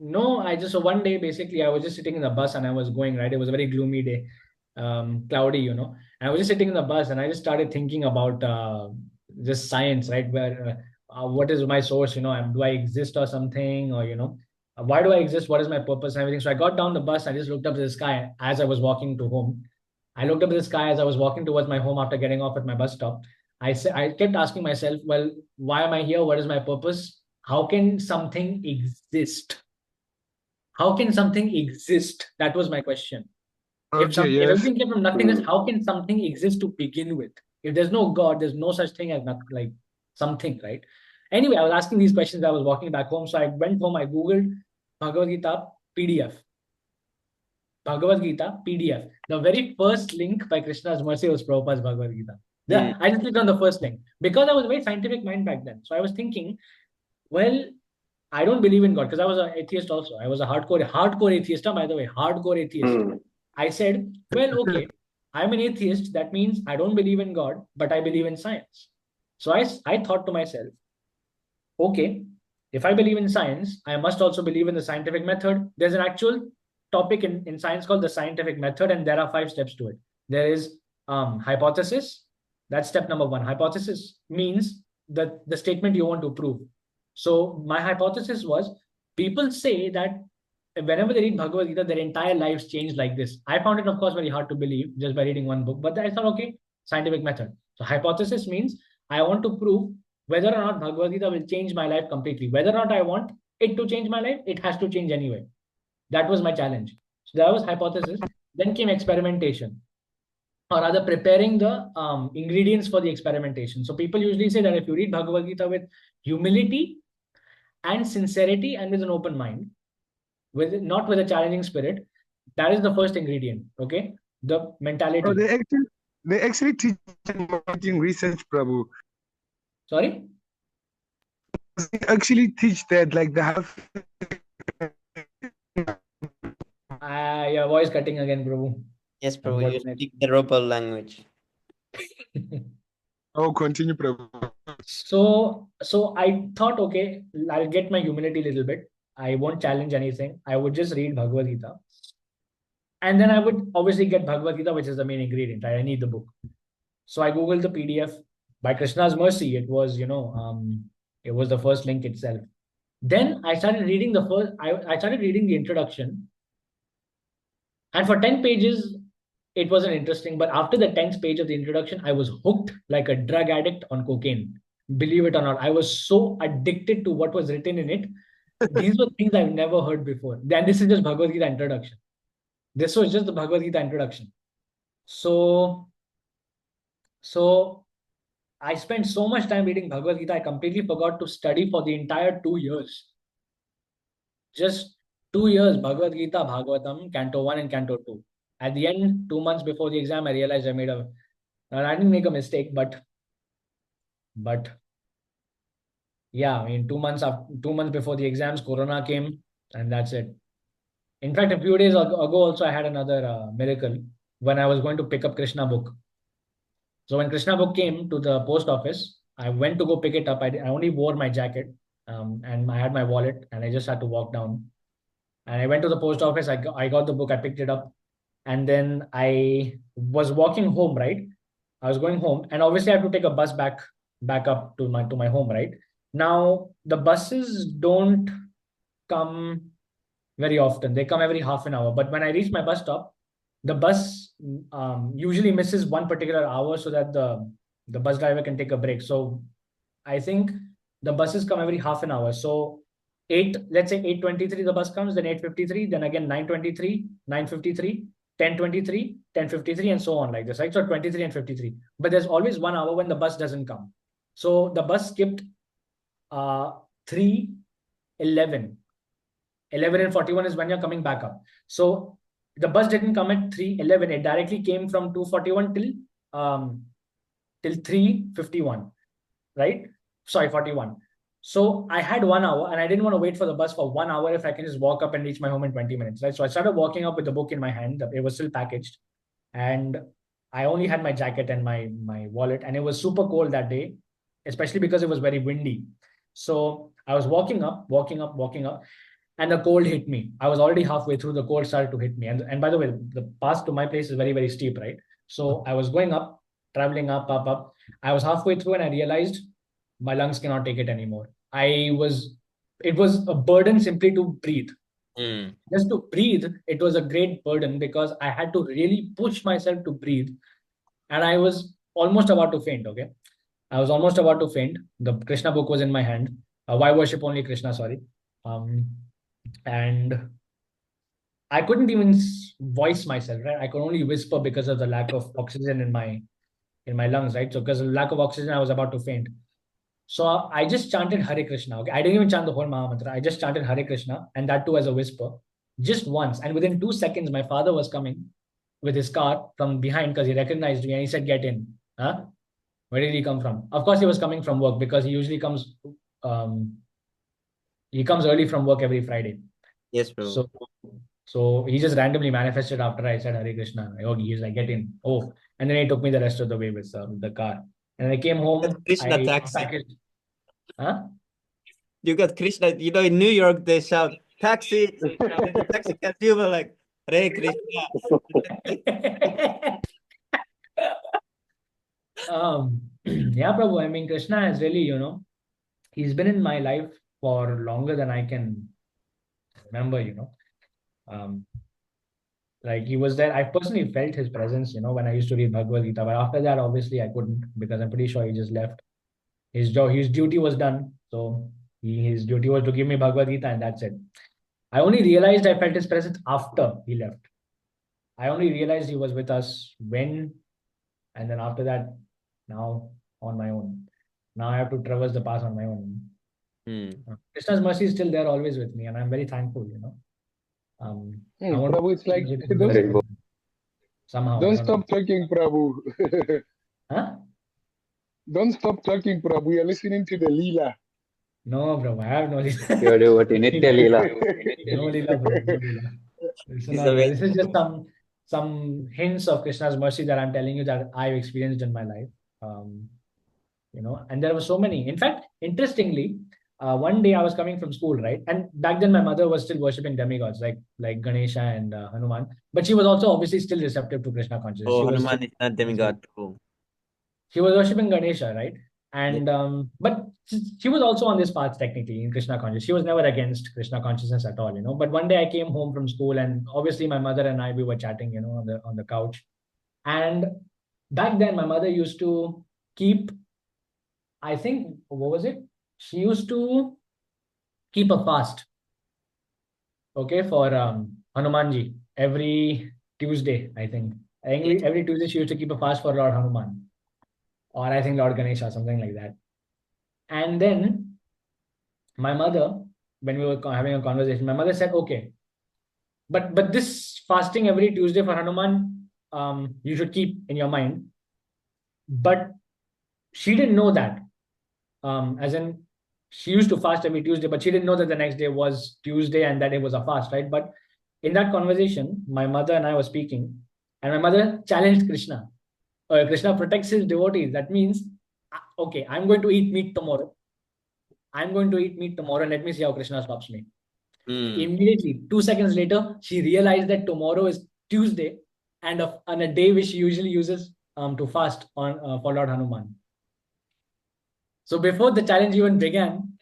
No, so one day basically I was just sitting in the bus and I was going, right. It was a very gloomy day, cloudy, And I was just sitting in the bus and I just started thinking about just science, right? Where what is my source? Do I exist or something, or why do I exist? What is my purpose and everything? So I got down the bus. I just looked up to the sky as I was walking to home. I looked up to the sky as I was walking towards my home after getting off at my bus stop. I kept asking myself, well, why am I here? What is my purpose? How can something exist? How can something exist? That was my question. If everything came from nothingness, how can something exist to begin with? If there's no God, there's no such thing as like something, right? Anyway, I was asking these questions. I was walking back home. So I went home, I Googled Bhagavad Gita PDF. Bhagavad Gita PDF. The very first link by Krishna's mercy was Prabhupada's Bhagavad Gita. Yeah, I just clicked on the first link because I was a very scientific mind back then. So I was thinking, well, I don't believe in God because I was an atheist also. I was a hardcore atheist, by the way, hardcore atheist. I said, well, okay, I'm an atheist. That means I don't believe in God, but I believe in science. So I thought to myself, okay, if I believe in science, I must also believe in the scientific method. There's an actual topic in science called the scientific method, and there are 5 steps to it. There is hypothesis. That's step number 1. Hypothesis means the statement you want to prove. So my hypothesis was, people say that whenever they read Bhagavad Gita, their entire lives change like this. I found it, of course, very hard to believe just by reading one book, but I thought, okay, scientific method. So hypothesis means I want to prove whether or not Bhagavad Gita will change my life completely. Whether or not I want it to change my life, it has to change anyway. That was my challenge. So that was hypothesis. Then came experimentation, or rather preparing the ingredients for the experimentation. So people usually say that if you read Bhagavad Gita with humility and sincerity and with an open mind, not with a challenging spirit, that is the first ingredient. Okay, the mentality. Oh, they actually teach marketing research, Prabhu. Sorry, They actually teach that, like the half. Your voice cutting again, Prabhu. Yes, Prabhu, you speak the Robal language. Oh, continue, Prabhu. So I thought, okay, I'll get my humility a little bit. I won't challenge anything. I would just read Bhagavad Gita. And then I would obviously get Bhagavad Gita, which is the main ingredient, right? I need the book. So I Googled the PDF. By Krishna's mercy, it was, it was the first link itself. Then I started reading I started reading the introduction. And for 10 pages, it wasn't interesting. But after the 10th page of the introduction, I was hooked like a drug addict on cocaine. Believe it or not, I was so addicted to what was written in it. These were things I've never heard before. Then this is just Bhagavad Gita introduction. This was just the Bhagavad Gita introduction. So I spent so much time reading Bhagavad Gita, I completely forgot to study for the entire 2 years. Just 2 years, Bhagavad Gita, Bhagavatam, Canto 1 and Canto 2. At the end, 2 months before the exam, I realized I didn't make a mistake, but yeah, I mean, 2 months before the exams, Corona came, and that's it. In fact, a few days ago also, I had another miracle. when I was going to pick up Krishna book. So when Krishna book came to the post office, I went to go pick it up. I only wore my jacket, and I had my wallet, and I just had to walk down. And I went to the post office. I got the book. I picked it up, and then I was walking home. Right, I was going home, and obviously I have to take a bus back up to my home. Right now, the buses don't come very often. They come every half an hour. But when I reach my bus stop, the bus usually misses one particular hour so that the bus driver can take a break. So I think the buses come every half an hour. So let's say 8:23 the bus comes, then 8:53, then again 9:23, 9:53, 10:23, 10:53, and so on like this, right? So 23 and 53. But there's always 1 hour when the bus doesn't come. So the bus skipped 3:11. 11 and 41 is when you're coming back up. So the bus didn't come at 3:11. It directly came from 2:41 till 3:51, right? Sorry, 41. So I had 1 hour, and I didn't want to wait for the bus for 1 hour if I can just walk up and reach my home in 20 minutes, right? So I started walking up with the book in my hand. It was still packaged, and I only had my jacket and my wallet, and it was super cold that day, especially because it was very windy. So I was walking up, and the cold hit me. I was already halfway through. The cold started to hit me. And by the way, the path to my place is very, very steep, right? So I was going up, traveling up. I was halfway through, and I realized my lungs cannot take it anymore. It was a burden simply to breathe. Just to breathe, it was a great burden because I had to really push myself to breathe. And I was almost about to faint, okay? I was almost about to faint. The Krishna book was in my hand. Why worship only Krishna, sorry. And I couldn't even voice myself, right? I could only whisper because of the lack of oxygen in my lungs, right? So because of lack of oxygen, I was about to faint. So I just chanted Hare Krishna. Okay, I didn't even chant the whole Mahamantra. I just chanted Hare Krishna, and that too as a whisper, just once. And within 2 seconds, my father was coming with his car from behind because he recognized me, and he said, "Get in." Huh? Where did he come from? Of course, he was coming from work because he usually comes. He comes early from work every Friday. Yes, bro. So he just randomly manifested after I said Hare Krishna. He's like, "Get in." Oh, and then he took me the rest of the way with the car. And I came home. Krishna taxi. Huh? You got Krishna. You know, in New York they shout taxi. And the taxi cab people like Hare Krishna. Yeah, Prabhu. I mean, Krishna has really, he's been in my life for longer than I can remember. Like he was there. I personally felt his presence, when I used to read Bhagavad Gita. But after that, obviously, I couldn't because I'm pretty sure he just left. His duty was done. So his duty was to give me Bhagavad Gita, and that's it. I only realized I felt his presence after he left. I only realized he was with us when, and then after that, now on my own. Now I have to traverse the path on my own. Krishna's mercy is still there always with me, and I'm very thankful, Prabhu, it's like somehow. Don't stop talking, Prabhu. Huh? Don't stop talking, Prabhu. You're listening to the Leela. No, bro, I have no Leela. You're doing Nitya Leela. No Leela, bro. No Leela. This is just some hints of Krishna's mercy that I'm telling you that I've experienced in my life. And there were so many. In fact, interestingly, one day I was coming from school, right? And back then my mother was still worshipping demigods like Ganesha and Hanuman. But she was also obviously still receptive to Krishna consciousness. Oh, Hanuman is not demigod. She was worshipping Ganesha, right? And but she was also on this path technically in Krishna consciousness. She was never against Krishna consciousness at all, But one day I came home from school, and obviously my mother and I, we were chatting, on the couch. And back then my mother used to keep, I think, what was it? She used to keep a fast, okay, for Hanumanji every Tuesday, I think. Every Tuesday she used to keep a fast for Lord Hanuman, or I think Lord Ganesha, something like that. And then my mother, when we were having a conversation, my mother said, okay, but this fasting every Tuesday for Hanuman, you should keep in your mind. But she didn't know that. As in, she used to fast every Tuesday, but she didn't know that the next day was Tuesday and that it was a fast, right? But in that conversation, my mother and I were speaking, And my mother challenged Krishna. Krishna protects his devotees. That means, okay, I'm going to eat meat tomorrow. I'm going to eat meat tomorrow, and let me see how Krishna stops me. Immediately, 2 seconds later, she realized that tomorrow is Tuesday, and on a day which she usually uses to fast on for Lord Hanuman. So before the challenge even began,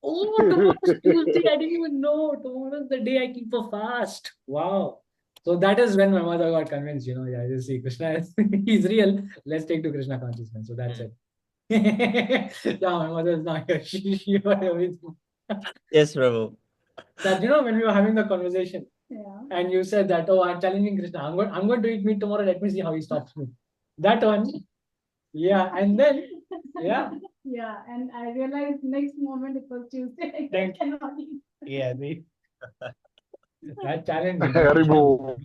oh, tomorrow's Tuesday. I didn't even know. Tomorrow's the day I keep a fast. Wow. So that is when my mother got convinced, yeah, you see, Krishna is he's real. Let's take to Krishna consciousness. So that's it. Yeah, my mother is not here. She was everything. Yes, Prabhu. That when we were having the conversation, and you said that, oh, I'm challenging Krishna. I'm going to eat meat tomorrow. Let me see how he stops me. That one. Yeah, and then yeah. Yeah, and I realized next moment it was Tuesday. I cannot eat. Yeah, that challenge. Haribo.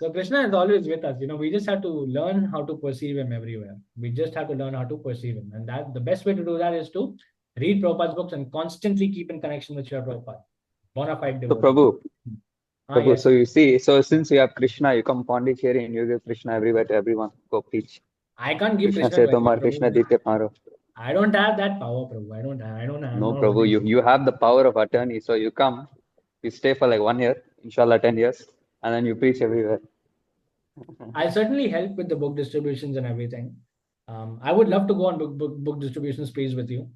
So Krishna is always with us. We just have to learn how to perceive him everywhere. We just have to learn how to perceive him, and that the best way to do that is to read Prabhupada's books and constantly keep in connection with Srila Prabhupada. Bona fide So devotee. Prabhu, Yes. so you see, so since you have Krishna, you come Pondicherry and you give Krishna everywhere to everyone. Go preach. I can't give Krishna Krishna to Setomar, anyone, Krishna Prabhu. Ditya Maro. I don't have that power, Prabhu. I don't have. I'm No, not Prabhu, holding. you have the power of attorney. So you come, you stay for like 1 year, inshallah 10 years, and then you preach everywhere. I'll certainly help with the book distributions and everything. I would love to go on book distribution sprees with you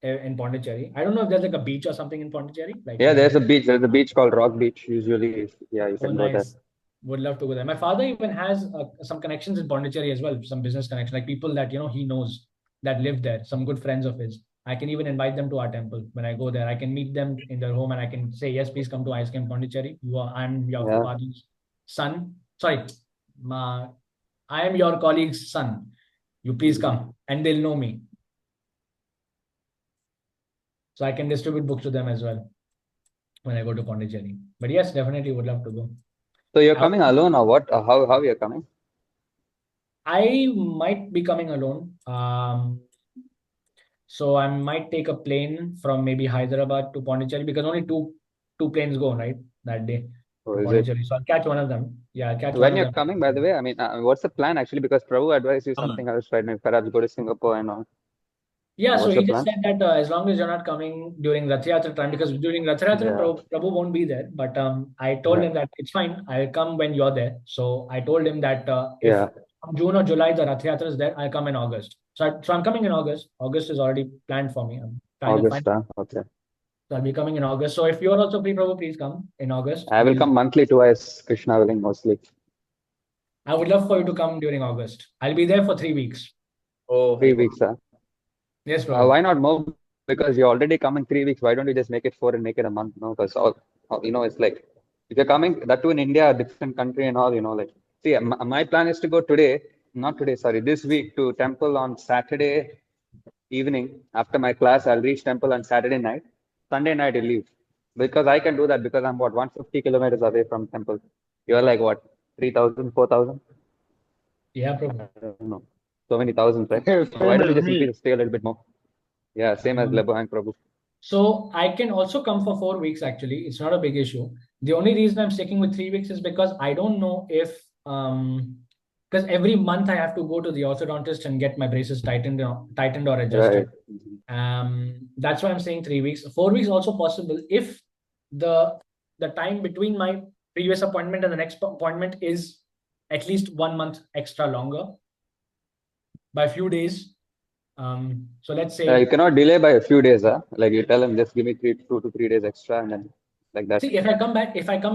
in Pondicherry. I don't know if there's like a beach or something in Pondicherry. Like Yeah, there's a beach. There's a beach called Rock Beach. Usually, yeah, you can go there. nice. Would love to go there. My father even has some connections in Pondicherry as well, some business connections, like people that he knows that live there, some good friends of his. I can even invite them to our temple when I go there. I can meet them in their home and I can say, yes, please come to Ice Camp Pondicherry. I'm your Yeah. father's son. Sorry, I am your colleague's son. You please come, and they'll know me. So I can distribute books to them as well when I go to Pondicherry. But yes, definitely would love to go. So you're coming alone or what? How you're coming? I might be coming alone. So I might take a plane from maybe Hyderabad to Pondicherry because only two planes go, right, that day Or to is it? Pondicherry. So I'll catch one of them. Yeah, I'll catch one When of you're them. coming, by the way, I mean, what's the plan actually? Because Prabhu advised you something else, right? Maybe perhaps go to Singapore and all. Yeah, so What's he the just plan? said that as long as you're not coming during Rath Yatra time, because during Rath Yatra, Yeah. Prabhu won't be there. But I told Yeah. him that it's fine. I'll come when you're there. So I told him that if Yeah. June or July the Rath Yatra is there, I'll come in August. So I'm coming in August. August is already planned for me. I'm trying to find. August, okay. So I'll be coming in August. So if you're also free, Prabhu, please come in August. I will come monthly twice, Krishna willing mostly. I would love for you to come during August. I'll be there for 3 weeks. Oh, 3 weeks, huh? Yes, Prabhu. Why not more? Because you're already coming 3 weeks. Why don't you just make it 4 and make it a month? No, because it's like if you're coming that too in India, a different country and all, like see, my plan is to go this week to temple on Saturday evening. After my class, I'll reach temple on Saturday night. Sunday night, I'll leave because I can do that because I'm 150 kilometers away from temple. You're like what, 3,000, 4,000? Yeah, Prabhu. I don't know. So many thousands, right? Same Why don't you as just me. stay a little bit more? Yeah, same as Lebo and Prabhu. So I can also come for 4 weeks, actually. It's not a big issue. The only reason I'm sticking with 3 weeks is because I don't know if because every month I have to go to the orthodontist and get my braces tightened or adjusted. Right. That's why I'm saying 3 weeks. 4 weeks also possible if the time between my previous appointment and the next appointment is at least 1 month extra longer by a few days. So let's say You cannot delay by a few days, huh? Like you tell them, just give me 2 to 3 days extra, and then like that. see, if I come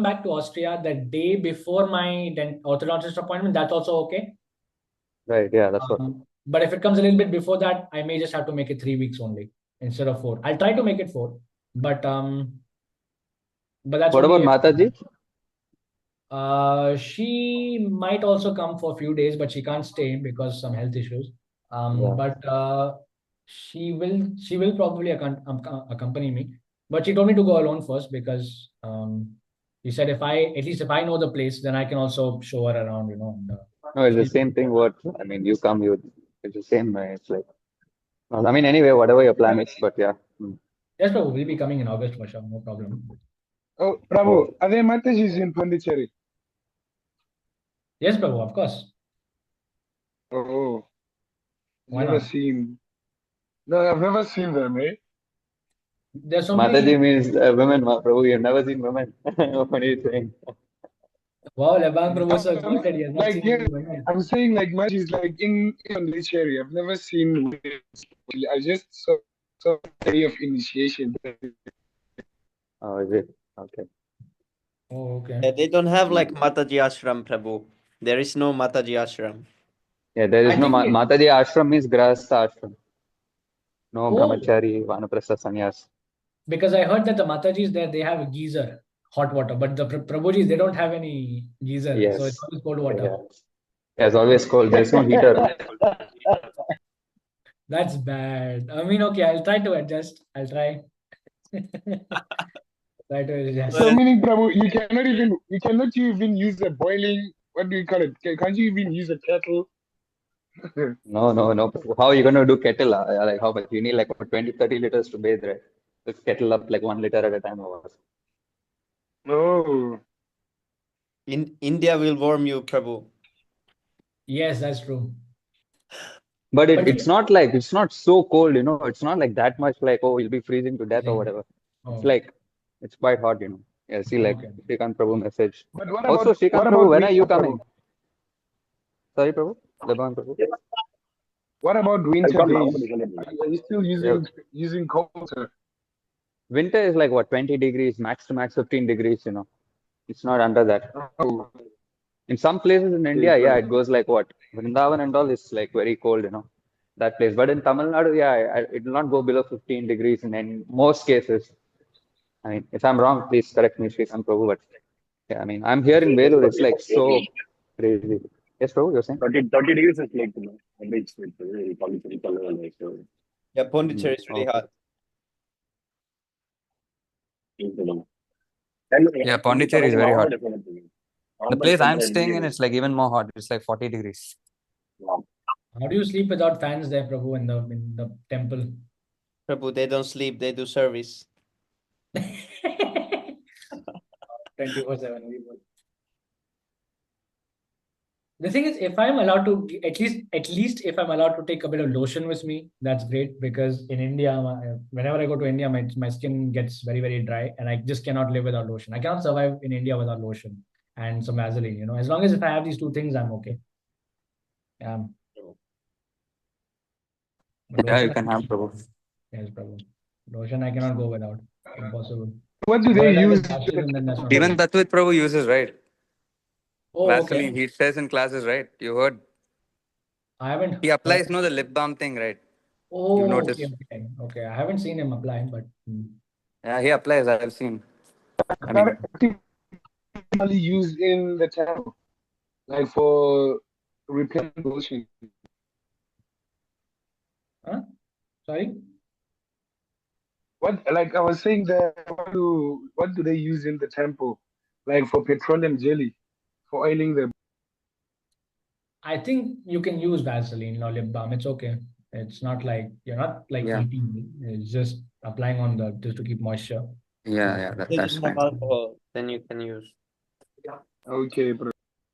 back to Austria the day before my orthodontist appointment, that's also okay. Right. Yeah, that's what. But if it comes a little bit before that, I may just have to make it 3 weeks only instead of 4. I'll try to make it 4, but that's What only about Mataji? she might also come for a few days, but she can't stay because some health issues. Yeah. But she will probably accompany me. But she told me to go alone first because she said if I know the place, then I can also show her around, No, it's the same thing. You come, it's the same. It's like, I mean, anyway, whatever your plan is, but yeah. Yes, but we'll be coming in August for sure, no problem. Oh, Prabhu, are there Matajis in Pondicherry? Yes, Prabhu, of course. Oh, Why never not? seen. No, I've never seen them, eh? There's so Mataji many. means women, Prabhu. You've never seen women. What are you saying? Wow, Lebang Prabhu is so exalted. He has not Like, seen yeah, any women. I'm saying like Matajis like in Pondicherry. I've never seen women. I just saw the day of initiation. Oh, is it? Okay. Oh, okay. Yeah, they don't have like Mataji Ashram, Prabhu. There is no Mataji Ashram. Yeah, there is I no think Mataji ashram means Grahastha ashram. No oh, brahmachari, vanaprastha, sannyas. because I heard that the Matajis there, they have a geyser, hot water, but the Prabhujis, they don't have any geyser. So it's Yes. always cold water. Yeah. Yeah, it's always cold. There's no heater. That's bad. I mean, okay, I'll try to adjust. I'll try. Try to adjust. So meaning, Prabhu, you cannot even use a boiling. What do you call it? Can't you even use a kettle? No. How are you going to do kettle? Like how much? You need like 20, 30 liters to bathe, right? So kettle up like 1 liter at a time or what? No. In India will warm you, Prabhu. Yes, that's true. But But it's not like, it's not so cold, you know. It's not like that much like, oh, you'll be freezing to death or whatever. It's oh, like, it's quite hot, you know. Yeah, see, like, okay. Srikanth Prabhu message. But what Also, about Srikanth Prabhu, when are you winter, coming? Prabhu? Sorry, Prabhu? Lebanon Prabhu? What about winter days? Are you still Yeah. using cold? Winter is like what, 20 degrees, max to max 15 degrees, you know. It's not under that. Oh, In some places in India, okay, yeah, it goes like what? Vrindavan and all is like very cold, you know, that place. But in Tamil Nadu, yeah, it will not go below 15 degrees in most cases. I mean, if I'm wrong, please correct me, Srikanth Prabhu. But yeah, I mean, I'm here in Velur, it's like so crazy. Yes, Prabhu, you're saying? 30 degrees is like, average with Pondicherry color, like, Yeah, Pondicherry is really Okay. hot. Yeah, Pondicherry is very hot. The place I'm staying in, it's like even more hot. It's like 40 degrees. How do you sleep without fans there, Prabhu, in the temple? Prabhu, they don't sleep, they do service. 24/7. The thing is, if I'm allowed to, at least if I'm allowed to take a bit of lotion with me, that's great. Because in India, whenever I go to India, my skin gets very, very dry, and I just cannot live without lotion. I cannot survive in India without lotion and some Vaseline. You know, as long as if I have these two things, I'm okay. But Yeah, you lotion, can have Prabhu. yes, Prabhu. Lotion, I cannot go without. Impossible. what do Go they ahead, I use? get rashes, and then that's not Even okay. Tatwit Prabhu uses, right? Oh, Vaseline, okay. he says in classes, right? You heard? I haven't He heard. applies, no, the lip balm thing, right? You've Oh, okay, noticed? okay. I haven't seen him apply, but Yeah, he applies. I've seen. I mean, Normally used in the temple, like for repairing lotion. huh? Sorry. What, like I was saying, what do they use in the temple, like for petroleum jelly, for oiling the? I think you can use Vaseline or lip balm. It's okay. It's not like you're not like yeah, heating. It's just applying on the just to keep moisture. yeah, They that's don't fine. have alcohol, then you can use. Okay, bro.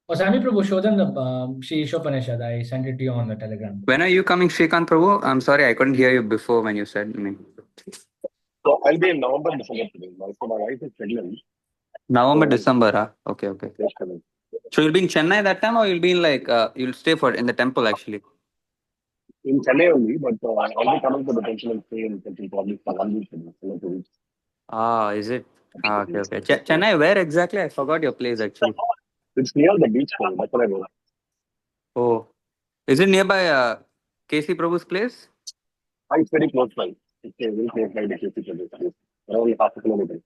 Oh, Sami Prabhu, show them the Shri Ishopanishad. I sent it to you on the Telegram. When are you coming, Srikanth Prabhu? I'm sorry, I couldn't hear you before when you said. I mean, So I'll be in November, December. So my wife is pregnant. November, So, December. Huh? Okay, okay. yes, correct. So you'll be in Chennai that time, or you'll be in like you'll stay for in the temple actually? In Chennai only, but I'll be coming to the temple and stay in temple probably for 1 week. 2 weeks. Ah, is it? Ah, okay, okay. Chennai, where exactly? I forgot your place actually. It's near the beach. That's what I know. Oh, is it nearby KC Prabhu's place? It's very close by. It's very close by the KC. Around half a kilometer.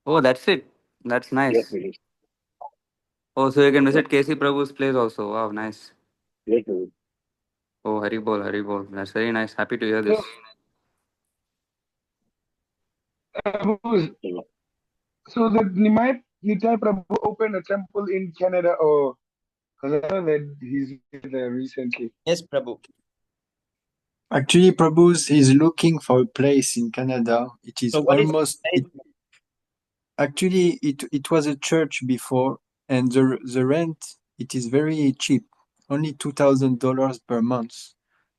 Oh, that's it. That's Yes, nice. it is. Oh, so you can visit KC Prabhu's place also. Wow, nice. Yes, it is. Oh, Haribol, Haribol. That's very nice. Happy to hear So, this. so that Nitai Prabhu opened a temple in Canada, or because I know that he's there recently. Yes, Prabhu. Actually, Prabhu's is looking for a place in Canada. It is So what is almost. Actually, it was a church before, and the rent it is very cheap, only $2,000 per month.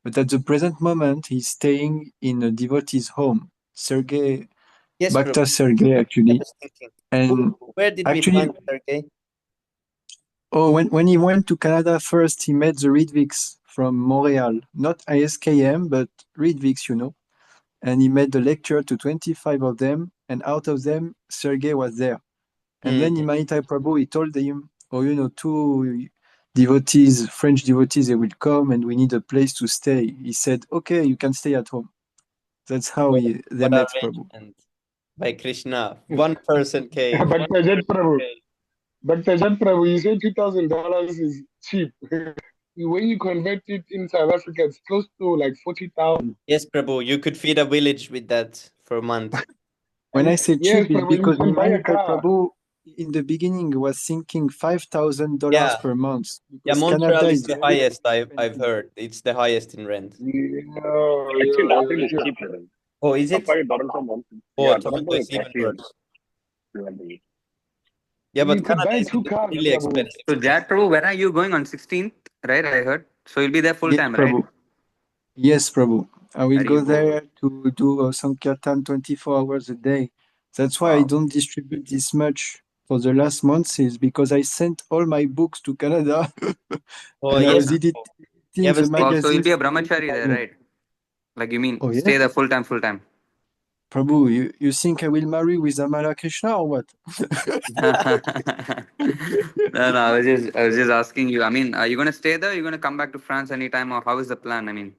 But at the present moment, he's staying in a devotee's home, Sergey Yes, Prabhu. Bhakta Sergey, I actually. was thinking, And where did we actually, find Sergey? oh, when he went to Canada first, he met the Ridviks from Montreal, not ISKM, but Ridviks, you know. And he made a lecture to 25 of them, and out of them, Sergey was there. And then in Manitai Prabhu, he told him, oh, you know, two devotees, French devotees, they will come and we need a place to stay. He said, okay, you can stay at home. That's how they What met Prabhu. arrangement by Krishna. One person came. Bhakta Jet Prabhu. Bhakta Jet Prabhu, you say $2,000 is cheap. When you convert it in South Africa, it's close to like 40,000. Yes, Prabhu, you could feed a village with that for a month. When I say Yes, cheap, it's Prabhu, you because can buy a Nimanitai car. Prabhu, in the beginning, was thinking $5,000 Yeah. per month. Yeah, Because Montreal Canada is is the very highest I've expensive. heard. It's the highest in rent. Actually, nothing is cheap, madam. Oh, is it? Toronto a month. Oh, Yeah, Toronto Toronto is is even costly. worse. Yeah, Yeah, but You could Canada buy is 2 cars, really Prabhu. expensive. So, Jad Prabhu, when are you going on 16th? Right, I heard. So you'll be there full Yes, time, right? Prabhu. Yes, Prabhu. I will Very go good. there to do Sankirtan 24 hours a day. That's why I Wow. don't distribute this much for the last months, is because I sent all my books to Canada Oh, and I yes. was editing Yeah, the but still, Oh, so you'll magazines be a for brahmachari there, 25 right? Like you mean Oh, stay yes. there full time. Prabhu, you think I will marry with Amala Krishna or what? No, I was just asking you. I mean, are you gonna stay there? Are you gonna come back to France anytime, or how is the plan? I mean,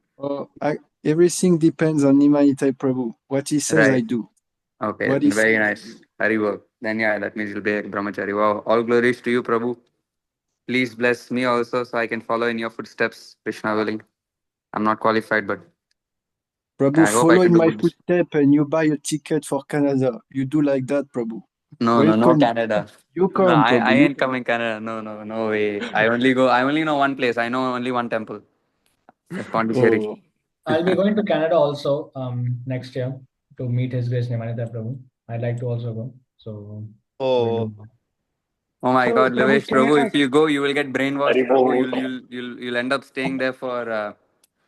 Everything depends on Nimanitai Prabhu. What he says, I right. do. Okay, What he very says, I nice. do. Very well. Then yeah, that means you'll be a brahmachari. Wow. All glories to you, Prabhu. Please bless me also so I can follow in your footsteps, Krishna willing. I'm not qualified, but Prabhu, I hope I follow can in do my good. footstep and you buy a ticket for Canada. You do like that, Prabhu. No, Welcome. Canada. You No, come, I Prabhu. You ain't come. coming Canada. No way. I only know one place. I know only one temple. That's Pondicherry. Oh, I'll be going to Canada also next year to meet His Grace Nimanita Prabhu. I'd like to also go. So we'll Oh, do that. Oh my So, God, Prabhu, Lavesh can I Prabhu, if ask? you go, you will get brainwashed, Prabhu. Haribo. You'll end up staying there for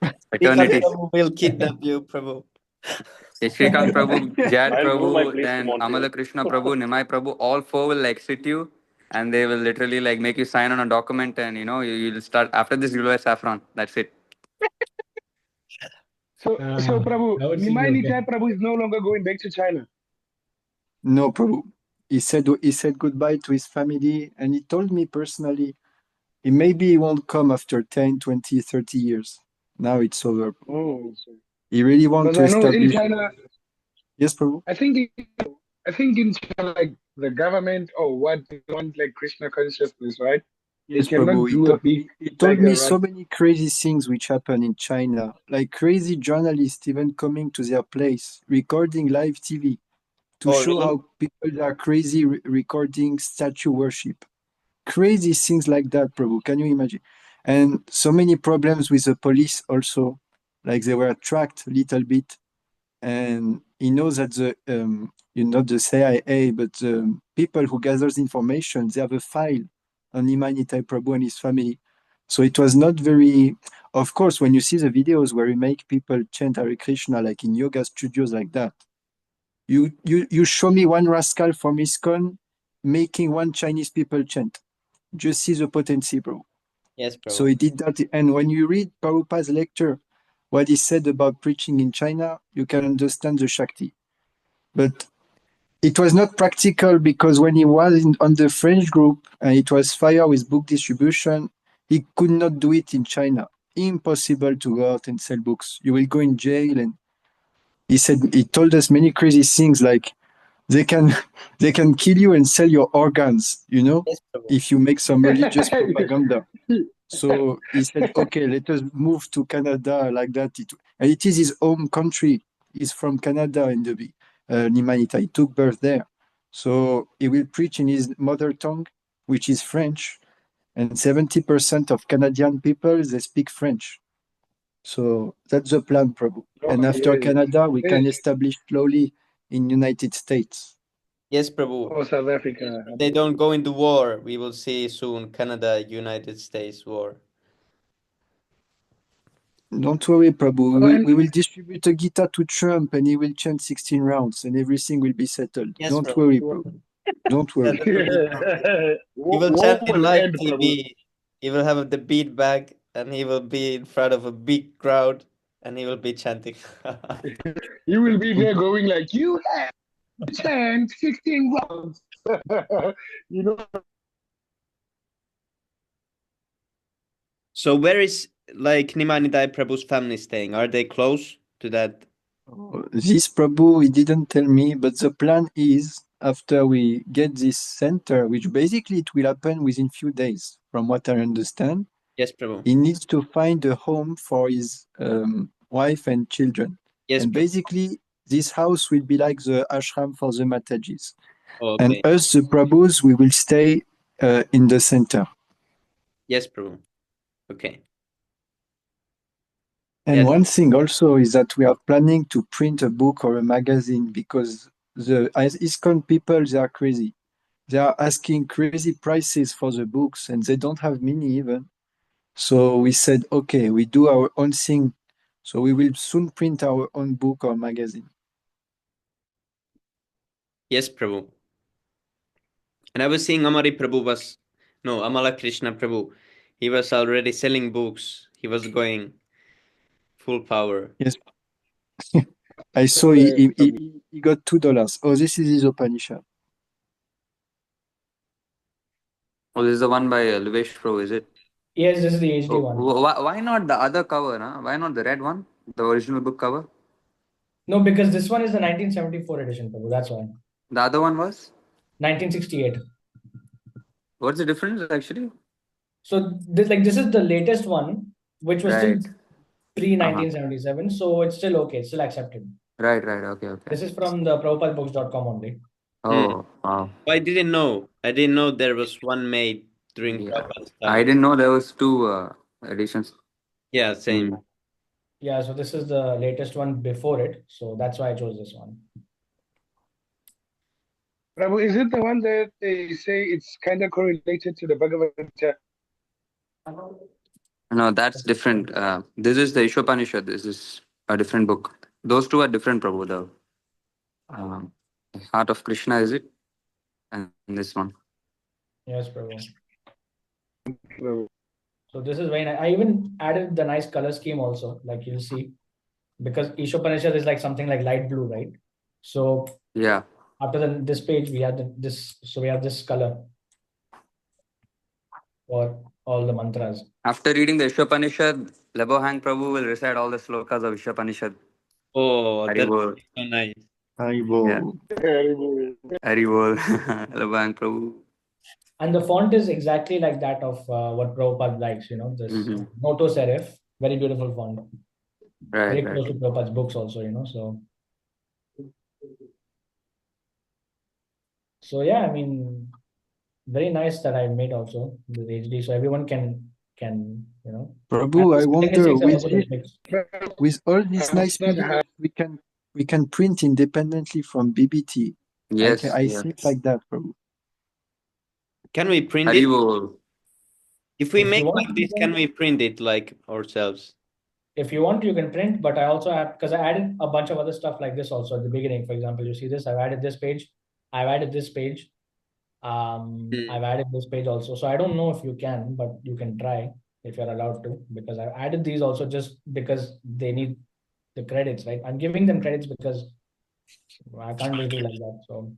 Tika eternity. Prabhu will kidnap you, Prabhu. Shrikant Prabhu, Jad I'll move my Prabhu, place to then Montreal. Amala Krishna Prabhu, Nimai Prabhu, all four will like sit you and they will literally like make you sign on a document and you'll start after this you'll wear saffron. That's it. So, Prabhu, I would see you Nimai again. Prabhu is no longer going back to China. no, Prabhu. He said goodbye to his family and he told me personally, maybe he won't come after 10, 20, 30 years. Now it's over. He really wants Because to I know in establish. China, Yes, Prabhu. I think in China, like the government or what they want like Krishna consciousness, right? They Yes, cannot Prabhu. do a big He told like me a so right. many crazy things which happen in China, like crazy journalists even coming to their place, recording live TV to Oh, show really? how people are crazy recording statue worship. Crazy things like that, Prabhu. Can you imagine? And so many problems with the police also, like they were tracked a little bit. And he knows that not the CIA, but the people who gathers information, they have a file on Imanitai Prabhu and his family. So it was not very, of course, when you see the videos where we make people chant Hare Krishna, like in yoga studios like that, you show me one rascal from ISKCON making one Chinese people chant. Just see the potency, bro. Yes, So Prabhu. he did that. And when you read Prabhupada's lecture, what he said about preaching in China, you can understand the Shakti. But it was not practical because when he was on the French group and it was fire with book distribution, he could not do it in China. Impossible to go out and sell books. You will go in jail. And he told us many crazy things like they can they can kill you and sell your organs, Yes, Prabhu. if you make some religious propaganda. So he said, okay, let us move to Canada like that. And it is his home country. He's from Canada in the Nimanita. He took birth there. So he will preach in his mother tongue, which is French. And 70% of Canadian people, they speak French. So that's the plan, Prabhu. Oh And after yes. Canada, we Eh, can establish slowly in United States. Yes, Prabhu. Oh, South Africa. They don't go into war. We will see soon Canada, United States war. Don't worry, Prabhu. Oh, and We will distribute a guitar to Trump and he will chant 16 rounds and everything will be settled. Yes, Don't Prabhu. worry, Prabhu. Don't worry. That will be Prabhu. He will war chant in will live end, Prabhu. TV. He will have the beat bag and he will be in front of a big crowd and he will be chanting. You will be there going like, you have to chant 16 rounds. You know, So where is like Nimanidai Prabhu's family staying? Are they close to that? This Prabhu, he didn't tell me, but the plan is after we get this center, which basically it will happen within few days, from what I understand, Yes, Prabhu. he needs to find a home for his wife and children. Yes, And Prabhu. basically, this house will be like the ashram for the Matajis. Oh, And okay. us, the Prabhus, we will stay in the center. Yes, Prabhu. Okay. And Yes. one thing also is that we are planning to print a book or a magazine because the ISKCON people, they are crazy. They are asking crazy prices for the books and they don't have many even. So we said, okay, we do our own thing. So we will soon print our own book or magazine. Yes, Prabhu. And I was seeing Amari Prabhu was, no, Amala Krishna Prabhu. He was already selling books. He was going full power. Yes. I saw he got $2. Oh, this is his Upanishad. Oh, this is the one by Livesh Pro, is it? Yes, this is the HD one. Why not the other cover? Huh? Why not the red one? The original book cover? No, because this one is the 1974 edition, Prabhu. That's why. The other one was? 1968. What's the difference actually? So this is the latest one, which was Right. still pre 1977. So it's still okay. It's still accepted. Right. Okay. This is from the PrabhupadaBooks.com only. Oh, wow. I didn't know. I didn't know there was one made during Yeah. Prabhupada's I time. didn't know there was two editions. Yeah, same. Yeah, so this is the latest one before it. So that's why I chose this one. Prabhu, is it the one that they say it's kind of correlated to the Bhagavad Gita? No, that's different. This is the Ishopanishad. This is a different book. Those two are different, Prabhu. The Heart of Krishna, is it? And this one. Yes, Prabhu. Prabhu. So this is very nice. I even added the nice color scheme also, like you'll see, because Ishopanishad is like something like light blue, right? So Yeah. after this page, we have this. So we have this color for all the mantras. After reading the Ishopanishad, Lebohang Prabhu will recite all the slokas of Ishopanishad. Oh, that's Haribol. so nice. Haribol. Yeah. Haribol. Lebohang Prabhu. And the font is exactly like that of what Prabhupada likes, this Noto serif, very beautiful font. Very Right. close to Prabhupada's books also, so. So yeah, I mean, very nice that I made also with HD, so everyone can. Prabhu, I wonder statistics with all these nice PDFs we can print independently from BBT. Yes. I think like that, Prabhu. Can we print it? Haribol. If we If you make want, like this, can we print it like ourselves? If you want, you can print, but I also have, because I added a bunch of other stuff like this also at the beginning. For example, you see this, I've added this page, I've added this page, I've added this page also. So I don't know if you can, but you can try if you're allowed to, because I've added these also just because they need the credits, right? I'm giving them credits because I can't really like that. So,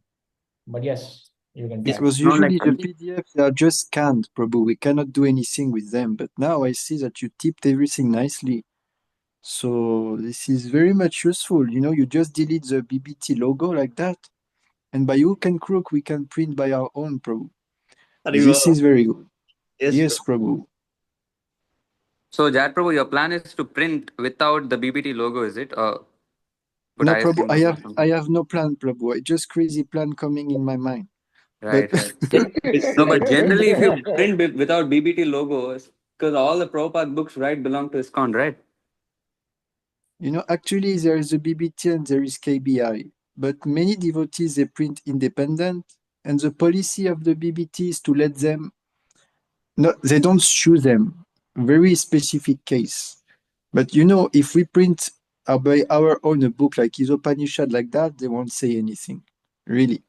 but yes, you can try. Because usually the PDFs they are just scanned, Prabhu. We cannot do anything with them. But now I see that you tipped everything nicely. So this is very much useful. You just delete the BBT logo like that. And by hook and crook, we can print by our own, Prabhu. This is very good. Yes, Prabhu. So, Jad Prabhu, your plan is to print without the BBT logo, is it? Or No, Prabhu, I have no plan, Prabhu. I just crazy plan coming in my mind. Right. No, but generally, if you print without BBT logos, because all the Prabhupada books, right, belong to ISKCON, right? Actually, there is a BBT and there is KBI. but many devotees, they print independent, and the policy of the BBT is to let them, no, they don't sue them. Very specific case. But if we print by our own a book like Isopanishad like that, they won't say anything. Really.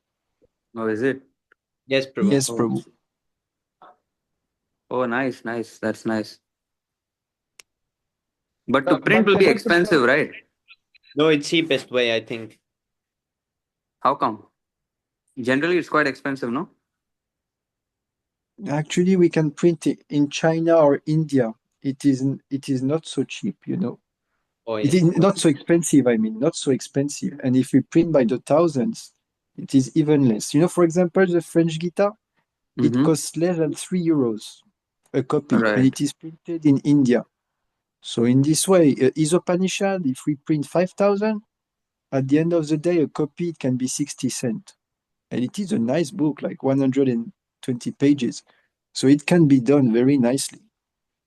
Oh, is it? Yes, Prabhu. Yes, Prabhu. Oh, nice. That's nice. But to But print will be Prabhu, expensive, right? No, it's cheapest way, I think. How come? Generally, it's quite expensive, no? Actually, we can print it in China or India. It is not so cheap. Oh, It yes. is not so expensive, I mean, not so expensive. And if we print by the thousands, it is even less. For example, the French guitar, it Mm-hmm. costs less than 3 euros a copy, and Right. it is printed in India. So in this way, Isopanishad, if we print 5,000, at the end of the day, a copy it can be 60 cents. And it is a nice book, like 120 pages. So it can be done very nicely.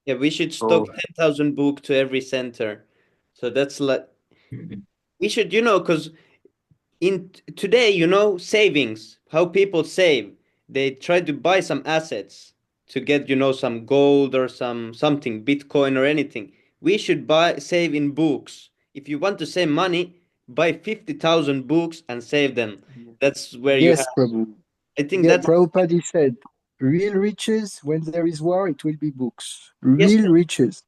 Yeah, we should stock Oh, 10,000 book to every center. So that's like, we should, because today, savings, how people save, they try to buy some assets to get, some gold or something, Bitcoin or anything. We should save in books. If you want to save money, buy 50,000 books and save them. That's where you have. Yes, Prabhu. I think Yeah, that's Prabhupada said, real riches, when there is war, it will be books. yes. Real riches.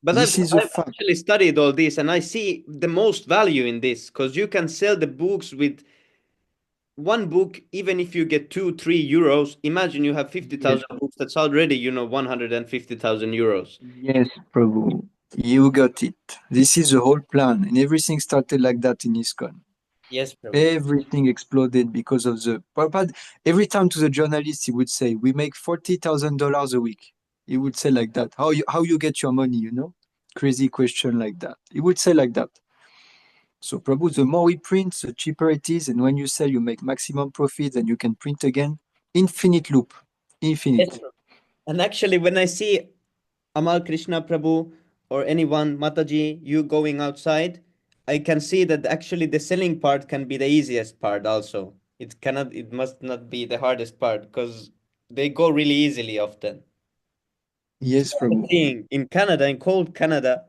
But This is a I've fact. actually studied all this, and I see the most value in this because you can sell the books with one book, even if you get 2-3 euros. Imagine you have 50,000 Yes, books. That's already 150,000 euros. yes, Prabhu. You got it. This is the whole plan, and everything started like that in ISKCON. Yes, Prabhu. Everything exploded because of the Prabhupada. Every time to the journalist, he would say, "We make $40,000 a week." He would say like that. How you get your money? Crazy question like that. He would say like that. So Prabhu, the more we print, the cheaper it is, and when you sell, you make maximum profit, and you can print again. Infinite loop, Yes, infinite. Prabhu. And actually, when I see Amal Krishna Prabhu or anyone, Mataji, you going outside, I can see that actually the selling part can be the easiest part also. It must not be the hardest part because they go really easily often. Yes, Prabhu. Seeing in Canada, in cold Canada,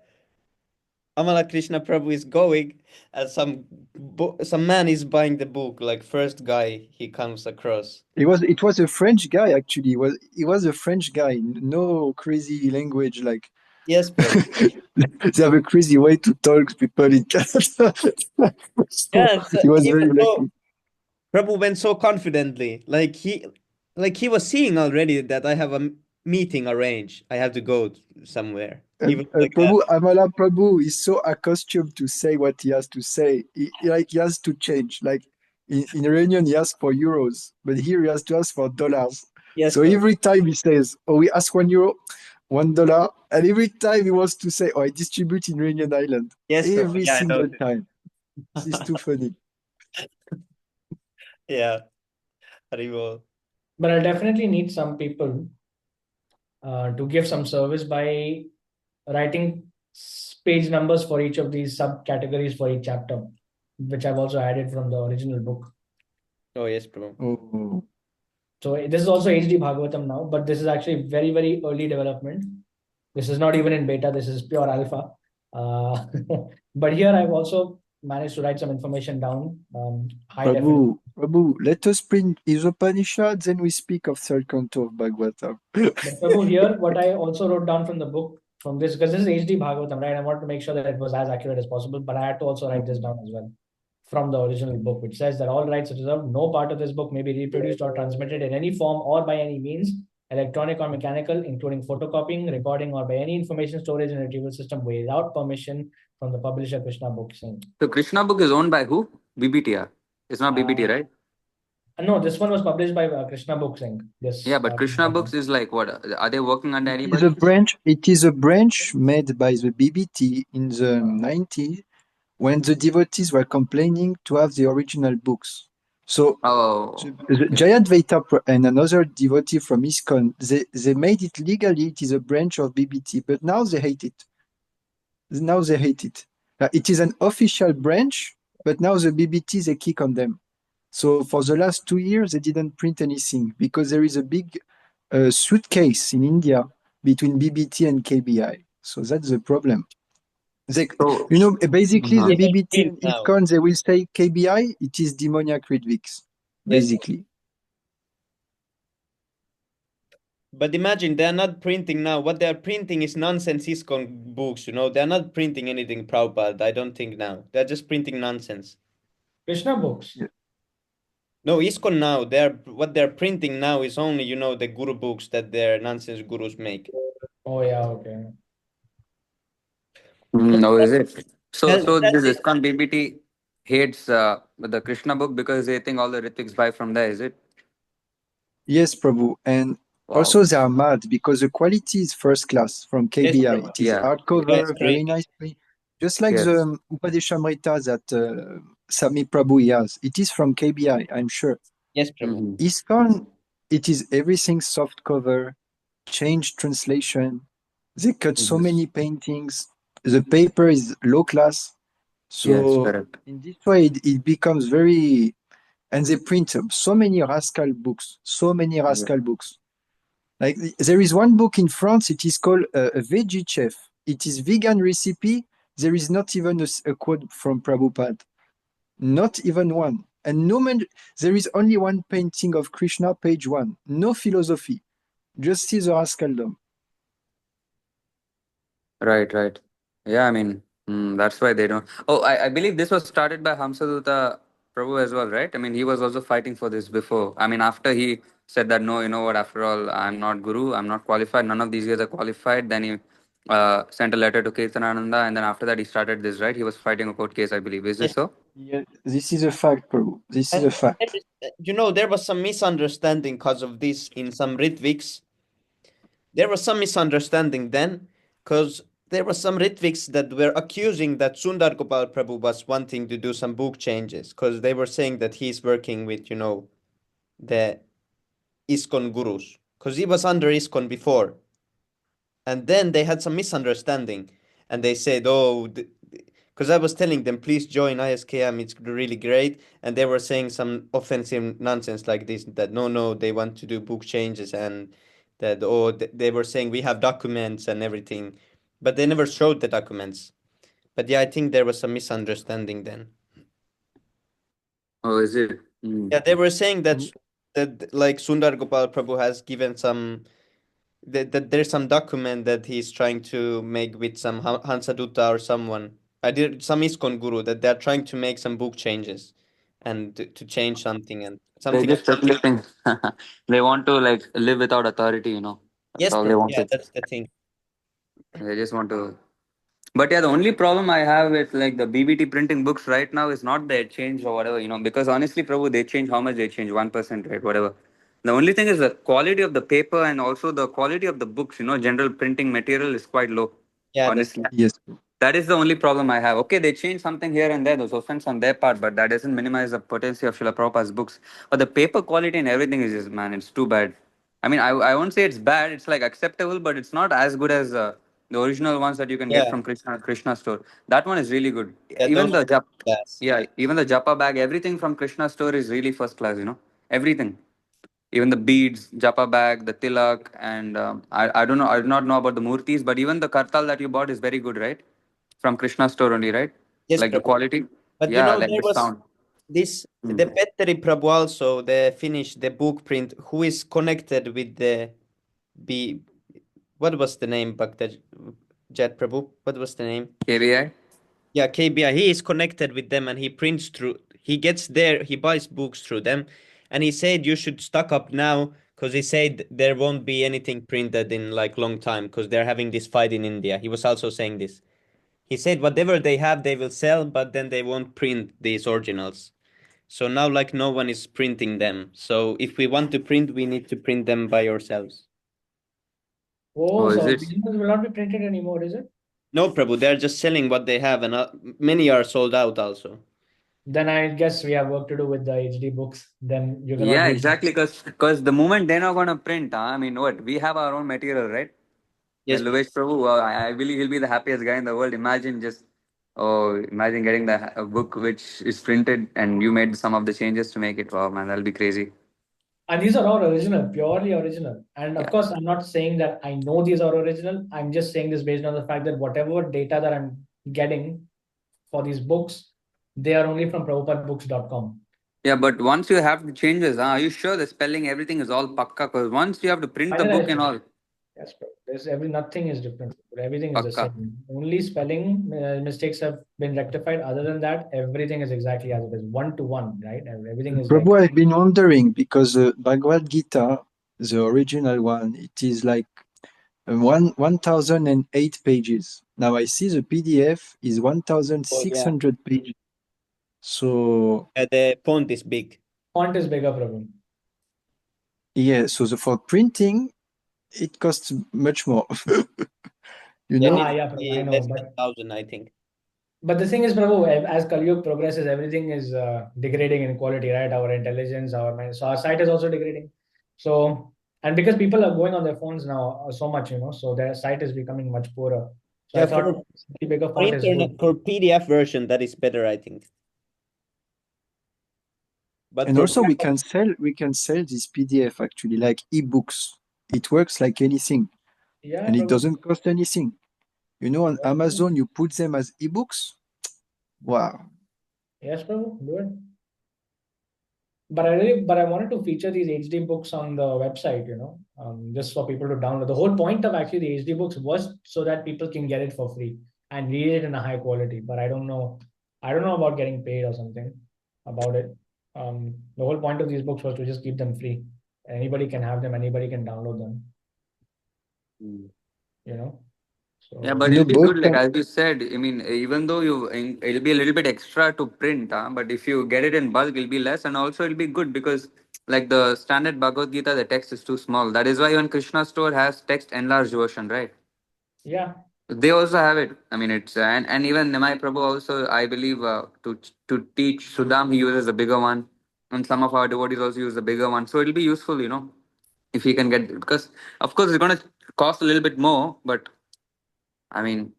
Amala Krishna Prabhu is going, and some man is buying the book, like first guy he comes across. It was a French guy actually. He was a French guy. No crazy language like. Yes, Prabhu. They have a crazy way to talk to people in Canada. So Yes, he was very lucky. Prabhu went so confidently, like he was seeing already that I have a meeting arranged. I have to go somewhere. He was like that. Prabhu, Amala Prabhu is so accustomed to say what he has to say. He has to change. Like in a reunion, he asks for euros, but here he has to ask for dollars. Yes, So Prabhu. every time he says, "Oh, we ask €1, $1," and every time he wants to say, "Oh, I distribute in Reunion Island." Yes, Prabhu. Every Yeah, I know. single time. This is too funny. Yeah, Haribol. But I'll definitely need some people to give some service by writing page numbers for each of these subcategories for each chapter, which I've also added from the original book. Oh, yes, Prabhu. Oh, So this is also HD Bhagavatam now, but this is actually very, very early development. This is not even in beta. This is pure alpha. But here I've also managed to write some information down. High definition. Prabhu, let us print Isopanishads and we speak of third canto of Bhagavatam. But Prabhu, here what I also wrote down from the book, from this, because this is HD Bhagavatam, right? I wanted to make sure that it was as accurate as possible, but I had to also write this down as well from the original book, which says that all rights are reserved. No part of this book may be reproduced or transmitted in any form or by any means, electronic or mechanical, including photocopying, recording, or by any information storage and retrieval system without permission from the publisher Krishna Book Singh. So Krishna book is owned by who? BBTR. It's not BBT, right? No, this one was published by Krishna Book Singh. This, Yeah, but Krishna books is like what? Are they working under It is anybody? a branch. It is a branch made by the BBT in the 90s when the devotees were complaining to have the original books. So Oh, the Jayant Vaita and another devotee from ISKCON, they made it legally. It is a branch of BBT, but now they hate it. Now they hate it. It is an official branch, but now the BBT, they kick on them. So for the last 2 years, they didn't print anything because there is a big suitcase in India between BBT and KBI. So that's the problem. They, So, basically the uh-huh. They don't BBT print and now. ISKCON, they will say KBI, it is demoniac Ridvix, Yes. basically. But imagine they're not printing now. What they're printing is nonsense ISKCON books, They're not printing anything Prabhupada, I don't think now. They're just printing nonsense. Krishna books. Yeah. No, ISKCON now, what they're printing now is only, the guru books that their nonsense gurus make. Oh yeah, okay. No, is it? So, That, so that's this it. ISKCON BBT hates the Krishna book because they think all the Ritviks buy from there, is it? Yes, Prabhu. And Wow. also they are mad because the quality is first class from Yes, KBI. Prabhu. It is Yeah. Yeah, it's hardcover, great. very nicely. Just like Yes. the Upadeshamrita that Sami Prabhu has. It is from KBI, I'm sure. Yes, Prabhu. Mm-hmm. ISKCON, it is everything soft cover, changed translation. They cut so Yes. many paintings. The paper is low class. Yes, So correct. in this way, it becomes very, and they print so many rascal books, so many Yeah. rascal books. Like there is one book in France, it is called a Veggie Chef. It is vegan recipe. There is not even a quote from Prabhupada, not even one. And no man, there is only one painting of Krishna, page one. No philosophy, just see the rascaldom. Right, right. Yeah, I mean, that's why they don't. Oh, I believe this was started by Hamsaduta Prabhu as well, right? I mean, he was also fighting for this before. I mean, after he said that, no, you know what, after all, I'm not Guru, I'm not qualified, none of these guys are qualified. Then he sent a letter to Kirtanananda, and then after that, he started this, right? He was fighting a court case, I believe. Is this Yes. so? Yeah, this is a fact, Prabhu. This is And a fact. there was some misunderstanding because of this in some Ritviks. There was some misunderstanding then, because there were some Ritviks that were accusing that Sundar Gopal Prabhu was wanting to do some book changes, because they were saying that he's working with, the ISKCON gurus, because he was under ISKCON before. And then they had some misunderstanding, and they said, oh, because I was telling them, please join ISKM, it's really great. And they were saying some offensive nonsense like this, that no, they want to do book changes, and that, oh, they were saying we have documents and everything, but they never showed the documents. But yeah, I think there was some misunderstanding then. Oh, is it? Mm. Yeah, they were saying that like Sundar Gopal Prabhu has given some that there's some document that he's trying to make with some Hansaduta or someone. I did some ISKCON guru that they're trying to make some book changes and to change something and They something. just simply think they want to like live without authority, That's Yes, all bro. they want Yeah, to. that's the thing. They just want to. But yeah, the only problem I have with like the BBT printing books right now is not the change or whatever, because honestly, Prabhu, they change how much they change, 1%, right? Whatever. The only thing is the quality of the paper and also the quality of the books, general printing material is quite low, Yeah, that's honestly. Yes. That is the only problem I have. Okay, they change something here and there, those offense on their part, but that doesn't minimize the potency of Srila Prabhupada's books. But the paper quality and everything is just, man, it's too bad. I mean, I won't say it's bad, it's like acceptable, but it's not as good as the original ones that you can get yeah, from Krishna store. That one is really good. yeah. Even Those the are Jap, class. yeah, even the Japa bag, everything from Krishna store is really first class, everything. Even the beads, Japa bag, the tilak, and I don't know, I do not know about the murtis, but even the kartal that you bought is very good, right? From Krishna store only, right? Yes, Like the Prabhu. quality. But Yeah, like there the was sound. this the Mm. Petteri Prabhu also, the Finnish, the book print, who is connected with the B. What was the name, Bhakta Jet Prabhu? What was the name? KBI. Yeah, KBI. He is connected with them and he prints through. He gets there. He buys books through them, and he said you should stock up now because he said there won't be anything printed in like long time because they're having this fight in India. He was also saying this. He said whatever they have, they will sell, but then they won't print these originals. So now, like, no one is printing them. So if we want to print, we need to print them by ourselves. Oh, Oh, is so it? originals will not be printed anymore, is it? No, Prabhu, they're just selling what they have, and many are sold out also. Then I guess we have work to do with the HD books. Then you cannot Yeah, read. exactly. Because the moment they're not gonna print, I mean, what we have our own material, right? Yes, Then Luvesh Prabhu, I believe he'll be the happiest guy in the world. Imagine just Oh, imagine getting a book which is printed and you made some of the changes to make it. Wow, man, that'll be crazy. And these are all original, purely original. And of Yeah. course, I'm not saying that I know these are original. I'm just saying this based on the fact that whatever data that I'm getting for these books, they are only from prabhupatbooks.com. Yeah, but once you have the changes, are you sure the spelling, everything is all pakka? Because once you have to print the book Finalized. and all, Yes, bro. There's nothing is different. Everything is the pakka. same. Only spelling mistakes have been rectified. Other than that, everything is exactly as it is, one to one, right? And everything is like Prabhu, I've been wondering because the Bhagavad Gita, the original one, it is like 1008 pages. Now I see the PDF is 1600 pages. So The font is big. font is bigger problem. yeah, so for printing, it costs much more. You Then know? Yeah, Prabhu, I know, less than but 1,000, I think. the thing is, Prabhu, as Kali Yuga progresses, everything is degrading in quality, right? Our intelligence, our mind. So our sight is also degrading. So, and because people are going on their phones now so much, so their sight is becoming much poorer. So I Yeah, thought for the bigger for font is internet, good. for PDF version, that is better, I think. But And for also we can sell this PDF actually like ebooks. It works like anything Yeah, and it Prabhu. doesn't cost anything. On Amazon you put them as ebooks. Wow. Yes, Prabhu, do it. But I wanted to feature these HD books on the website, just for people to download. The whole point of actually the HD books was so that people can get it for free and read it in a high quality. But I don't know about getting paid or something about it. The whole point of these books was to just keep them free. Anybody can have them, anybody can download them, you know. Yeah, So but it'll be Both good, like can, as you said. I mean, even though it'll be a little bit extra to print, but if you get it in bulk, it'll be less, and also it'll be good because, like the standard Bhagavad Gita, the text is too small. That is why even Krishna store has text enlarged version, right? yeah, They also have it. I mean, it's and even Nimai Prabhu also, I believe, to teach Sudam, he uses a bigger one, and some of our devotees also use the bigger one. So it'll be useful, if you can get, because of course it's going to cost a little bit more, but I mean,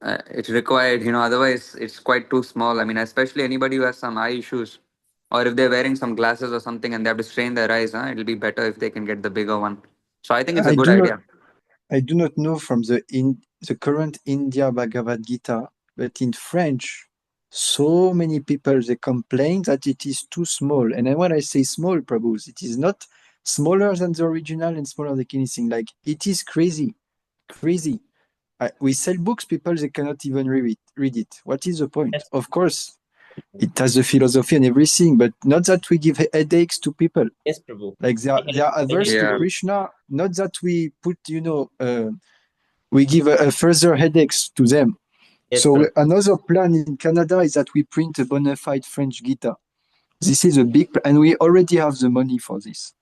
it's required, otherwise it's quite too small. I mean, especially anybody who has some eye issues, or if they're wearing some glasses or something and they have to strain their eyes, it'll be better if they can get the bigger one. So I think it's a I good do not idea. I do not know from the current India Bhagavad Gita, but in French, so many people they complain that it is too small. And then when I say small, Prabhus, it is not smaller than the original and smaller than anything. Like it is crazy, crazy. We sell books, people they cannot even read it. What is the point? Yes, Of course, it has the philosophy and everything, but not that we give headaches to people. yes, Prabhu. Like they are They averse need to Yeah. to. Krishna, not that we put, we give a further headaches to them. Yes, So Prabhu. another plan in Canada is that we print a bona fide French Gita. This is a big, and we already have the money for this.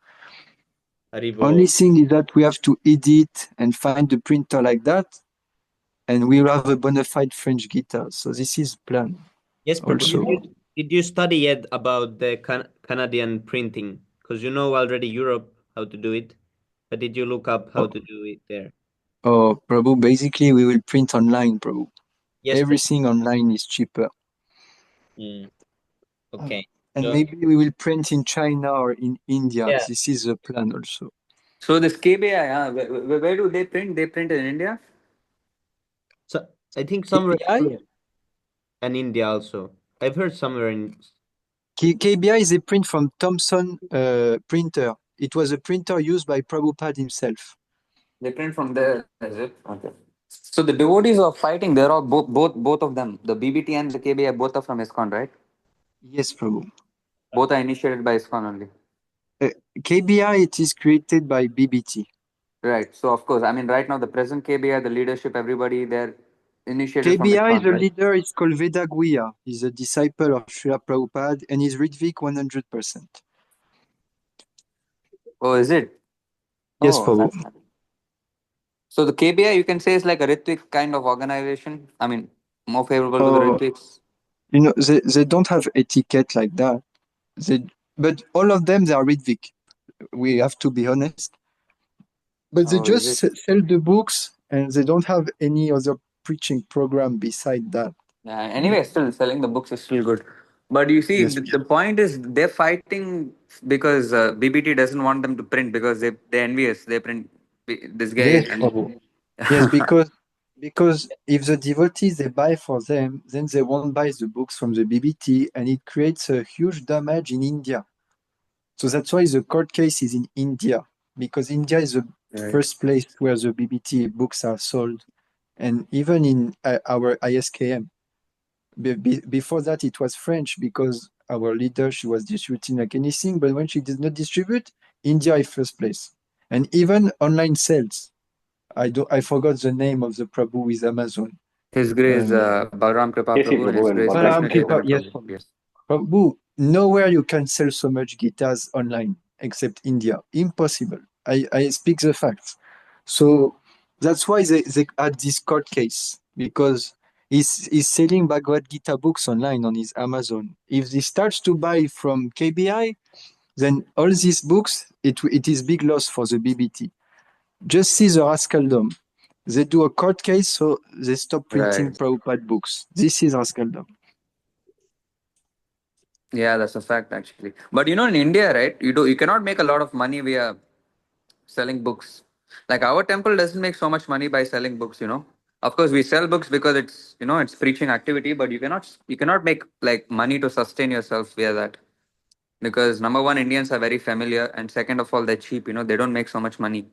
Haribo. Only thing is that we have to edit and find the printer like that, and we will have a bona fide French Gita. So this is plan Yes, Prabhu. also. Did you study yet about the Canadian printing? Because you know already Europe how to do it, but did you look up how Oh, to do it there? oh, Prabhu, basically we will print online, Prabhu. Yes, Prabhu. Everything online is cheaper. Mm, okay. And So maybe we will print in China or in India. yeah. This is the plan also. So this KBI, where do they print? They print in India? So I think somewhere KBI? in India also. I've heard somewhere in. KBI is a print from Thomson printer. It was a printer used by Prabhupada himself. They print from there, is it? Okay. So the devotees are fighting. They're all both of them. The BBT and the KBI both are from ISKCON, right? Yes, Prabhu. Both are initiated by ISKCON only. Uh, KBI, it is created by BBT. Right. So of course, I mean, right now the present KBI, the leadership, everybody, they're initiated from KBI, ISKCON, the right? leader is called Veda Guya. He's a disciple of Srila Prabhupada and he's Ritvik 100%. Oh, is it? Yes, Oh, Prabhu. that's nice. So the KBI, you can say, is like a Ritvik kind of organization. I mean, more favorable to the Oh, Ritviks. they don't have etiquette like that. They, but all of them, they are Ritvik. We have to be honest. But they Oh, is just it? sell the books and they don't have any other preaching program beside that. Yeah. Anyway, still selling the books is still good. But you see, Yes, the point is they're fighting because BBT doesn't want them to print because they're envious. They print this guy yes, and Prabhu. Yes, because if the devotees they buy for them, then they won't buy the books from the BBT, and it creates a huge damage in India. So that's why the court case is in India, because India is the Right. first place where the BBT books are sold, and even in our ISKM. Before that, it was French because our leader she was distributing like anything, but when she did not distribute, India is first place, and even online sales. I forgot the name of the Prabhu with Amazon. His grace, Balram Kripa KC Prabhu, and Prabhu His and grace Balram Balaram Krishna Prabhu. Kripa, Chaitanya yes, Prabhu. Prabhu. Yes. Prabhu, nowhere you can sell so much guitars online except India. Impossible. I speak the facts. So that's why they had this court case because he's selling Bhagavad Gita books online on his Amazon. If he starts to buy from KBI, then all these books, it is big loss for the BBT. Just see the rascaldom. They do a court case, so they stop printing Right. Prabhupada books. This is rascaldom. Yeah, that's a fact actually. But in India, right? You cannot make a lot of money via selling books. Like our temple doesn't make so much money by selling books. Of course, we sell books because it's preaching activity, but you cannot make like money to sustain yourself via that. Because number one, Indians are very familiar, and second of all, they're cheap. They don't make so much money.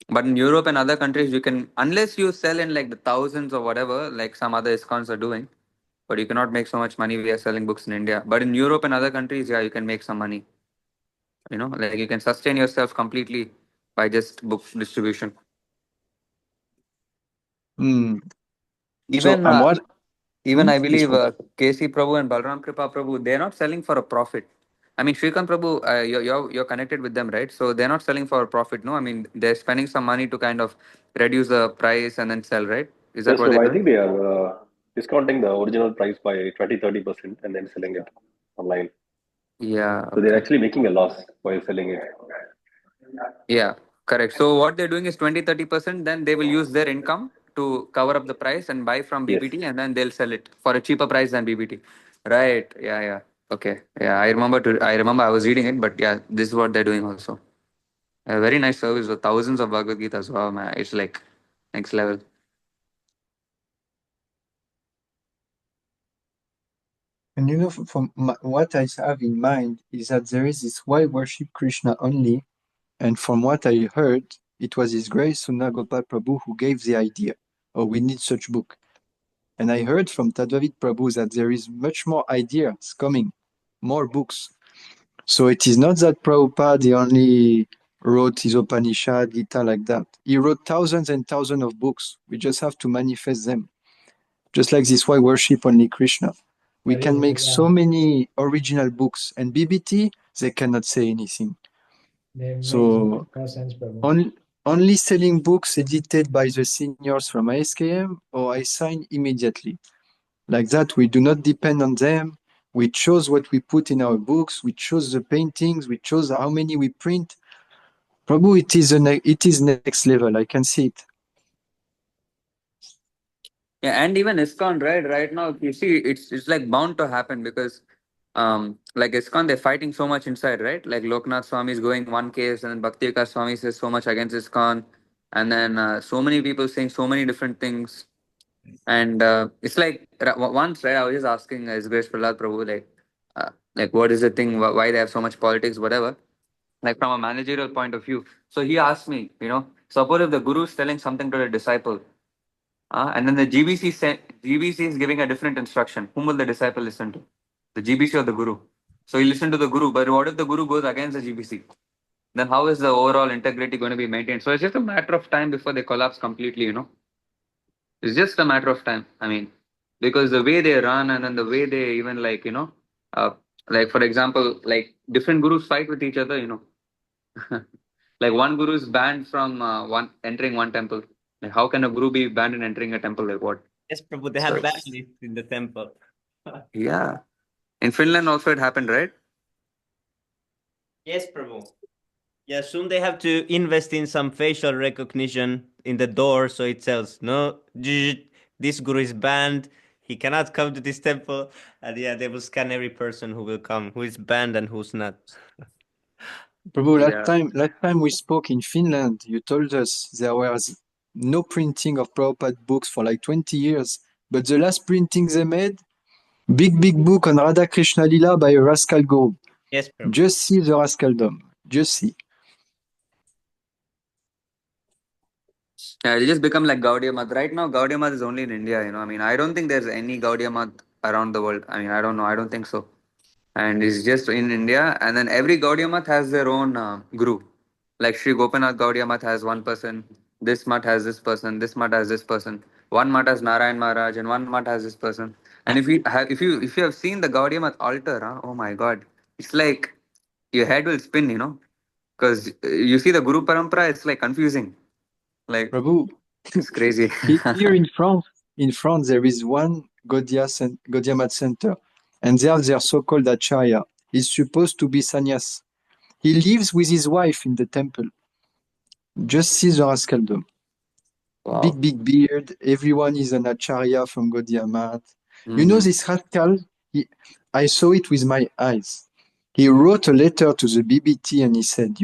But in Europe and other countries, you can, unless you sell in like the thousands or whatever, like some other ISKCONs are doing, but you cannot make so much money via selling books in India. But in Europe and other countries, yeah, you can make some money. Like you can sustain yourself completely by just book distribution. Hmm. So Even what? even I Yes, believe Prabhu. KC Prabhu and Balram Kripa Prabhu, they're not selling for a profit. I mean, Shrikant Prabhu, you're connected with them, right? So they're not selling for a profit, no? I mean, they're spending some money to kind of reduce the price and then sell, right? Is that Yes, what they're so I doing? think they are discounting the original price by 20-30% and then selling it online. Yeah, So they're okay. actually making a loss while selling it. Yeah, correct. So what they're doing is 20-30%, then they will use their income to cover up the price and buy from Yes. BBT and then they'll sell it for a cheaper price than BBT. Right. Yeah, yeah. Okay. Yeah, I remember I was reading it, but yeah, this is what they're doing also. A very nice service with thousands of Bhagavad Gita's. Wow, man. It's like next level. And from what I have in mind is that there is this why worship Krishna only, and from what I heard, it was His Grace Sunda Gopal Prabhu who gave the idea. Oh, we need such book. And I heard from Tadvavid Prabhu that there is much more ideas coming, more books. So it is not that Prabhupada he only wrote his Upanishad, Gita like that. He wrote thousands and thousands of books. We just have to manifest them. Just like this why worship only Krishna. We can make so many original books, and BBT, they cannot say anything. They make So no sense, Prabhu. only selling books edited by the seniors from ISKM, or I sign immediately. Like that, we do not depend on them. We chose what we put in our books. We chose the paintings. We chose how many we print. Prabhu, it is next level. I can see it. Yeah, and even ISKCON, right? Right now, you see, it's like bound to happen because, like ISKCON, they're fighting so much inside, right? Like Loknath Swami is going one case, and then Bhakti Vikas Swami says so much against ISKCON, and then so many people saying so many different things, and it's like once, right? I was just asking His Grace Prahlad Prabhu, like what is the thing? Why they have so much politics, whatever. Like from a managerial point of view. So he asked me, suppose if the guru is telling something to the disciple. And then the GBC is giving a different instruction. Whom will the disciple listen to? The GBC or the Guru? So he listened to the Guru, but what if the Guru goes against the GBC? Then how is the overall integrity going to be maintained? So it's just a matter of time before they collapse completely. It's just a matter of time. I mean, because the way they run and then the way they even uh, like for example, like different gurus fight with each other. Like one guru is banned from one entering one temple. Like how can a guru be banned in entering a temple? Like what? Yes, Prabhu, they So have ban it's, list in the temple. yeah. In Finland also it happened, right? Yes, Prabhu. Yeah, soon they have to invest in some facial recognition in the door so it tells, no, this guru is banned. He cannot come to this temple, and yeah, they will scan every person who will come, who is banned and who's not. Prabhu, Yeah. last time we spoke in Finland, you told us there was no printing of Prabhupada books for like 20 years. But the last printing they made, big book on Radha Krishna Lila by a rascal guru. Yes, Prabhu. Just see the rascaldom. Just see. Yeah, it'll just become like Gaudiya Math. Right now, Gaudiya Math is only in India, I mean, I don't think there's any Gaudiya Math around the world. I mean, I don't know. I don't think so. And it's just in India. And then every Gaudiya Math has their own guru. Like Sri Gopinath Gaudiya Math has one person. This Math has this person. This Math has this person. One Math has Narayan Maharaj, and one Math has this person. And if you have seen the Gaudiya Math altar, oh my God, it's like your head will spin, because you see the Guru Parampara, it's like confusing. Like Prabhu, it's crazy. here in France, there is one Gaudiya Math center, and they have their so-called acharya. He's supposed to be sannyas. He lives with his wife in the temple. Just see the rascaldom. Wow. Big beard. Everyone is an acharya from Gaudiya Math. You know Mhm. this rascal? I saw it with my eyes. He wrote a letter to the BBT and he said,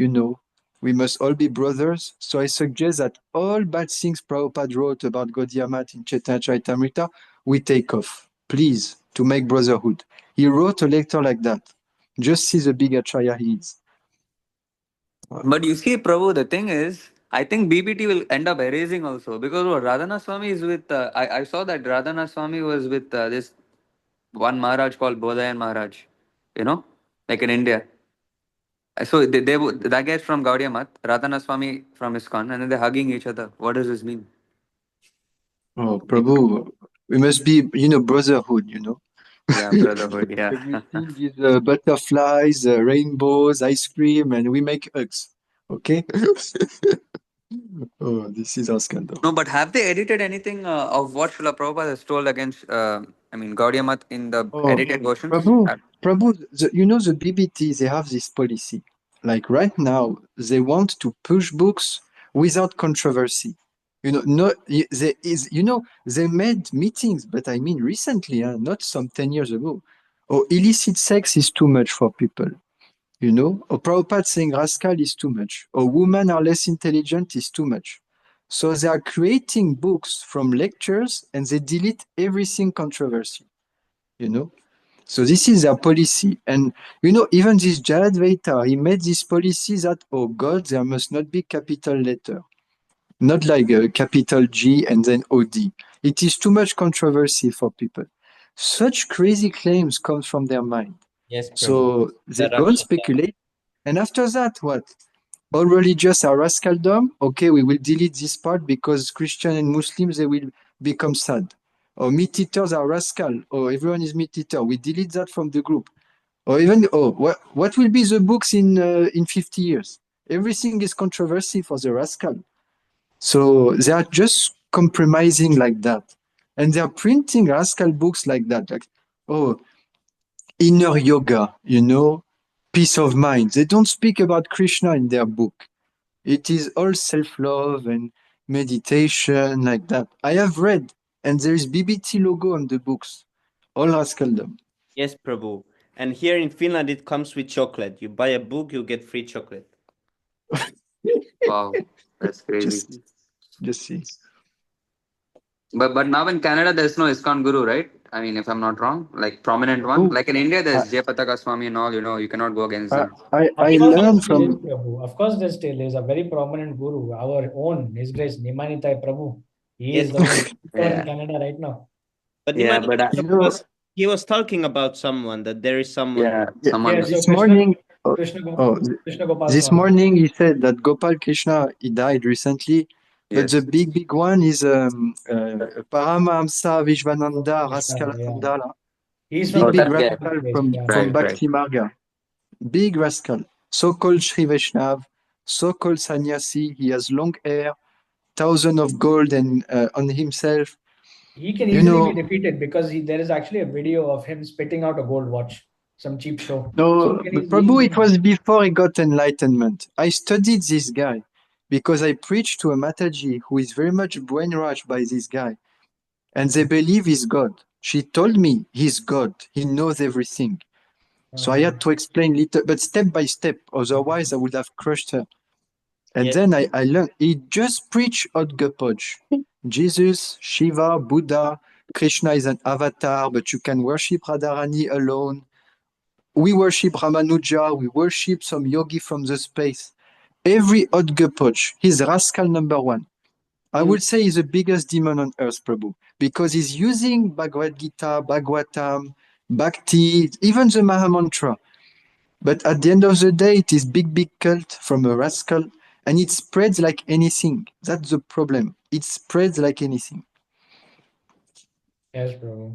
we must all be brothers. So I suggest that all bad things Prabhupada wrote about Gaudiya Math in Chaitanya Charitamrita, we take off, please, to make brotherhood. He wrote a letter like that. Just see the big acharya he is. But you see, Prabhu, the thing is, I think BBT will end up erasing also because what, Radhanath Swami is with. I saw that Radhanath Swami was with this one Maharaj called Bodayan Maharaj, you know, like in India. So that guy's from Gaudiya Math, Radhanath Swami from ISKCON, and then they're hugging each other. What does this mean? Oh, Prabhu, we must be, brotherhood. Yeah, brotherhood. Yeah. Everything is butterflies, rainbows, ice cream, and we make hugs. Okay? Oh, this is our scandal. No, but have they edited anything of what Srila Prabhupada has told against, Gaudiya Math in the Oh, edited versions? Prabhu, the BBT, they have this policy. Like right now, they want to push books without controversy. No, they made meetings, but I mean recently, not some 10 years ago. Oh, illicit sex is too much for people. Or Prabhupada saying rascal is too much. Or women are less intelligent is too much. So they are creating books from lectures and they delete everything controversy. So this is their policy. And, even this Jayadvaita, he made this policy that, oh God, there must not be capital letter. Not like a capital G and then OD. It is too much controversy for people. Such crazy claims come from their mind. Yes, Prabhu. So they go and speculate. And after that, what? All religious are rascaldom. Okay, we will delete this part because Christian and Muslims, they will become sad. Or meat eaters are rascal. Or everyone is meat eater. We delete that from the group. Or even, what will be the books in 50 years? Everything is controversy for the rascal. So they are just compromising like that. And they are printing rascal books like that. Like, inner yoga, peace of mind. They don't speak about Krishna in their book. It is all self-love and meditation like that. I have read, and there is BBT logo on the books. All rascaldom. Yes, Prabhu. And here in Finland, it comes with chocolate. You buy a book, you get free chocolate. Wow, that's crazy. Just see. But now in Canada, there's no ISKCON Guru, right? I mean, if I'm not wrong, like prominent one. Like in India, there's Jayapataka Swami and all. You cannot go against them. I Of course, learned there still is, from. Prabhu. Of course, there still is a very prominent guru, our own, His Grace Nimanitai Prabhu. He Yes. is the one Yeah. in Canada right now. But Yeah, Nimani but Prabhu he was talking about someone, that there is someone. yeah, someone. Yeah, so This morning, Krishna this Gopal morning he said that Gopal Krishna, he died recently. But Yes. the big one is Paramahamsa Vishwananda Swami. Raskalandala. He's Big from that guy. rascal place, from yeah. Right. Bhakti Marga. Big rascal. So-called Sri Vaishnav, so-called sannyasi. He has long hair, thousand of gold and on himself. He can easily be defeated because there is actually a video of him spitting out a gold watch, some cheap show. So No, he can but easily Prabhu, it was before he got enlightenment. I studied this guy because I preached to a Mataji who is very much brainwashed by this guy. And they believe he's God. She told me he's God, he knows everything. So I had to explain little, but step by step, otherwise I would have crushed her. And Yes. then I learned, he just preached Odgapodge. Jesus, Shiva, Buddha, Krishna is an avatar, but you can worship Radharani alone. We worship Ramanuja, we worship some yogi from the space. Every Odgapodge, he's rascal number one. I would say he's the biggest demon on earth, Prabhu, because he's using Bhagavad Gita, Bhagavatam, Bhakti, even the Mahamantra. But at the end of the day, it is big cult from a rascal, and it spreads like anything. That's the problem. It spreads like anything. Yes, bro.